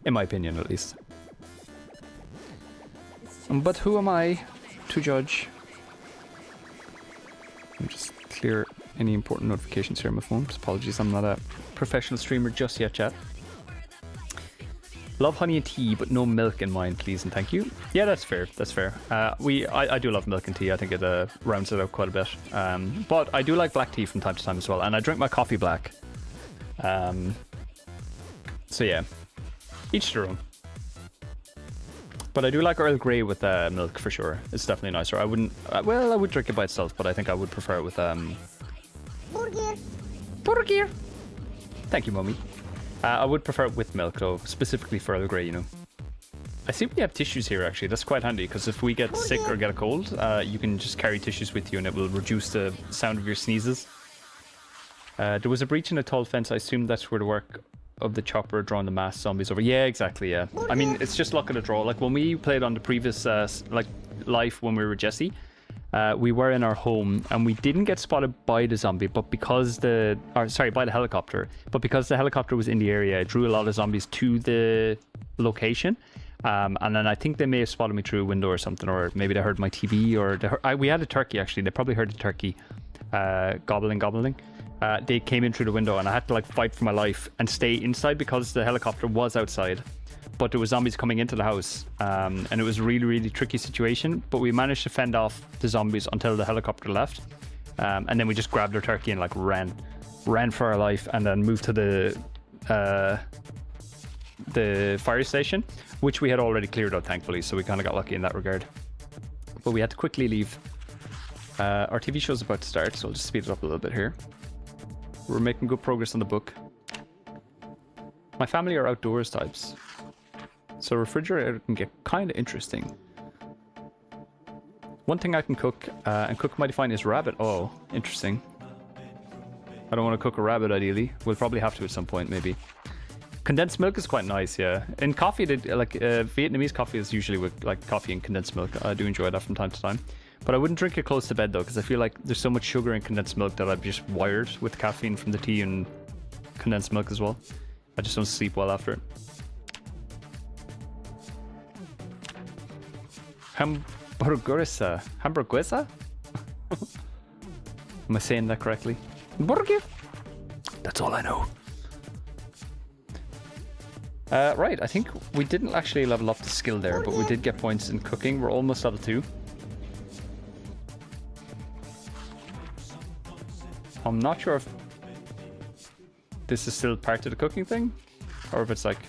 In my opinion, at least. But who am I to judge? Let me just clear any important notifications here on my phone. Apologies, I'm not a professional streamer just yet, chat. Love honey and tea, but no milk in mine, please and thank you. Yeah, that's fair. That's fair. I do love milk and tea. I think it rounds it out quite a bit. But I do like black tea from time to time as well, and I drink my coffee black. So yeah, each their own. But I do like Earl Grey with milk for sure. It's definitely nicer. I wouldn't. Well, I would drink it by itself, but I think I would prefer it with Burger. Burger. Thank you, Mummy. I would prefer it with milk, though, specifically for Earl Grey, you know. I see we have tissues here, actually. That's quite handy, because if we get sick or get a cold, you can just carry tissues with you, and it will reduce the sound of your sneezes. There was a breach in a tall fence. I assume that's where the work of the chopper drawing the mass zombies over. Yeah, exactly, yeah. I mean, it's just luck of the draw. Like, when we played on the previous, life when we were Jesse, we were in our home and we didn't get spotted by the zombie, but because by the helicopter, but because the helicopter was in the area, it drew a lot of zombies to the location. And then I think they may have spotted me through a window or something, or maybe they heard my TV, or we had a turkey actually. They probably heard the turkey gobbling. They came in through the window and I had to like fight for my life and stay inside because the helicopter was outside. But there was zombies coming into the house, and it was a really, really tricky situation. But we managed to fend off the zombies until the helicopter left, and then we just grabbed our turkey and like ran for our life, and then moved to the fire station, which we had already cleared out, thankfully. So we kind of got lucky in that regard. But we had to quickly leave. Our TV show's about to start, so I'll just speed it up a little bit here. We're making good progress on the book. My family are outdoors types. So refrigerator can get kind of interesting. One thing I can cook, and cook mighty fine, is rabbit. Oh, interesting. I don't want to cook a rabbit, ideally. We'll probably have to at some point, maybe. Condensed milk is quite nice, yeah. In coffee, Vietnamese coffee is usually with like coffee and condensed milk. I do enjoy that from time to time. But I wouldn't drink it close to bed, though, because I feel like there's so much sugar in condensed milk that I'm just wired with caffeine from the tea and condensed milk as well. I just don't sleep well after it. Hamburguesa? Am I saying that correctly? Burger? That's all I know. Right, I think we didn't actually level up the skill there, but we did get points in cooking. We're almost out of 2. I'm not sure if this is still part of the cooking thing, or if it's like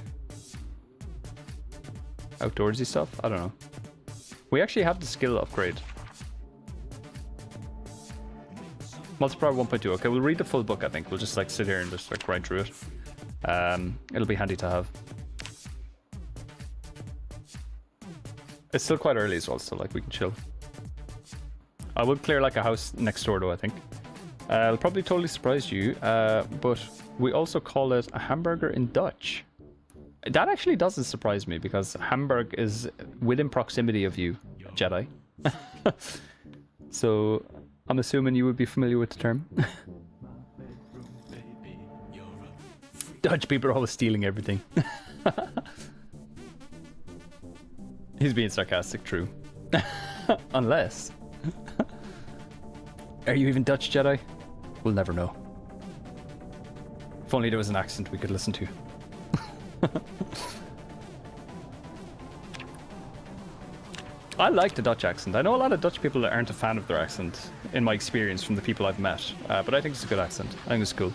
outdoorsy stuff. I don't know. We actually have the skill upgrade. Multiplier 1.2. Okay, we'll read the full book, I think. We'll just like sit here and just like grind through it. It'll be handy to have. It's still quite early as well, so like we can chill. I would clear like a house next door though, I think. It'll probably totally surprise you, but we also call it a hamburger in Dutch. That actually doesn't surprise me because Hamburg is within proximity of you, Jedi. So I'm assuming you would be familiar with the term. Dutch people are always stealing everything. He's being sarcastic, true. Unless... Are you even Dutch, Jedi? We'll never know. If only there was an accent we could listen to. I like the Dutch accent. I know a lot of Dutch people that aren't a fan of their accent, in my experience from the people I've met. But I think it's a good accent. I think it's cool.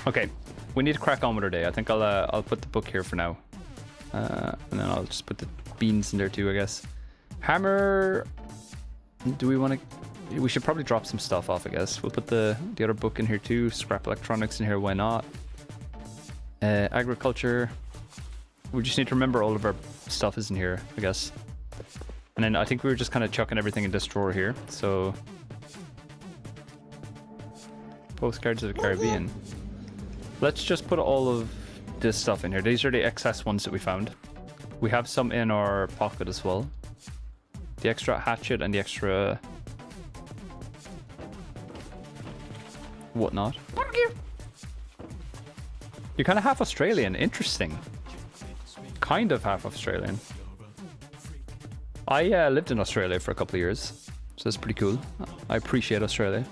Okay, we need to crack on with our day. I think I'll put the book here for now. And then I'll just put the beans in there too, I guess. Hammer. Do we want to? We should probably drop some stuff off, I guess. We'll put the other book in here too. Scrap electronics in here. Why not? Agriculture. We just need to remember all of our stuff is in here, I guess. And then I think we were just kind of chucking everything in this drawer here. So postcards of the Caribbean. Let's just put all of this stuff in here. These are the excess ones that we found. We have some in our pocket as well. The extra hatchet and the extra whatnot. Thank you. You're kind of half Australian. Interesting. Kind of half Australian. I lived in Australia for a couple of years, so it's pretty cool. I appreciate Australia.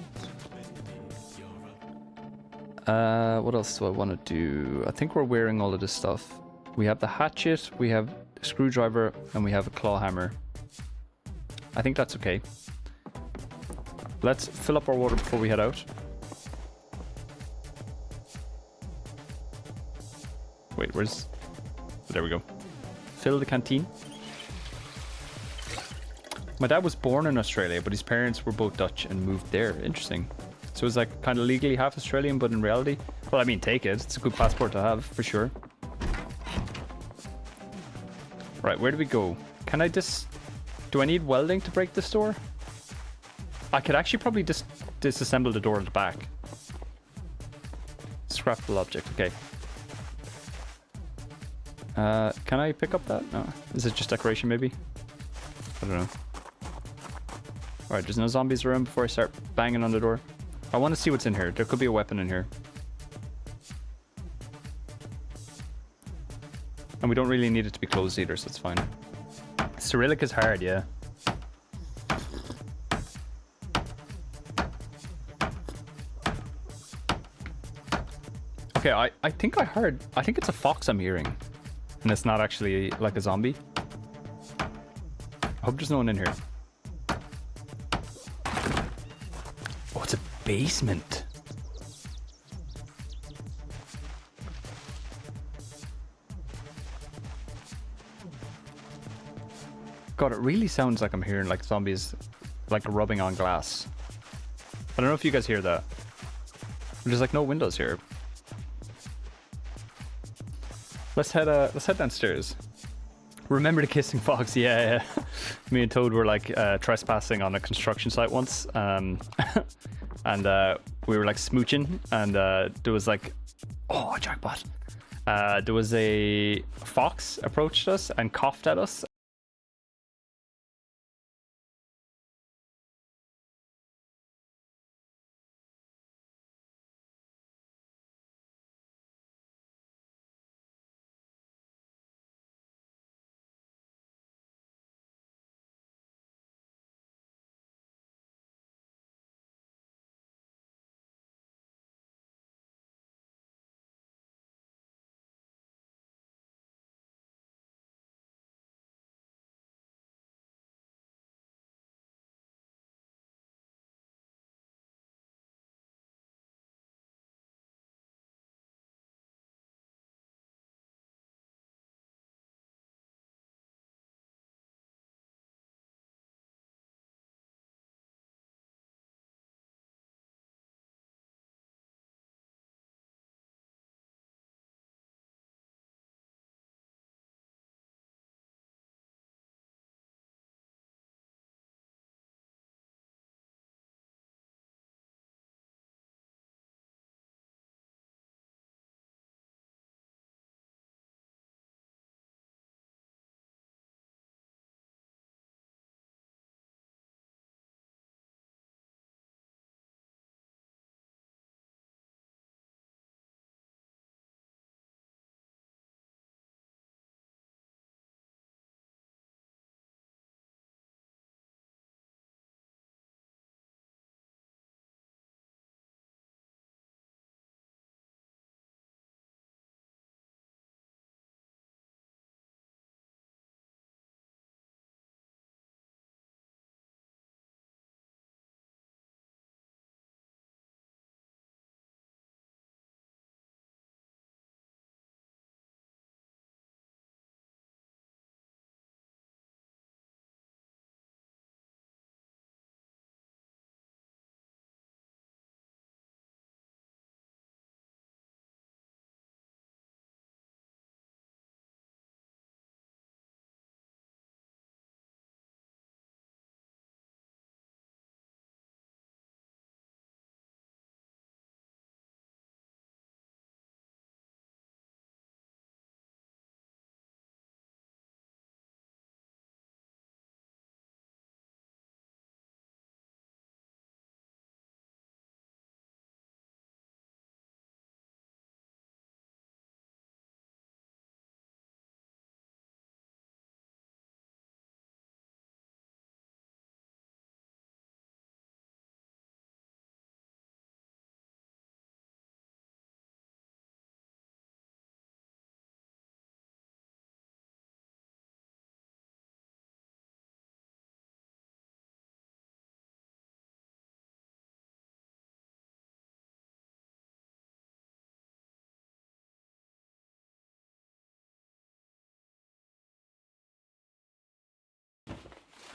What else do I want to do? I think we're wearing all of this stuff. We have the hatchet, we have a screwdriver, and we have a claw hammer. I think that's okay. Let's fill up our water before we head out. Wait, where's... There we go. Fill the canteen. My dad was born in Australia, but his parents were both Dutch and moved there. Interesting. So it's like kind of legally half Australian, but in reality... Well, I mean, take it. It's a good passport to have, for sure. Right, where do we go? Can I just... Do I need welding to break this door? I could actually probably just disassemble the door at the back. Scrappable object, okay. Can I pick up that? No. Is it just decoration, maybe? I don't know. Alright, there's no zombies around before I start banging on the door. I want to see what's in here. There could be a weapon in here. And we don't really need it to be closed either, so it's fine. Cyrillic is hard, yeah. Okay, I think I heard... I think it's a fox I'm hearing. And it's not actually like a zombie. I hope there's no one in here. Oh, it's a basement. God, it really sounds like I'm hearing like zombies like rubbing on glass. I don't know if you guys hear that. There's like no windows here. Let's head downstairs. Remember the kissing fox? Yeah. Me and Toad were like trespassing on a construction site once, and we were like smooching, and there was like, oh, jackpot! There was a fox approached us and coughed at us.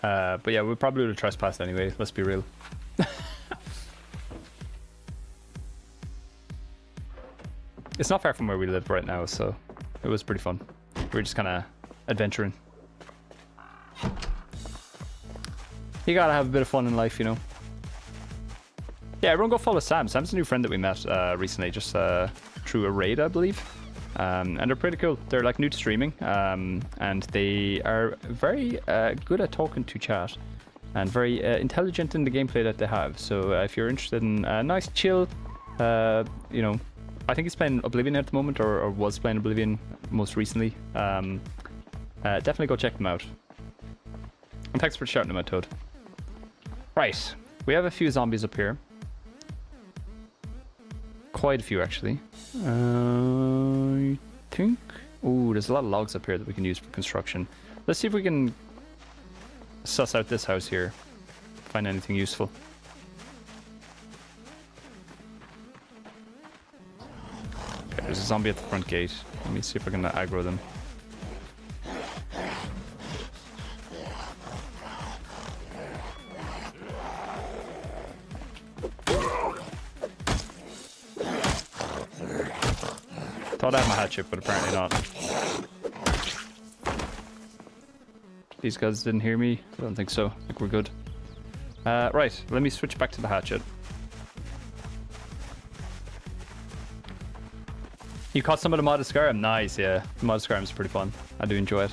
But yeah, we'll probably do the trespass anyway. Let's be real. It's not far from where we live right now, so it was pretty fun. We're just kind of adventuring. You gotta have a bit of fun in life, you know. Yeah, everyone go follow Sam. Sam's a new friend that we met recently, just through a raid, I believe. And they're pretty cool. They're like new to streaming, and they are very good at talking to chat, and very intelligent in the gameplay that they have. So if you're interested in a nice chill, you know, I think he's playing Oblivion at the moment, or was playing Oblivion most recently. Definitely go check them out. And thanks for shouting them out, Toad. Right, we have a few zombies up here. Quite a few, actually. I think... Ooh, there's a lot of logs up here that we can use for construction. Let's see if we can suss out this house here. Find anything useful. Okay, there's a zombie at the front gate. Let me see if I can aggro them. Thought I had my hatchet, but apparently not. These guys didn't hear me? I don't think so. I think we're good. Right, let me switch back to the hatchet. You caught some of the modded Skyrim? Nice, yeah. The modded Skyrim is pretty fun. I do enjoy it.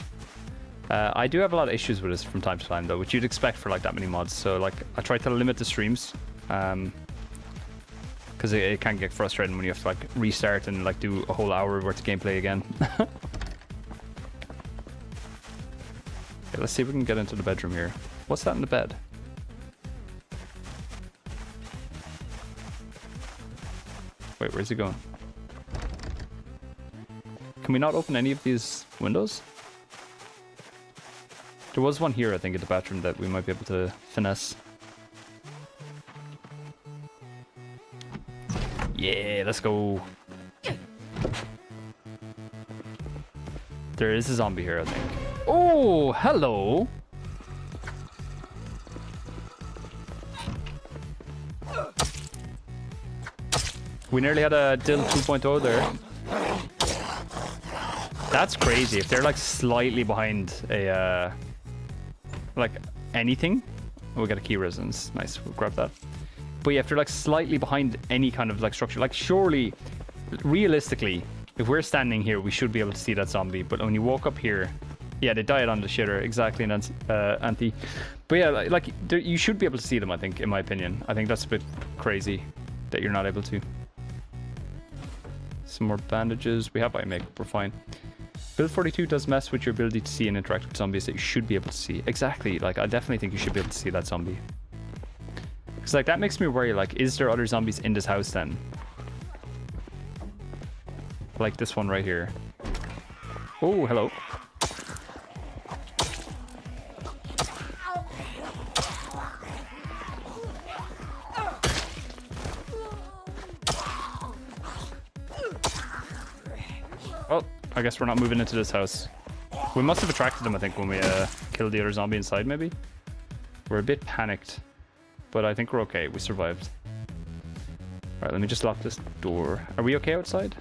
I do have a lot of issues with this from time to time, though, which you'd expect for like that many mods. So, like, I try to limit the streams. Because it can get frustrating when you have to like restart and like do a whole hour worth of gameplay again. Okay, let's see if we can get into the bedroom here. What's that in the bed? Wait, where's he going? Can we not open any of these windows? There was one here, I think, in the bathroom that we might be able to finesse. Yeah, let's go. There is a zombie here, I think. Oh, hello. We nearly had a Dill 2.0 there. That's crazy. If they're like slightly behind a like anything. Oh, we got a key resonance. Nice, we'll grab that. But yeah, if they're like slightly behind any kind of like structure, like surely, realistically, if we're standing here, we should be able to see that zombie. But when you walk up here, yeah, they died on the shitter, exactly, Anti. But yeah, like you should be able to see them, I think, in my opinion. I think that's a bit crazy that you're not able to. Some more bandages. We have eye makeup, we're fine. Build 42 does mess with your ability to see and interact with zombies that you should be able to see. Exactly, like I definitely think you should be able to see that zombie. Because like that makes me worry, like, is there other zombies in this house then? Like this one right here. Oh, hello. Well, I guess we're not moving into this house. We must have attracted them, I think, when we killed the other zombie inside, maybe? We're a bit panicked. But I think we're okay. We survived. Alright, let me just lock this door. Are we okay outside?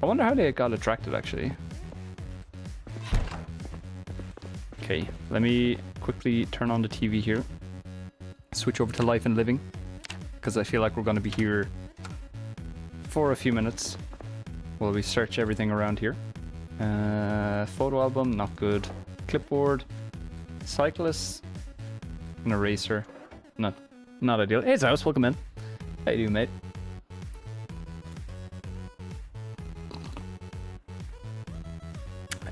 I wonder how they got attracted, actually. Okay, let me quickly turn on the TV here. Switch over to Life and Living. Because I feel like we're going to be here for a few minutes while we search everything around here. Photo album, not good. Clipboard. Cyclist. An eraser. Not ideal. Hey, Zaus, welcome in. How you doing, mate?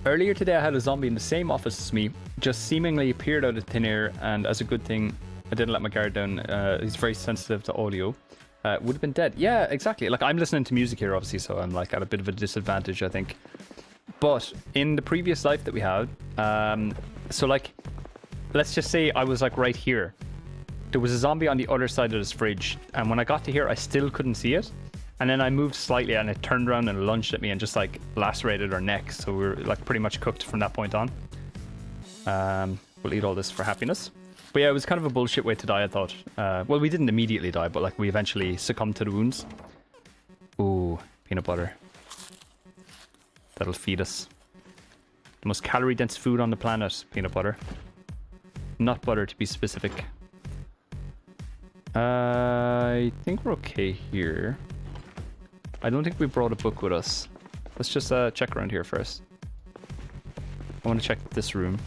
Earlier today, I had a zombie in the same office as me, just seemingly appeared out of thin air, and as a good thing, I didn't let my guard down. He's very sensitive to audio. Would have been dead. Yeah, exactly. Like, I'm listening to music here, obviously, so I'm like at a bit of a disadvantage, I think. But in the previous life that we had, so like, let's just say I was like right here. There was a zombie on the other side of this fridge, and when I got to here, I still couldn't see it. And then I moved slightly, and it turned around and lunged at me and just like lacerated our neck. So we were like pretty much cooked from that point on. But we'll eat all this for happiness. But yeah, it was kind of a bullshit way to die, I thought. Well, we didn't immediately die, but like we eventually succumbed to the wounds. Ooh, peanut butter. That'll feed us. The most calorie-dense food on the planet, peanut butter. Nut butter, to be specific. I think we're okay here. I don't think we brought a book with us. Let's just check around here first. I want to check this room.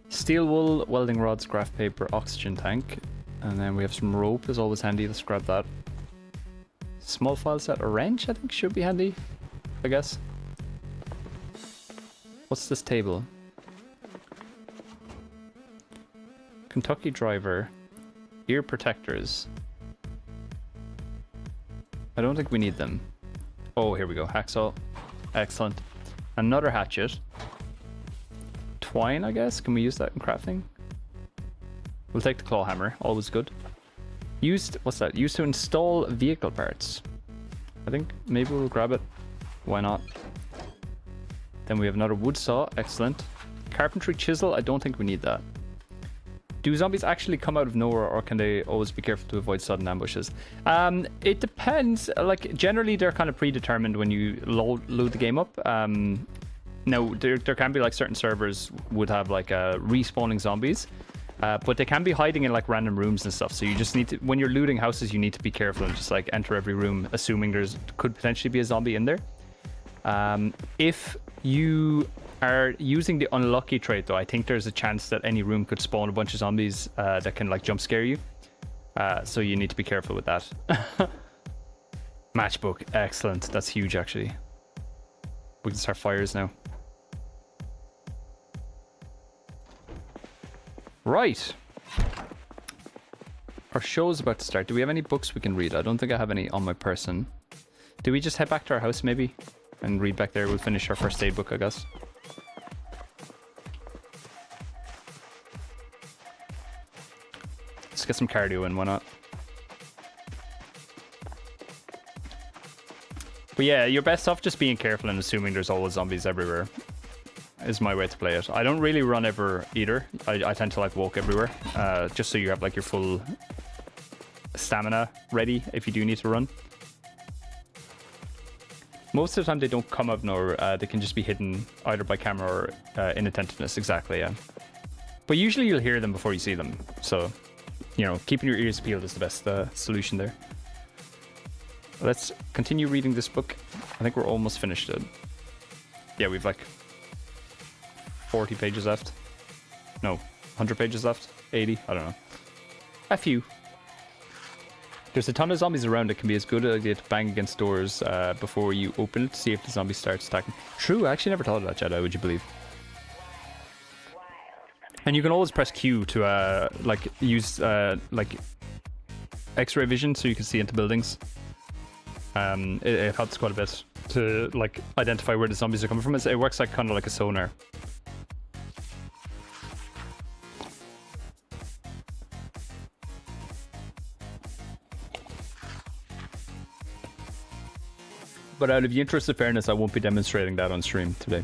Steel wool, welding rods, graph paper, oxygen tank. And then we have some rope, is always handy. Let's grab that. Small file set, a wrench I think should be handy, I guess. What's this table? Kentucky driver. Ear protectors. I don't think we need them. Oh, here we go. Hacksaw. Excellent. Another hatchet. Twine, I guess? Can we use that in crafting? We'll take the claw hammer. Always good. Used... What's that? Used to install vehicle parts. I think maybe we'll grab it. Why not? Then we have another wood saw. Excellent. Carpentry chisel. I don't think we need that. Do zombies actually come out of nowhere, or can they always be careful to avoid sudden ambushes? It depends. Like, generally, they're kind of predetermined when you load the game up. Now, there can be, like, certain servers would have, like, respawning zombies. But they can be hiding in, like, random rooms and stuff. So you just need to... When you're looting houses, you need to be careful and just, like, enter every room, assuming could potentially be a zombie in there. If you are using the unlucky trait, though, I think there's a chance that any room could spawn a bunch of zombies that can, like, jump scare you. So you need to be careful with that. Matchbook. Excellent. That's huge, actually. We can start fires now. Right. Our show's about to start. Do we have any books we can read? I don't think I have any on my person. Do we just head back to our house, maybe? And read back there. We'll finish our first aid book, I guess. Let's get some cardio in, why not? But yeah, you're best off just being careful and assuming there's always zombies everywhere. Is my way to play it. I don't really run ever either. I tend to like walk everywhere. Just so you have like your full stamina ready if you do need to run. Most of the time they don't come up nor they can just be hidden either by camera or inattentiveness. Exactly, yeah. But usually you'll hear them before you see them. So, you know, keeping your ears peeled is the best solution there. Let's continue reading this book. I think we're almost finished it. Yeah, we've like 40 pages left. No, 100 pages left. 80, I don't know. A few. There's a ton of zombies around. It can be as good an idea to bang against doors before you open it to see if the zombie starts attacking. True, I actually never thought of that, Jedi, would you believe? And you can always press Q to like use like X-ray vision so you can see into buildings. It helps quite a bit to like identify where the zombies are coming from. It works like kind of like a sonar. But out of the interest of fairness, I won't be demonstrating that on stream today.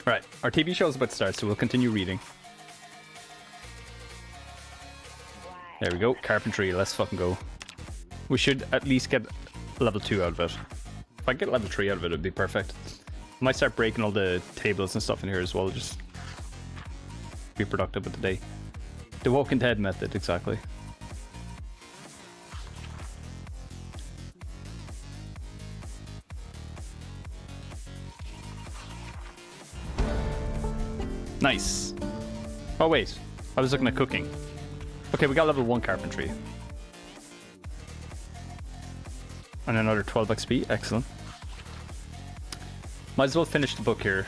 Alright, our TV show is about to start, so we'll continue reading. There we go, carpentry, let's fucking go. We should at least get level 2 out of it. If I get level 3 out of it, it'd be perfect. I might start breaking all the tables and stuff in here as well, just be productive with the day. The Walking Dead method, exactly. Nice. Oh wait, I was looking at cooking. Okay, we got level 1 carpentry. And another 12 XP, excellent. Might as well finish the book here.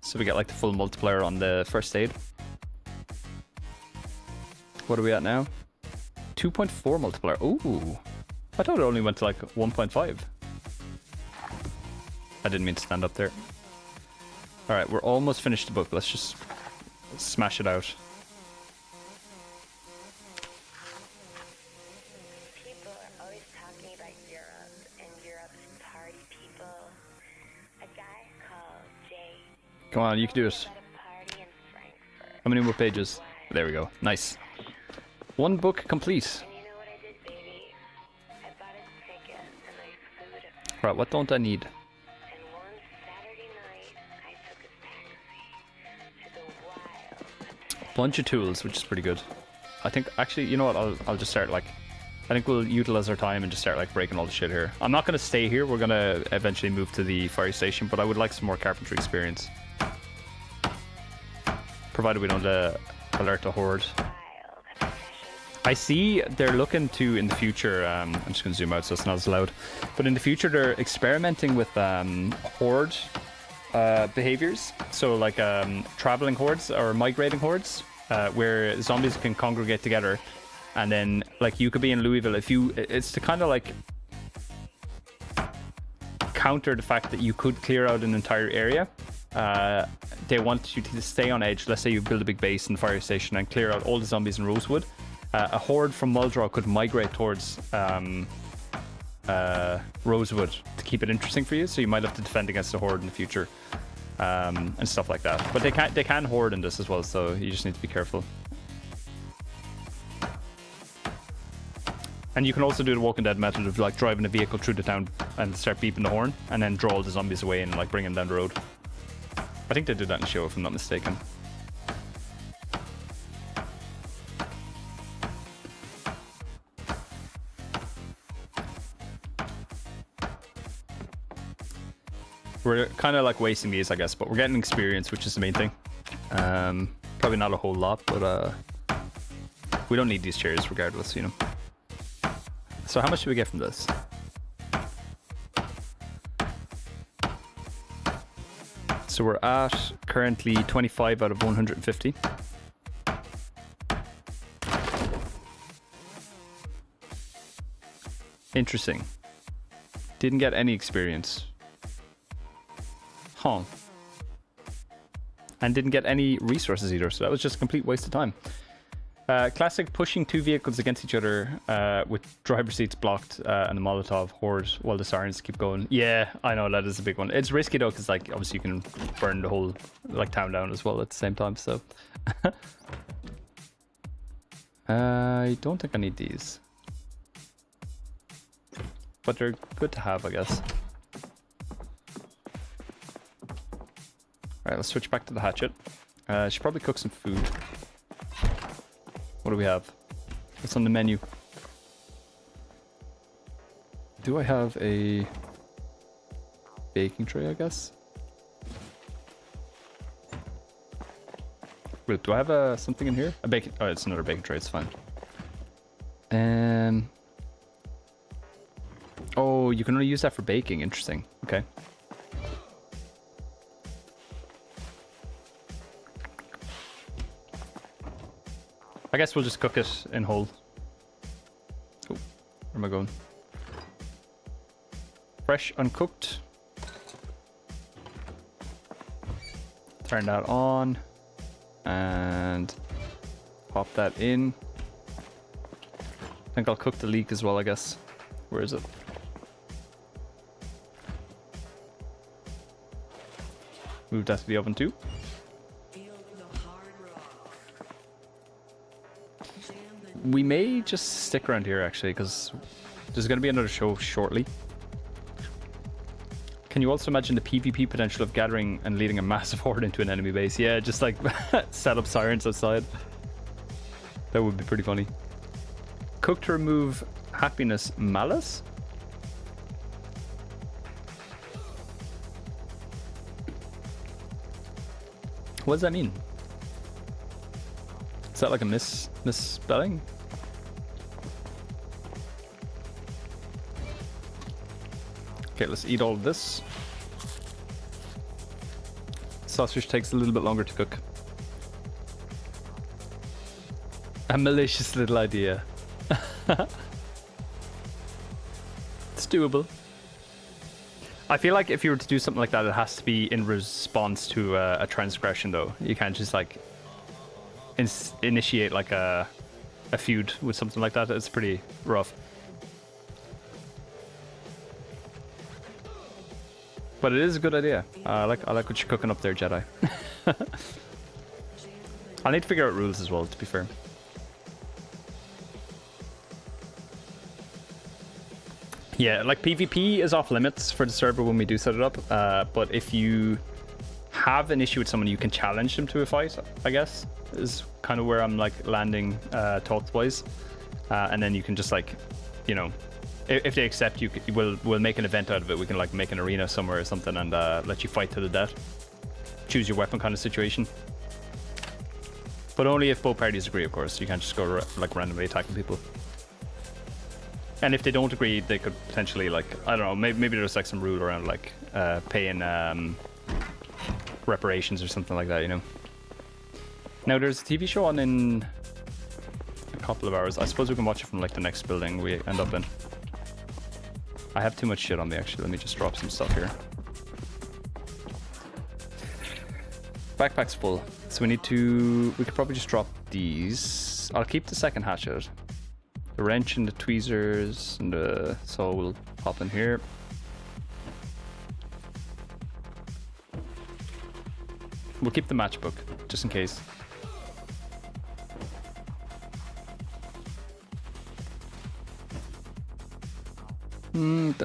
So we get like the full multiplier on the first aid. What are we at now? 2.4 multiplier. Ooh. I thought it only went to like 1.5. I didn't mean to stand up there. Alright, we're almost finished the book. Let's just smash it out. Come on, you can do it. How many more pages? There we go. Nice. One book complete. Right, what don't I need? Bunch of tools, which is pretty good. I think, actually, you know what? I'll just start, like... I think we'll utilize our time and just start, like, breaking all the shit here. I'm not going to stay here. We're going to eventually move to the fire station, but I would like some more carpentry experience. Provided we don't alert the horde. I see they're looking to, in the future, I'm just going to zoom out so it's not as loud, but in the future they're experimenting with horde behaviors. So like traveling hordes or migrating hordes, where zombies can congregate together, and then like you could be in Louisville if you, it's to kind of like counter the fact that you could clear out an entire area. They want you to stay on edge. Let's say you build a big base in the fire station and clear out all the zombies in Rosewood. A horde from Muldraw could migrate towards Rosewood to keep it interesting for you, so you might have to defend against a horde in the future, and stuff like that. But they can horde in this as well, so you just need to be careful. And you can also do the Walking Dead method of like driving a vehicle through the town and start beeping the horn, and then draw all the zombies away and like bring them down the road. I think they did that in the show, if I'm not mistaken. We're kind of like wasting these, I guess, but we're getting experience, which is the main thing. Probably not a whole lot, but we don't need these chairs regardless, you know. So how much do we get from this? So we're at currently 25 out of 150. Interesting. Didn't get any experience. Huh. And didn't get any resources either, so that was just a complete waste of time. Classic pushing two vehicles against each other with driver seats blocked and the Molotov horde while the sirens keep going. Yeah, I know, that is a big one. It's risky though, because like obviously you can burn the whole like town down as well at the same time, so. I don't think I need these. But they're good to have, I guess. Alright, let's switch back to the hatchet. Should probably cook some food. What do we have? What's on the menu? Do I have a baking tray, I guess? Wait, do I have something in here? A baking... Oh, it's another baking tray, it's fine. Oh, you can only use that for baking. Interesting. Okay. I guess we'll just cook it in whole. Oh, where am I going? Fresh, uncooked. Turn that on. And pop that in. I think I'll cook the leek as well, I guess. Where is it? Move that to the oven too. We may just stick around here actually, because there's going to be another show shortly. Can you also imagine the PvP potential of gathering and leading a massive horde into an enemy base? Yeah, just like set up sirens outside. That would be pretty funny. Cook to remove happiness malice? What does that mean? Is that like a misspelling? Okay, let's eat all of this. Sausage takes a little bit longer to cook. A malicious little idea. It's doable. I feel like if you were to do something like that, it has to be in response to a transgression, though. You can't just like initiate like a feud with something like that. It's pretty rough. But it is a good idea. I like what you're cooking up there, Jedi. I need to figure out rules as well, to be fair. Yeah, like PvP is off limits for the server when we do set it up. But if you have an issue with someone, you can challenge them to a fight, I guess, is kind of where I'm like landing thoughts wise. And then you can just like, you know, if they accept you, we'll make an event out of it. We can like make an arena somewhere or something and let you fight to the death. Choose your weapon kind of situation. But only if both parties agree, of course. You can't just go like randomly attacking people. And if they don't agree, they could potentially like, I don't know, maybe there's like some rule around like paying reparations or something like that, you know. Now there's a TV show on in a couple of hours. I suppose we can watch it from like the next building we end up in. I have too much shit on me actually. Let me just drop some stuff here. Backpack's full, so we could probably just drop these. I'll keep the second hatchet. The wrench and the tweezers and the saw will pop in here. We'll keep the matchbook just in case.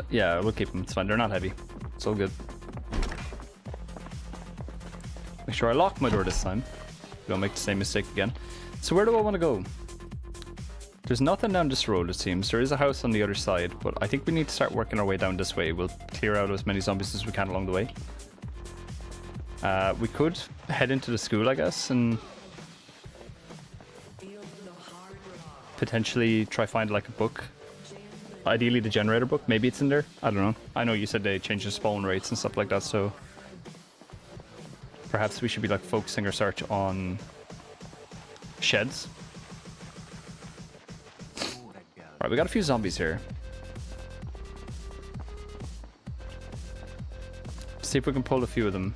Yeah, we'll keep them. It's fine. They're not heavy. It's all good. Make sure I lock my door this time. Don't make the same mistake again. So where do I want to go? There's nothing down this road, it seems. There is a house on the other side, but I think we need to start working our way down this way. We'll clear out as many zombies as we can along the way. We could head into the school, I guess, and potentially try find like a book. Ideally the generator book. Maybe it's in there. I don't know. I know you said they changed the spawn rates and stuff like that, so perhaps we should be like focusing our search on sheds. Alright, we got a few zombies here. See if we can pull a few of them.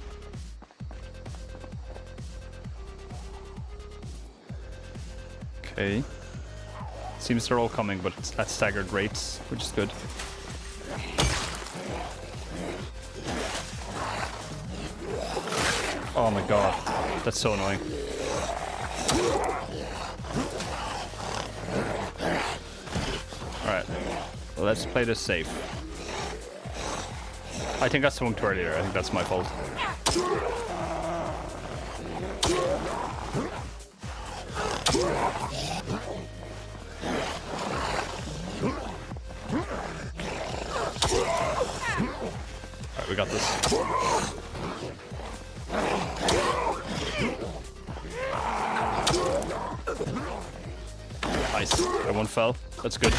Okay. Seems they're all coming, but it's at staggered rates, which is good. Oh my god, that's so annoying. Alright, well, let's play this safe. I think I swung too early there. I think that's my fault. Alright, we got this. Nice. That one fell. That's good.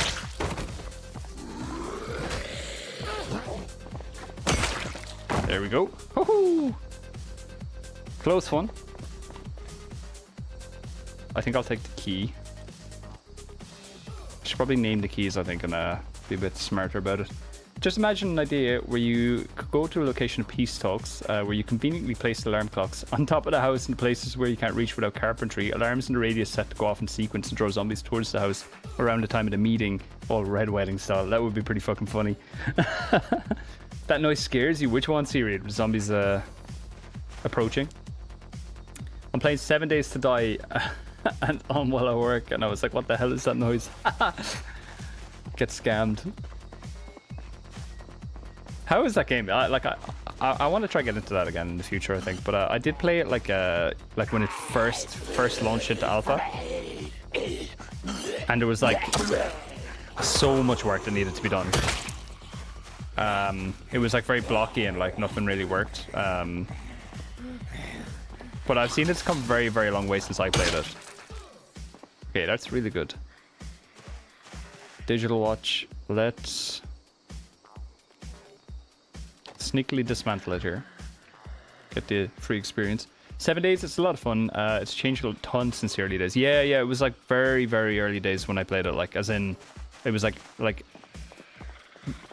There we go. Woohoo! Close one. I think I'll take the key. I should probably name the keys, I think, and be a bit smarter about it. Just imagine an idea where you could go to a location of peace talks, where you conveniently place alarm clocks on top of the house in places where you can't reach without carpentry. Alarms in the radius set to go off in sequence and draw zombies towards the house around the time of the meeting, all Red Wedding style. That would be pretty fucking funny. That noise scares you. Which one, Siri? Zombies approaching. I'm playing 7 Days to Die and on while I work, and I was like, what the hell is that noise? Get scammed. How is that game? I want to try get into that again in the future, I think. But I did play it like when it first launched into alpha, and there was like so much work that needed to be done. It was like very blocky and like nothing really worked. But I've seen it's come very, very long way since I played it. Okay, that's really good. Digital watch. Let's sneakily dismantle it here. Get the free experience. 7 days, it's a lot of fun. It's changed a ton since the early days. Yeah, it was like very, very early days when I played it. Like, as in, it was like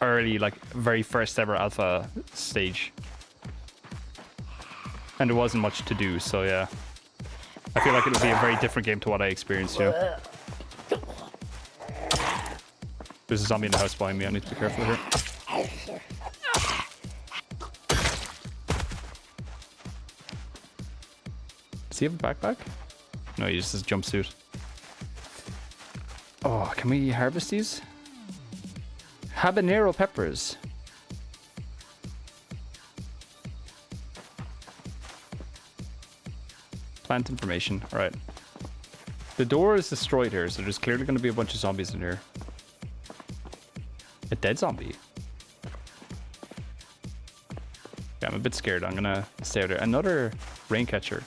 early, like very first ever alpha stage. And there wasn't much to do, so yeah. I feel like it would be a very different game to what I experienced here. There's a zombie in the house behind me. I need to be careful here. Does he have a backpack? No, he just has a jumpsuit. Oh, can we harvest these? Habanero peppers. Plant information. Alright. The door is destroyed here, so there's clearly going to be a bunch of zombies in here. A dead zombie. Yeah, I'm a bit scared. I'm gonna stay out there. Another rain catcher.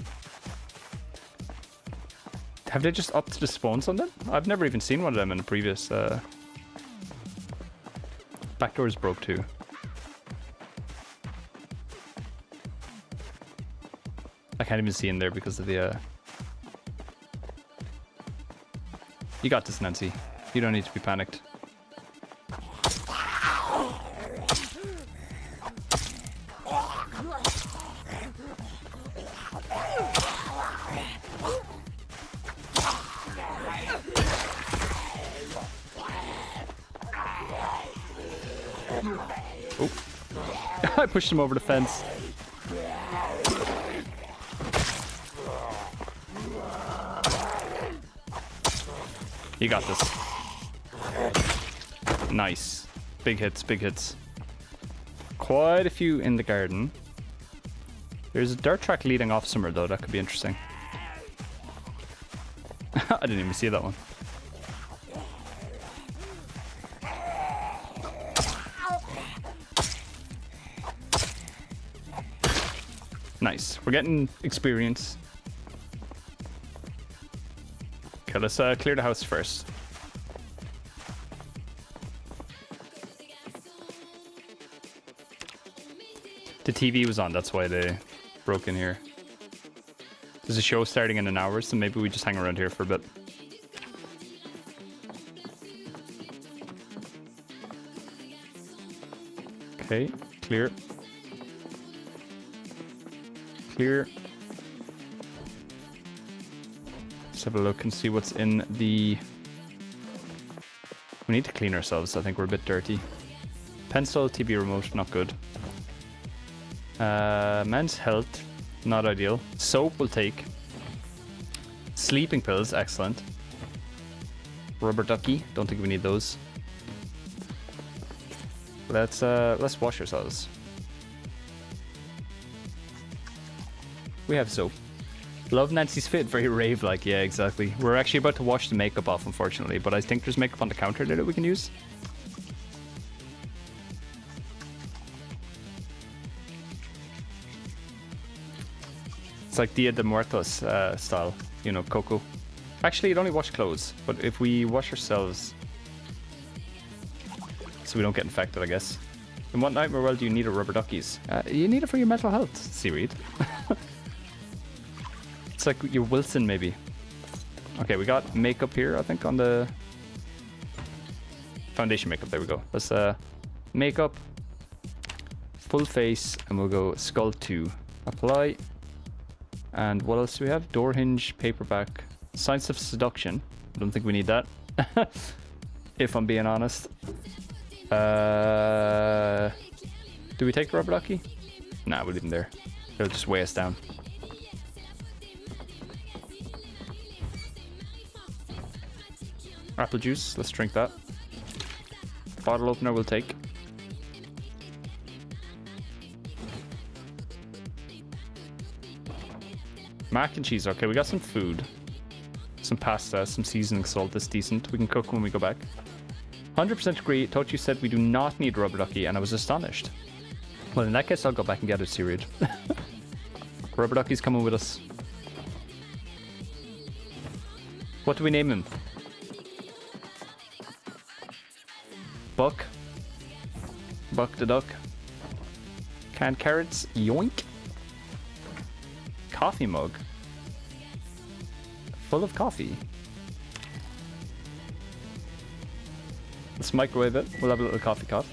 Have they just upped the spawns on them? I've never even seen one of them in the previous... Back door is broke too. I can't even see in there because of the... You got this, Nancy. You don't need to be panicked. Oh. I pushed him over the fence. You got this. Nice. Big hits, big hits. Quite a few in the garden. There's a dirt track leading off somewhere though, that could be interesting. I didn't even see that one. Nice. We're getting experience. Okay, let's clear the house first. The TV was on, that's why they broke in here. There's a show starting in an hour, so maybe we just hang around here for a bit. Okay, clear. Clear. Let's have a look and see what's in the... We need to clean ourselves, I think we're a bit dirty. Pencil, TV remote, not good. Men's health, not ideal. Soap will take. Sleeping pills, excellent. Rubber ducky, don't think we need those. Let's wash ourselves. We have soap. Love Nancy's fit, very rave-like. Yeah, exactly. We're actually about to wash the makeup off, unfortunately, but I think there's makeup on the counter there that we can use. It's like Dia de Muertos style, you know, Coco. Actually, it only washes clothes, but if we wash ourselves, so we don't get infected, I guess. In what nightmare world do you need a rubber duckies? You need it for your mental health, seaweed. It's like your Wilson, maybe. Okay, we got makeup here, I think, on the foundation makeup. There we go. Let's makeup, full face, and we'll go skull 2. Apply. And what else do we have? Door hinge, paperback, Science of Seduction. I don't think we need that. If I'm being honest. Do we take the rubber ducky? Nah, we'll leave them there. They'll just weigh us down. Apple juice, let's drink that. Bottle opener we'll take. Mac and cheese, okay, we got some food. Some pasta, some seasoning salt, that's decent. We can cook when we go back. 100% agree, Tochi said we do not need rubber ducky, and I was astonished. Well, in that case, I'll go back and get it, Seaweed. Rubber ducky's coming with us. What do we name him? Buck. Buck the duck. Canned carrots, yoink. Coffee mug. Full of coffee. Let's microwave it. We'll have a little coffee cup.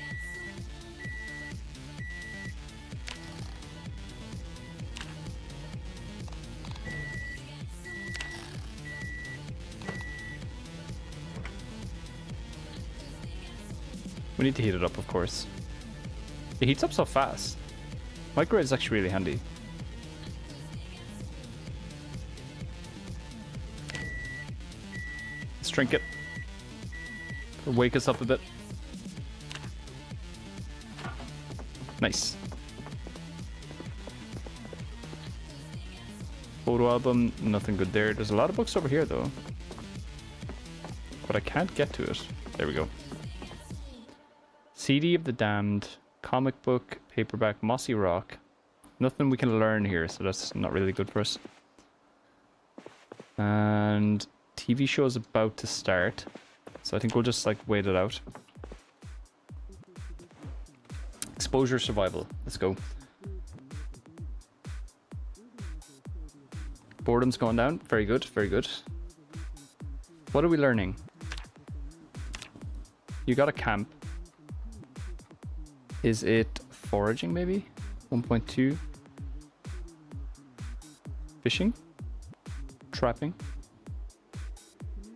We need to heat it up, of course. It heats up so fast. Microwave is actually really handy. Trinket. Wake us up a bit. Nice. Photo album, nothing good there. There's a lot of books over here though. But I can't get to it. There we go. CD of the Damned, comic book, paperback, Mossy Rock. Nothing we can learn here, so that's not really good for us. And TV show is about to start, so I think we'll just like wait it out. Exposure survival. Let's go. Boredom's going down. Very good, very good. What are we learning? You got a camp. Is it foraging maybe? 1.2. Fishing? Trapping?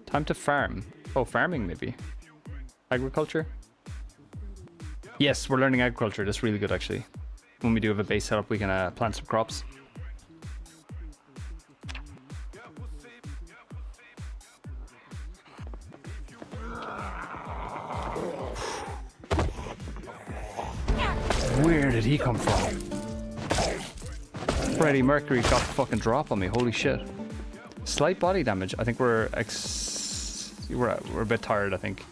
Time to farm. Oh, farming maybe. Agriculture? Yes, we're learning agriculture. That's really good actually. When we do have a base setup, we can plant some crops. Where did he come from? Freddie Mercury got the fucking drop on me. Holy shit. Slight body damage. I think we're a bit tired, I think.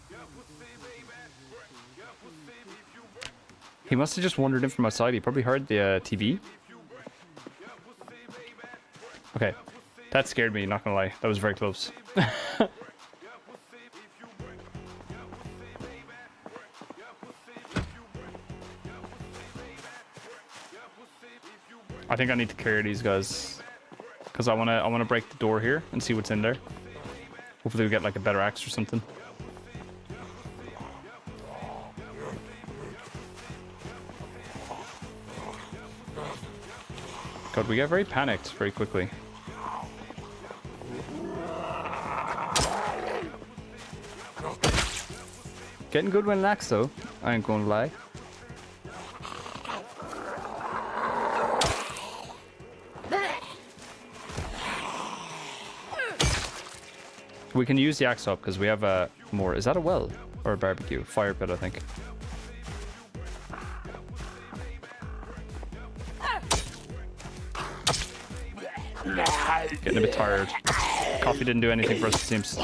He must have just wandered in from outside. He probably heard the TV. Okay. That scared me, not gonna lie. That was very close. I think I need to clear these guys because I wanna break the door here and see what's in there. Hopefully we get like a better axe or something. God, we get very panicked very quickly. Getting good when lax though, I ain't gonna lie. We can use the axe up because we have more. Is that a well or a barbecue? Fire pit, I think. Getting a bit tired. Coffee didn't do anything for us, it seems.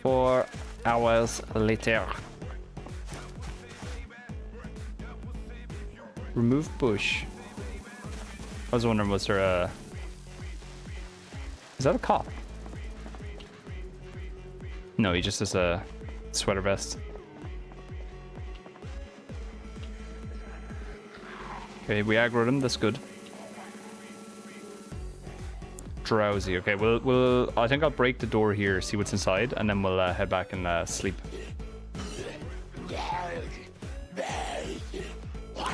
4 hours later. Remove bush. I was wondering, was there a... Is that a cop? No, he just has a sweater vest. Okay, we aggroed him, that's good. Drowsy, okay, we'll I think I'll break the door here, see what's inside, and then we'll head back and sleep.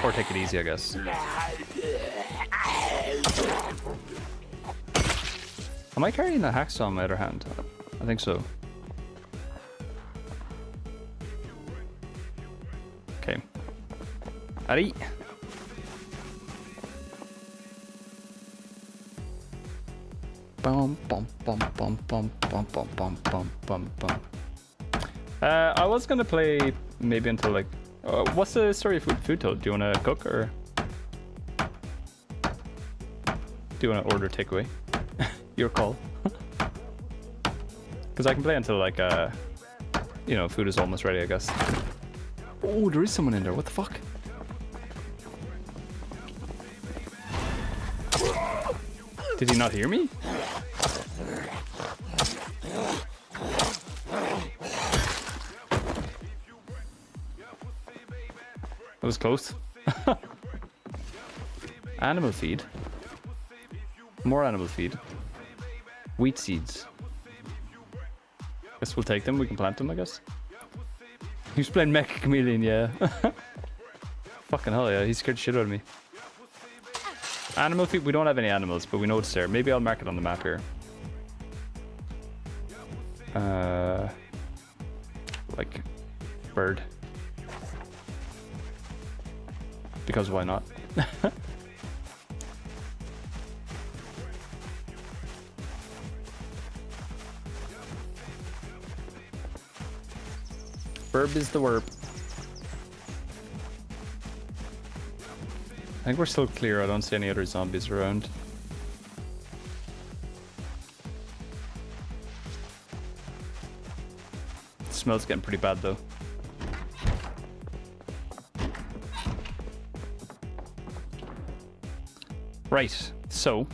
Or take it easy, I guess. Am I carrying the hacksaw on my other hand? I think so. Okay. Allez. Bum bum bum bum bum bum bum bum bum bum bum. I was gonna play maybe until like. What's the story of food told? Do you want to cook or do you want to order takeaway? Your call. Because I can play until like you know, food is almost ready, I guess. Oh, there is someone in there. What the fuck? Did he not hear me? That was close. Animal feed. More animal feed. Wheat seeds. Guess we'll take them. We can plant them, I guess. He's playing Mecha Chameleon, yeah. Fucking hell, yeah. He scared the shit out of me. Animal feed. We don't have any animals, but we know it's there. Maybe I'll mark it on the map here. Like bird. Because why not? Verb is the verb. I think we're still clear. I don't see any other zombies around. It smells getting pretty bad though. Right, so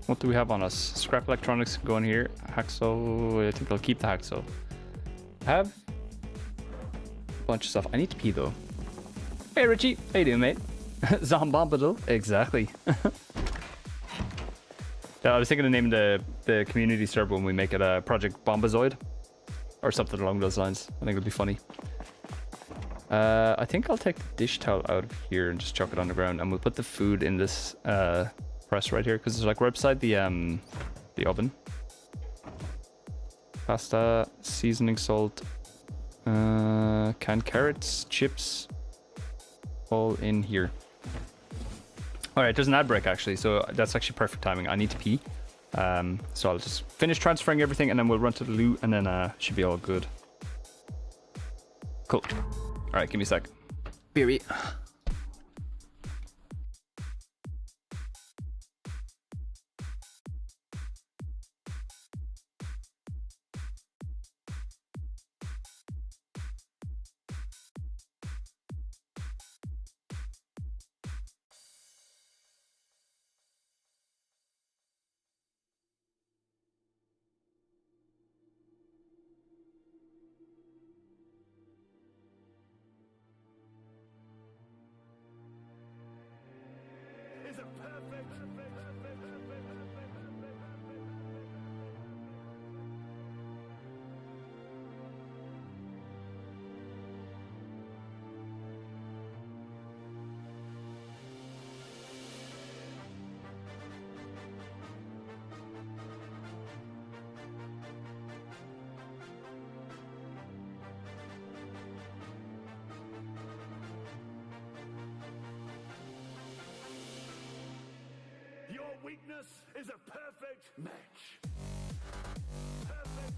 what do we have on us? Scrap electronics go in here. Hacksaw, I think I'll keep the hacksaw. I have a bunch of stuff. I need to pee though. Hey Richie, how you doing, mate? Zombombadil, exactly. Yeah, I was thinking of naming the community server when we make it a Project Bombazoid or something along those lines. I think it'll be funny. I think I'll take the dish towel out of here and just chuck it on the ground, and we'll put the food in this press right here because it's like right beside the oven. Pasta, seasoning salt, canned carrots, chips, all in here. All right, there's an ad break actually, so that's actually perfect timing. I need to pee, so I'll just finish transferring everything, and then we'll run to the loo, and then should be all good. Cool. All right, give me a sec. Beery. Is it perfect? Your weakness is a perfect match. Perfect.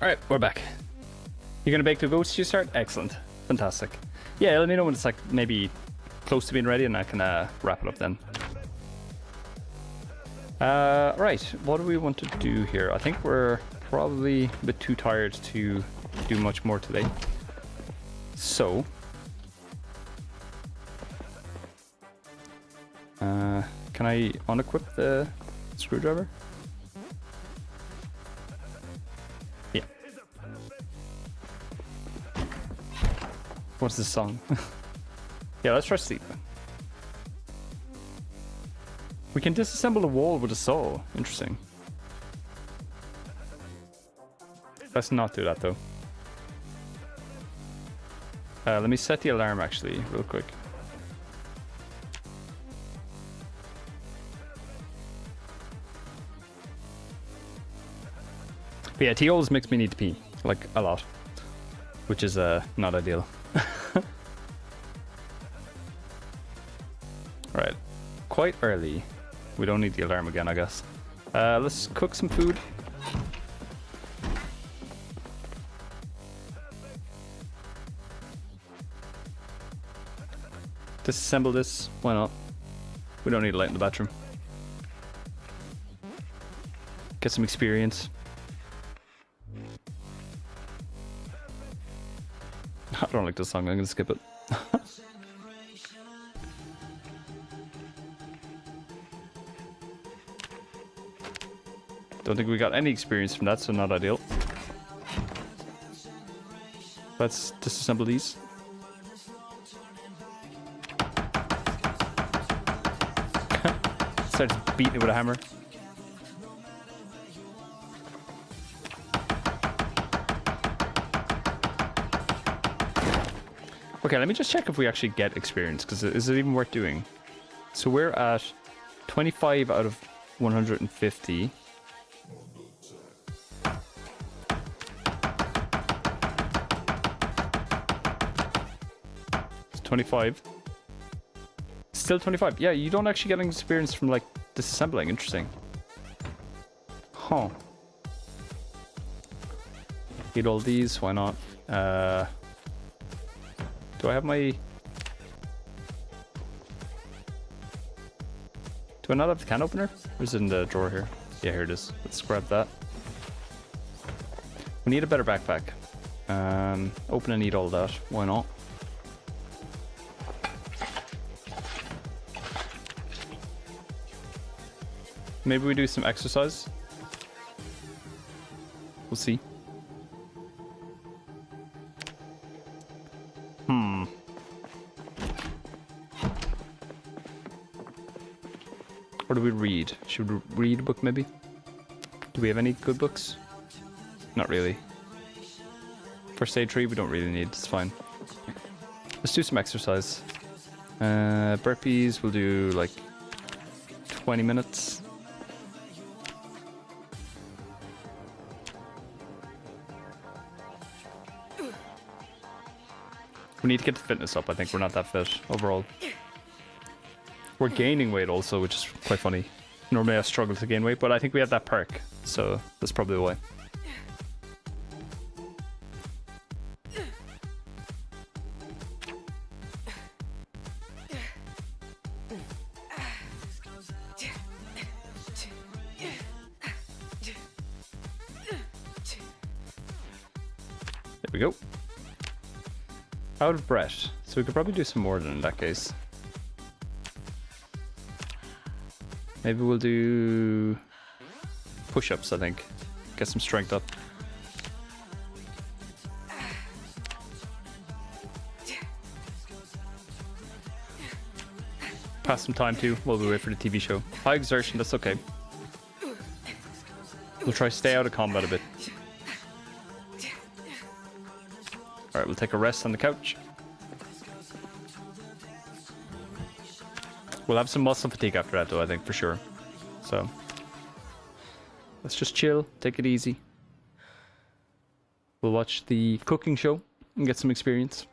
All right, we're back. You're gonna bake the goats to start? Excellent, fantastic. Yeah, let me know when it's like maybe close to being ready, and I can wrap it up then. Right, what do we want to do here? I think we're probably a bit too tired to do much more today. So, can I unequip the screwdriver? Yeah. What's this song? Yeah, let's try sleep. We can disassemble a wall with a saw. Interesting. Let's not do that though. Let me set the alarm actually, real quick. But yeah, tea always makes me need to pee, like a lot, which is not ideal. Right, quite early. We don't need the alarm again, I guess. Let's cook some food. Disassemble this. Why not? We don't need a light in the bathroom. Get some experience. I don't like this song. I'm gonna skip it. Don't think we got any experience from that, so not ideal. Let's disassemble these. Start just beating it with a hammer. Okay, let me just check if we actually get experience, because is it even worth doing? So we're at 25 out of 150. 25. Still 25. Yeah, you don't actually get any experience from like disassembling. Interesting. Huh. Need all these, why not? Do I have my... Do I not have the can opener? Or is it in the drawer here? Yeah, here it is. Let's grab that. We need a better backpack. Open and eat all that. Why not? Maybe we do some exercise. We'll see. Or do we read? Should we read a book maybe? Do we have any good books? Not really. First aid tree we don't really need, it's fine. Let's do some exercise. Burpees we'll do like 20 minutes. We need to get the fitness up, I think we're not that fit overall. We're gaining weight also, which is quite funny. Normally I struggle to gain weight, but I think we have that perk, so that's probably why. There we go. Out of breath, so we could probably do some more than in that case. Maybe we'll do push-ups, I think. Get some strength up. Pass some time too while we wait for the TV show. High exertion, that's okay. We'll try to stay out of combat a bit. Alright, we'll take a rest on the couch. We'll have some muscle fatigue after that though, I think, for sure. So, let's just chill, take it easy. We'll watch the cooking show and get some experience.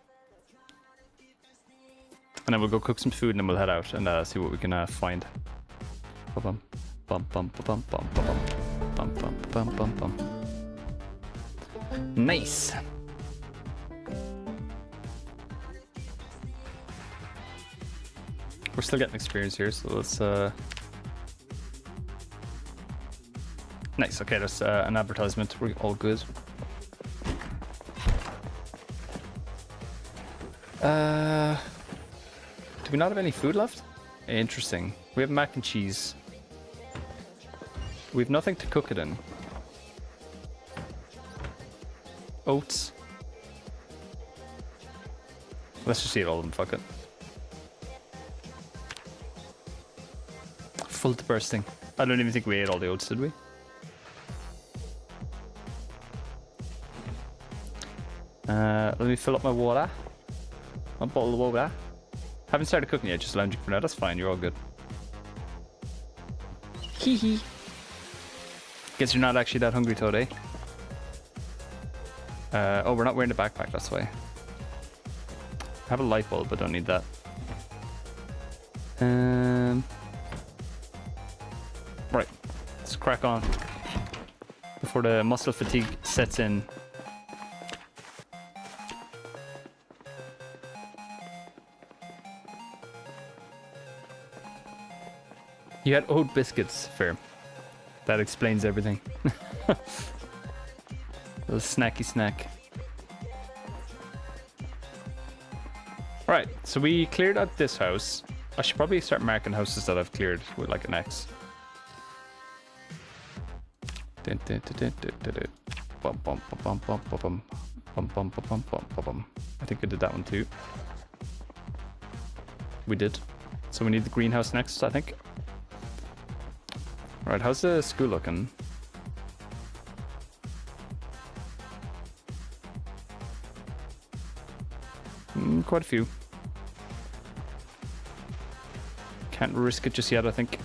And then we'll go cook some food and then we'll head out and see what we can find. Bum bum bum bum bum bum bum bum bum bum bum. Nice. We're still getting experience here, so let's nice, okay, that's an advertisement. We're all good. Do we not have any food left? Interesting. We have mac and cheese. We have nothing to cook it in. Oats. Let's just eat all of them, fuck it. Full to bursting. I don't even think we ate all the oats, did we? Let me fill up my water. My bottle of water. Haven't started cooking yet, just lounging for now. That's fine, you're all good. Hee hee. Guess you're not actually that hungry, Toad, eh? Oh, we're not wearing the backpack, that's why. I have a light bulb, but don't need that. Right, let's crack on before the muscle fatigue sets in. You had oat biscuits, fair. That explains everything. Little snacky snack. Right, so we cleared out this house. I should probably start marking houses that I've cleared with like an X. I think I did that one too. We did. So we need the greenhouse next, I think. Right, how's the school looking? Quite a few. Can't risk it just yet, I think.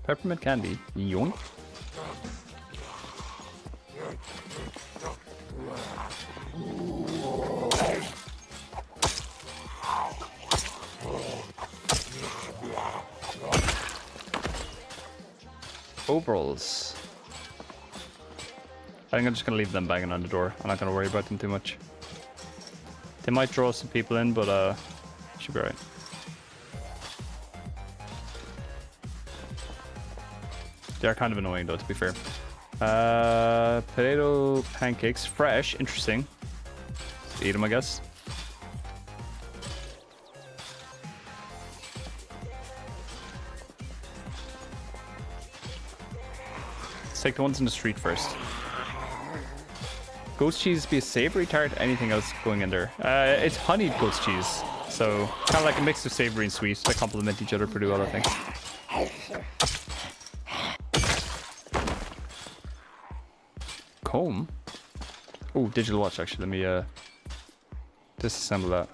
Peppermint candy. Yoink. Overalls. I think I'm just gonna leave them banging on the door. I'm not gonna worry about them too much. They might draw some people in, but should be alright. They are kind of annoying though, to be fair. Potato pancakes, fresh, interesting. Eat them, I guess. Let's take the ones in the street first. Goat's cheese be a savory tart, anything else going in there? It's honeyed goat's cheese, so kind of like a mix of savory and sweet. They complement each other pretty well, I think. Comb? Oh, digital watch, actually. Let me disassemble that.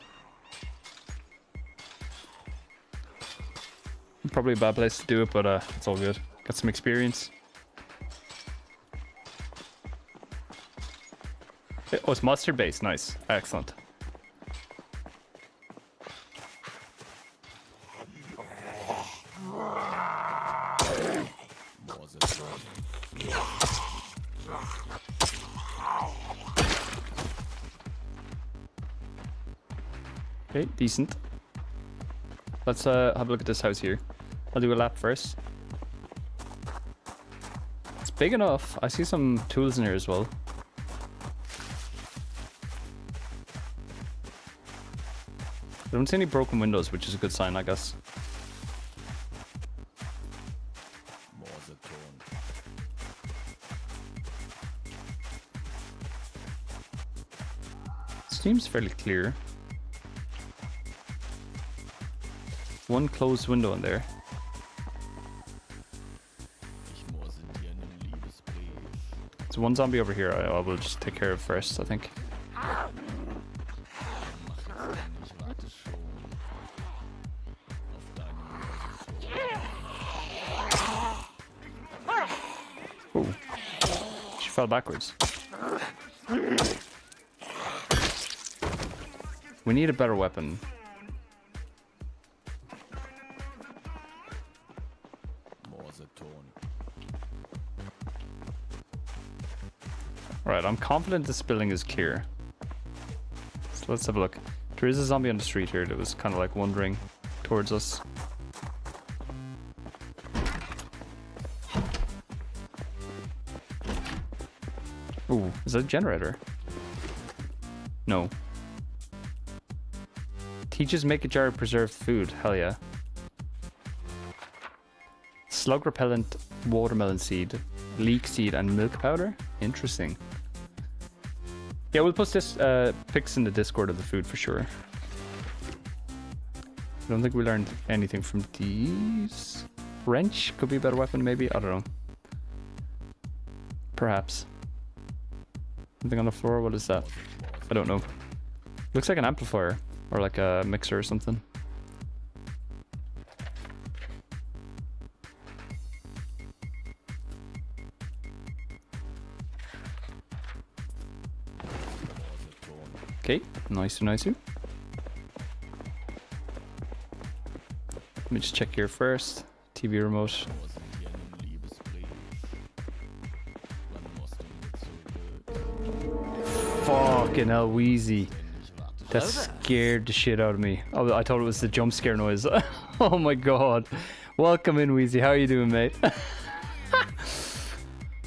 Probably a bad place to do it, but it's all good. Got some experience. Oh, it's mustard based. Nice. Excellent. Okay, decent. Let's have a look at this house here. I'll do a lap first. It's big enough. I see some tools in here as well. I don't see any broken windows, which is a good sign, I guess. Seems fairly clear. One closed window in there. There's one zombie over here I will just take care of first, I think. Oh, she fell backwards. We need a better weapon. Alright, I'm confident this building is clear. So let's have a look. There is a zombie on the street here that was kind of like wandering towards us. Ooh, is that a generator? No. Teaches make a jar of preserved food. Hell yeah. Slug repellent, watermelon seed, leek seed, and milk powder. Interesting. Yeah, we'll post this pics in the Discord of the food for sure. I don't think we learned anything from these. Wrench could be a better weapon, maybe. I don't know. Perhaps. Something on the floor. What is that? I don't know. Looks like an amplifier or like a mixer or something. Okay, nice. Let me just check here first. TV remote. Fucking hell, Wheezy. That scared the shit out of me. Oh, I thought it was the jump scare noise. Oh my god. Welcome in, Wheezy. How are you doing, mate?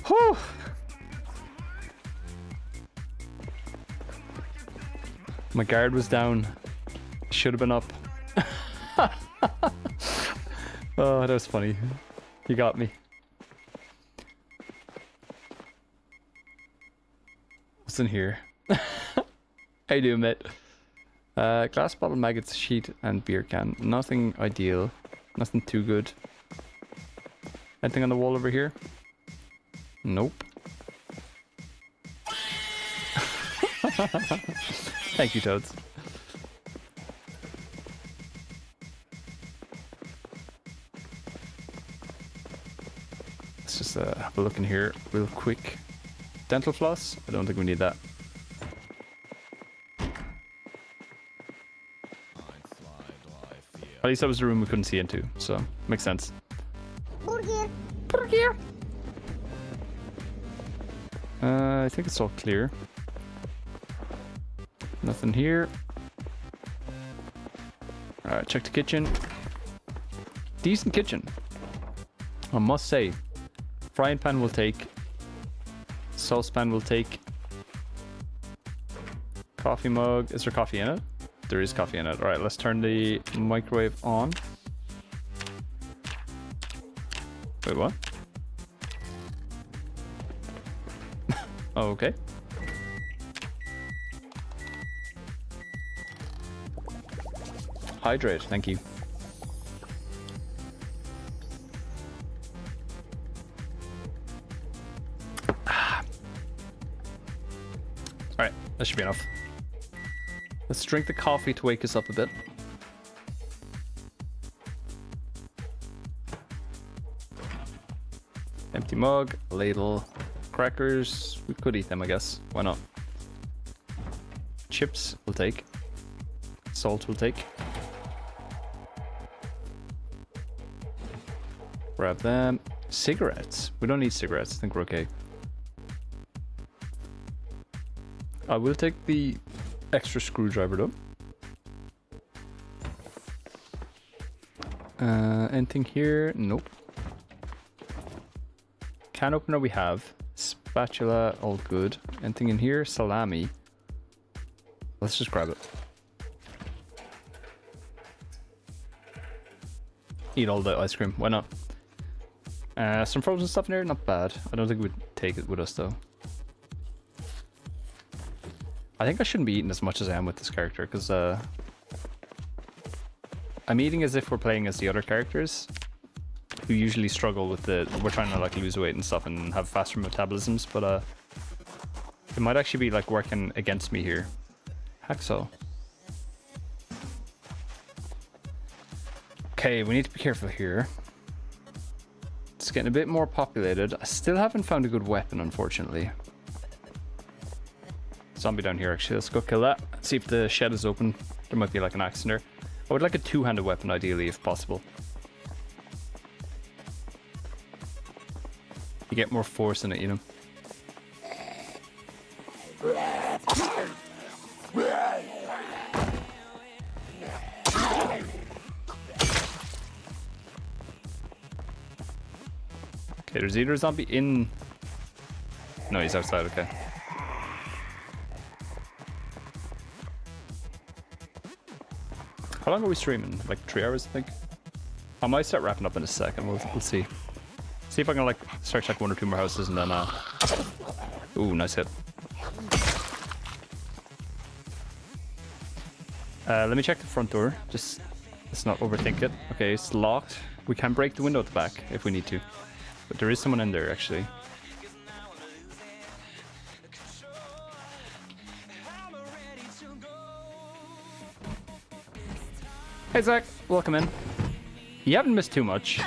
Whew. My guard was down. Should have been up. Oh, that was funny. You got me. What's in here? How you doing, mate? Glass bottle, maggots, sheet, and beer can. Nothing ideal. Nothing too good. Anything on the wall over here? Nope. Thank you, Toads. Let's have a look in here real quick. Dental floss? I don't think we need that. At least that was the room we couldn't see into, so makes sense. I think it's all clear. Nothing here. Alright, check the kitchen. Decent kitchen. I must say. Frying pan will take. Saucepan will take. Coffee mug. Is there coffee in it? There is coffee in it. Alright, let's turn the microwave on. Wait, what? Oh, okay. Hydrate, thank you. Alright, that should be enough. Let's drink the coffee to wake us up a bit. Empty mug, ladle, crackers. We could eat them, I guess. Why not? Chips, we'll take. Salt, we'll take. Grab them. Cigarettes. We don't need cigarettes. I think we're okay. I will take the extra screwdriver though. Anything here? Nope. Can opener we have. Spatula, all good. Anything in here? Salami. Let's just grab it. Eat all the ice cream. Why not? Some frozen stuff in here, not bad. I don't think we'd take it with us though. I think I shouldn't be eating as much as I am with this character because I'm eating as if we're playing as the other characters who usually struggle with we're trying to like lose weight and stuff and have faster metabolisms, but it might actually be like working against me here. Hacksaw. Okay, we need to be careful here. It's getting a bit more populated. I still haven't found a good weapon, unfortunately. Zombie down here, actually. Let's go kill that. See if the shed is open. There might be like an axe in there. I would like a two-handed weapon, ideally, if possible. You get more force in it, you know. Okay, there's either a zombie in... No, he's outside, okay. How long are we streaming? Like 3 hours, I think? I might start wrapping up in a second, we'll see. See if I can like search like 1 or 2 more houses and then ooh, nice hit. Let me check the front door, just let's not overthink it. Okay, it's locked. We can break the window at the back if we need to. But there is someone in there actually. Hey Zach, welcome in. You haven't missed too much.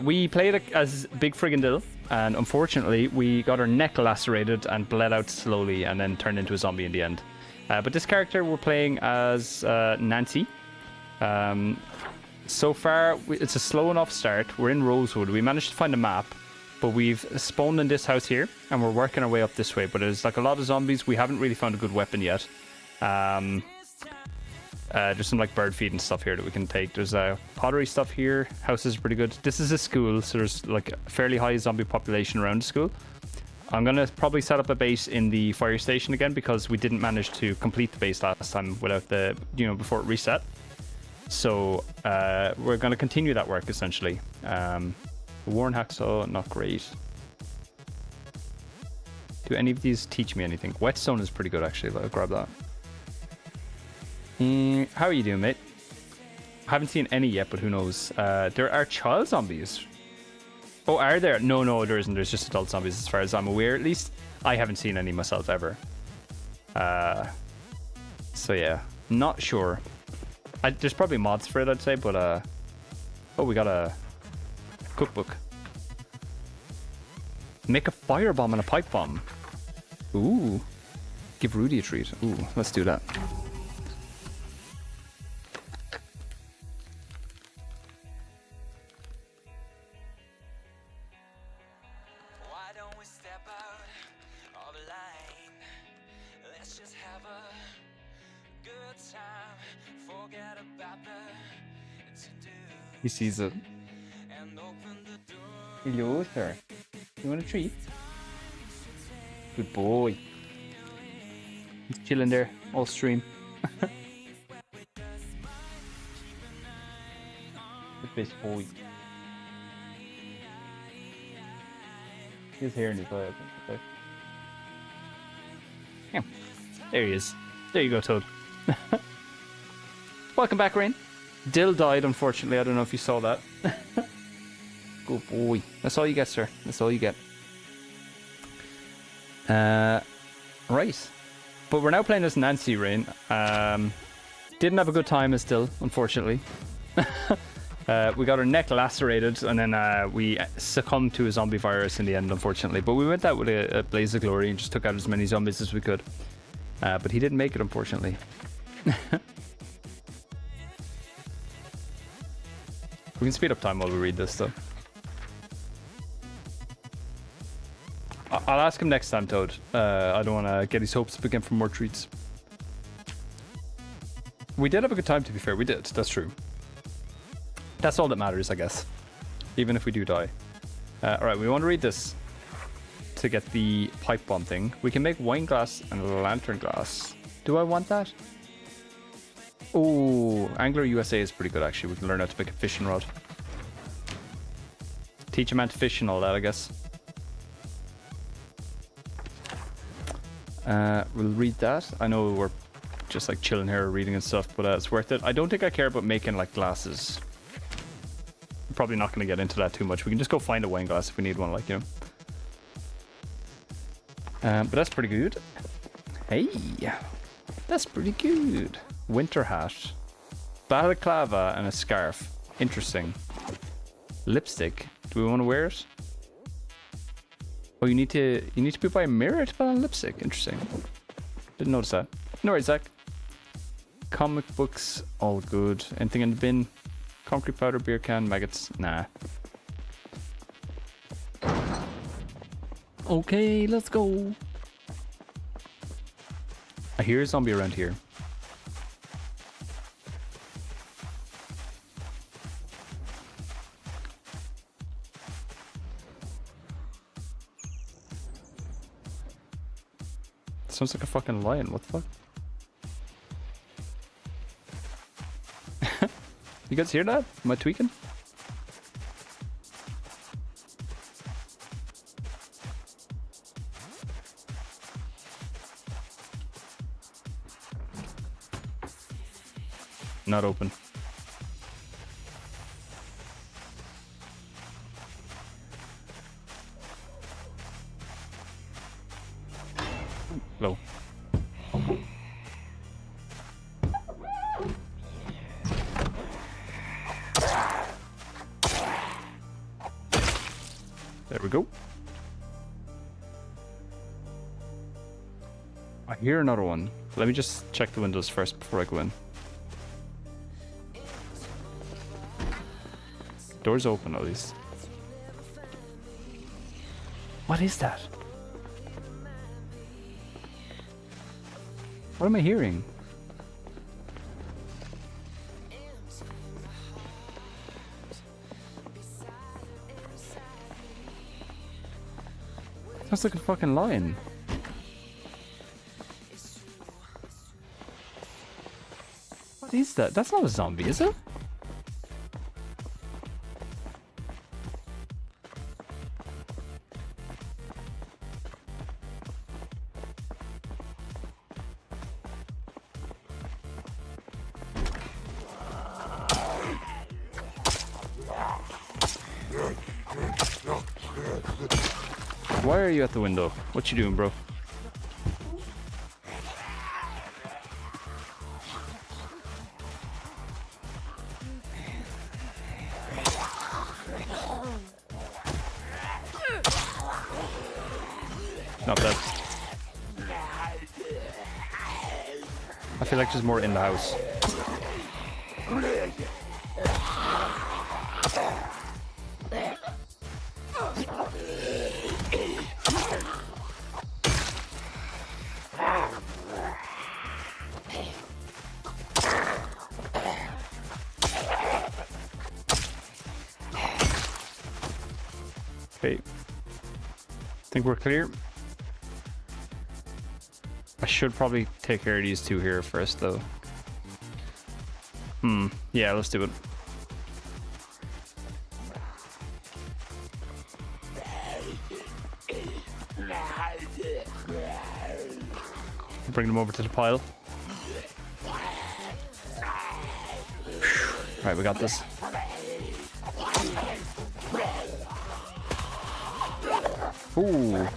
We played as Big Friggin' Dill, and unfortunately we got our neck lacerated and bled out slowly and then turned into a zombie in the end. But this character we're playing as Nancy. So far it's a slow enough start. We're in Rosewood. We managed to find a map, but we've spawned in this house here and we're working our way up this way. But there's like a lot of zombies. We haven't really found a good weapon yet. There's some like bird feed and stuff here that we can take. There's pottery stuff here. House is pretty good. This is a school, so there's like a fairly high zombie population around the school. I'm gonna probably set up a base in the fire station again because we didn't manage to complete the base last time without the, before it reset. So we're gonna continue that work essentially. Worn hacksaw, not great. Do any of these teach me anything? Whetstone is pretty good actually. I'll grab that. How are you doing, mate? I haven't seen any yet, but who knows? There are child zombies. Oh, are there? No, there isn't. There's just adult zombies as far as I'm aware, at least. I haven't seen any myself ever. So yeah, not sure. There's probably mods for it, I'd say, but oh, we got a cookbook. Make a firebomb and a pipe bomb. Ooh. Give Rudy a treat. Ooh, let's do that. Why don't we step out of line? Let's just have a good time. Forget about the to-do He sees it. and open the door. Hello, sir. You want a treat? Good boy. He's chilling there, all stream. The best boy. His hair in his eye, I think. Okay. Yeah. There he is. There you go, Toad. Welcome back, Rain. Dill died, unfortunately. I don't know if you saw that. Good boy. That's all you get, sir. That's all you get. Right. But we're now playing as Nancy, Rain. Didn't have a good time as Dill, unfortunately. We got our neck lacerated, and then we succumbed to a zombie virus in the end, unfortunately. But we went out with a blaze of glory and just took out as many zombies as we could. But he didn't make it, unfortunately. We can speed up time while we read this, though. I'll ask him next time, Toad. I don't want to get his hopes up again for more treats. We did have a good time, to be fair. We did. That's true. That's all that matters, I guess. Even if we do die. Alright, we want to read this to get the pipe bomb thing. We can make wine glass and lantern glass. Do I want that? Oh, Angler USA is pretty good, actually. We can learn how to make a fishing rod. Teach a man to fish and all that, I guess. We'll read that. I know we're just like chilling here reading and stuff, but it's worth it. I don't think I care about making like glasses. I'm probably not going to get into that too much. We can just go find a wine glass if we need one, like, you know. But that's pretty good. Hey, that's pretty good. Winter hat, balaclava, and a scarf. Interesting. Lipstick. Do we want to wear it? Oh, you need to be by a mirror to put on lipstick. Interesting. Didn't notice that. No worries, Zach. Comic books, all good. Anything in the bin? Concrete powder, beer can, maggots? Nah. Okay, let's go. I hear a zombie around here. Sounds like a fucking lion. What the fuck? You guys hear that? Am I tweaking? Not open. Low. There we go. I hear another one. Let me just check the windows first before I go in. Doors open at least. What is that? What am I hearing? Sounds like a fucking lion. What is that? That's not a zombie, is it? Why are you at the window? What you doing, bro? Not dead. I feel like there's more in the house. Okay. Think we're clear. I should probably take care of these two here first, though. Yeah, let's do it. Bring them over to the pile. Right, we got this. Ooh.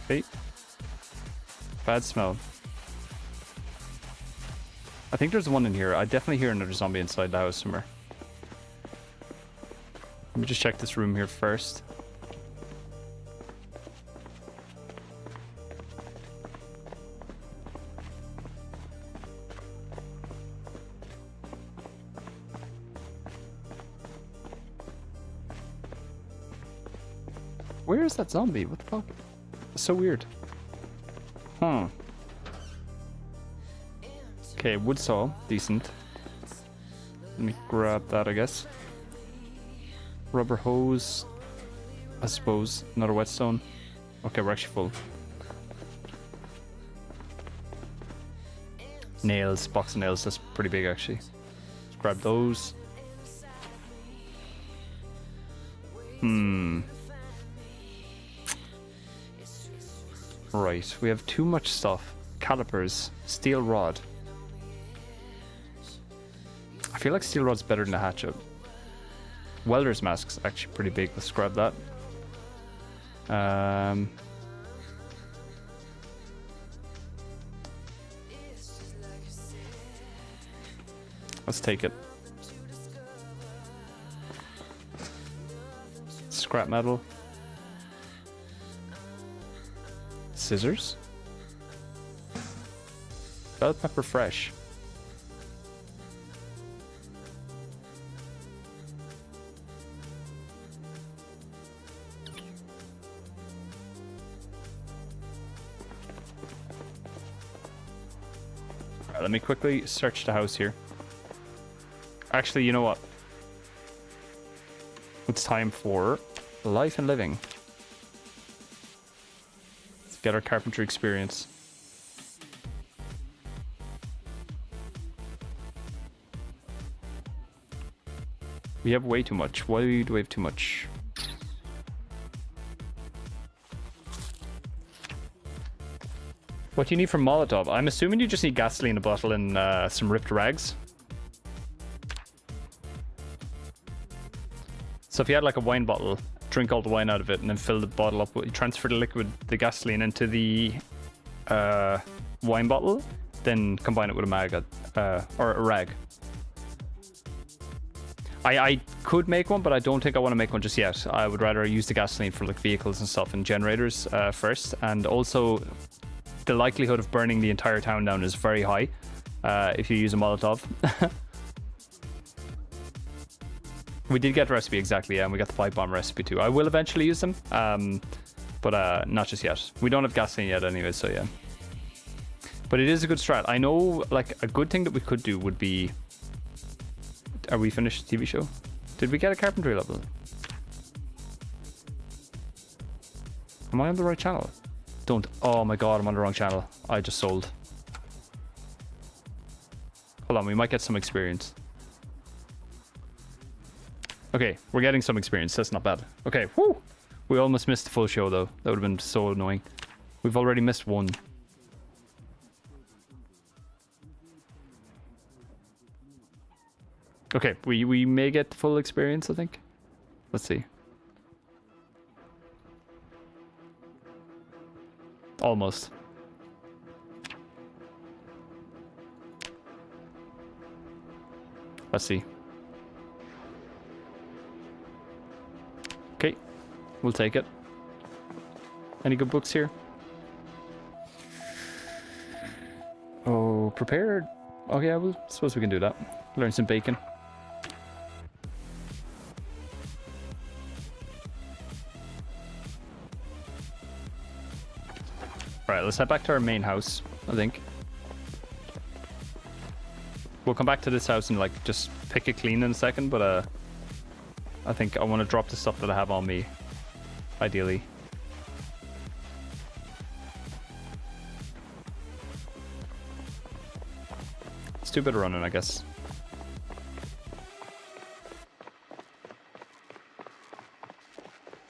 Hey. Bad smell. I think there's one in here. I definitely hear another zombie inside the house somewhere. Let me just check this room here first. Where is that zombie? What the fuck? It's so weird. Huh. Okay, wood saw. Decent. Let me grab that, I guess. Rubber hose. I suppose. Another whetstone. Okay, we're actually full. Nails. Box of nails. That's pretty big, actually. Let's grab those. Right, we have too much stuff. Calipers, steel rod. I feel like steel rod's better than a hatchet. Welder's mask's actually pretty big. Let's grab that. Let's take it. Scrap metal. Scissors. Bell pepper fresh. Alright, let me quickly search the house here. Actually, you know what? It's time for life and living. Get our carpentry experience. We have way too much. Why do we have too much? What do you need from Molotov? I'm assuming you just need gasoline, a bottle, and some ripped rags. So if you had like a wine bottle, drink all the wine out of it and then fill the bottle up, transfer the liquid, the gasoline into the wine bottle, then combine it with a mag or a rag. I could make one, but I don't think I want to make one just yet. I would rather use the gasoline for like vehicles and stuff and generators first, and also the likelihood of burning the entire town down is very high if you use a Molotov. We did get the recipe, exactly, yeah, and we got the pipe bomb recipe too. I will eventually use them, but not just yet. We don't have gasoline yet anyway, so yeah. But it is a good strat. I know, like, a good thing that we could do would be... Are we finished the TV show? Did we get a carpentry level? Am I on the right channel? Don't... Oh my god, I'm on the wrong channel. I just sold. Hold on, we might get some experience. Okay, we're getting some experience. That's not bad. Okay, whoo! We almost missed the full show, though. That would have been so annoying. We've already missed one. Okay, we may get the full experience, I think. Let's see. Almost. Let's see. Okay, we'll take it. Any good books here? Oh, prepared. Oh yeah, well, suppose we can do that. Learn some bacon. Alright, let's head back to our main house, I think. We'll come back to this house and like just pick it clean in a second, but I think I want to drop the stuff that I have on me, ideally. Let's do a bit of running, I guess.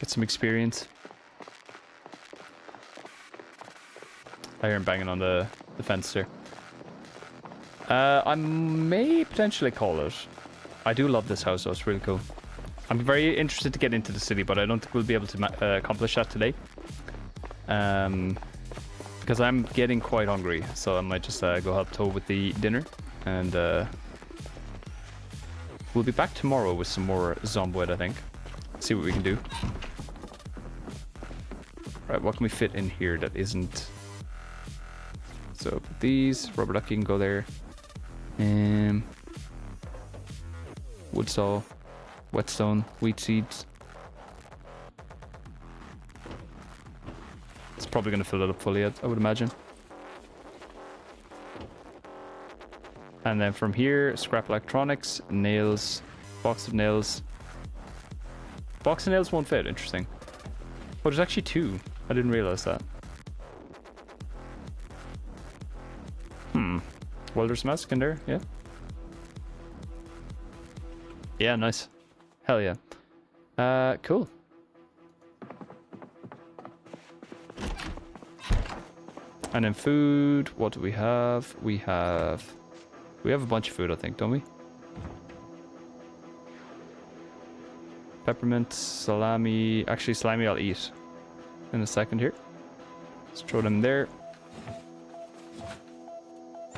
Get some experience. I hear him banging on the fence there. I may potentially call it. I do love this house, though. It's really cool. I'm very interested to get into the city, but I don't think we'll be able to accomplish that today. Because I'm getting quite hungry, so I might just go help Toe with the dinner. And we'll be back tomorrow with some more Zomboid, I think. See what we can do. Right, what can we fit in here that isn't... So put these, rubber ducky can go there. Wood saw, whetstone, wheat seeds. It's probably going to fill it up fully, I would imagine. And then from here, scrap electronics, nails, box of nails. Box of nails won't fit, interesting. Oh, there's actually two. I didn't realize that. Welder's mask in there, yeah. Yeah, nice. Hell yeah. Cool. And then food, what do we have? We have a bunch of food, I think, don't we? Peppermint, salami. Actually, salami I'll eat in a second here. Let's throw them there.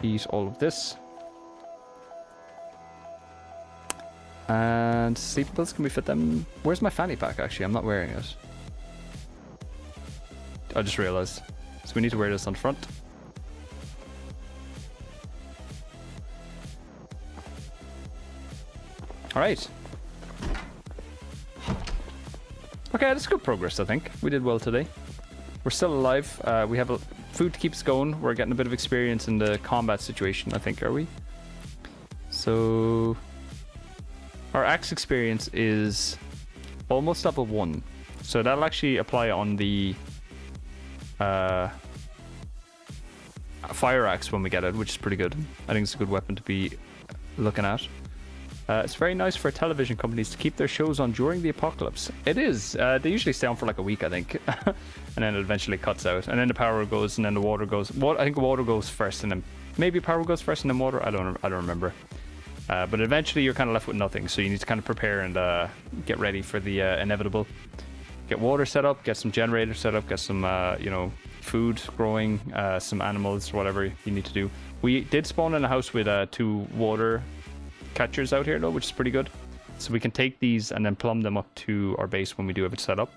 Eat all of this. And sleep pills, can we fit them? Where's my fanny pack, actually? I'm not wearing it. I just realized. So we need to wear this on front. Alright. Okay, that's good progress, I think. We did well today. We're still alive. We have food to keep us going. We're getting a bit of experience in the combat situation, I think, are we? So... Our axe experience is almost up at 1. So that'll actually apply on the fire axe when we get it, which is pretty good. I think it's a good weapon to be looking at. It's very nice for television companies to keep their shows on during the apocalypse. It is. They usually stay on for like a week, I think. And then it eventually cuts out. And then the power goes, and then the water goes. I think water goes first, and then maybe power goes first, and then water. I don't remember. But eventually you're kind of left with nothing. So you need to kind of prepare and get ready for the inevitable. Get water set up, get some generators set up, get some, food growing, some animals, whatever you need to do. We did spawn in a house with 2 water catchers out here though, which is pretty good. So we can take these and then plumb them up to our base when we do have it set up.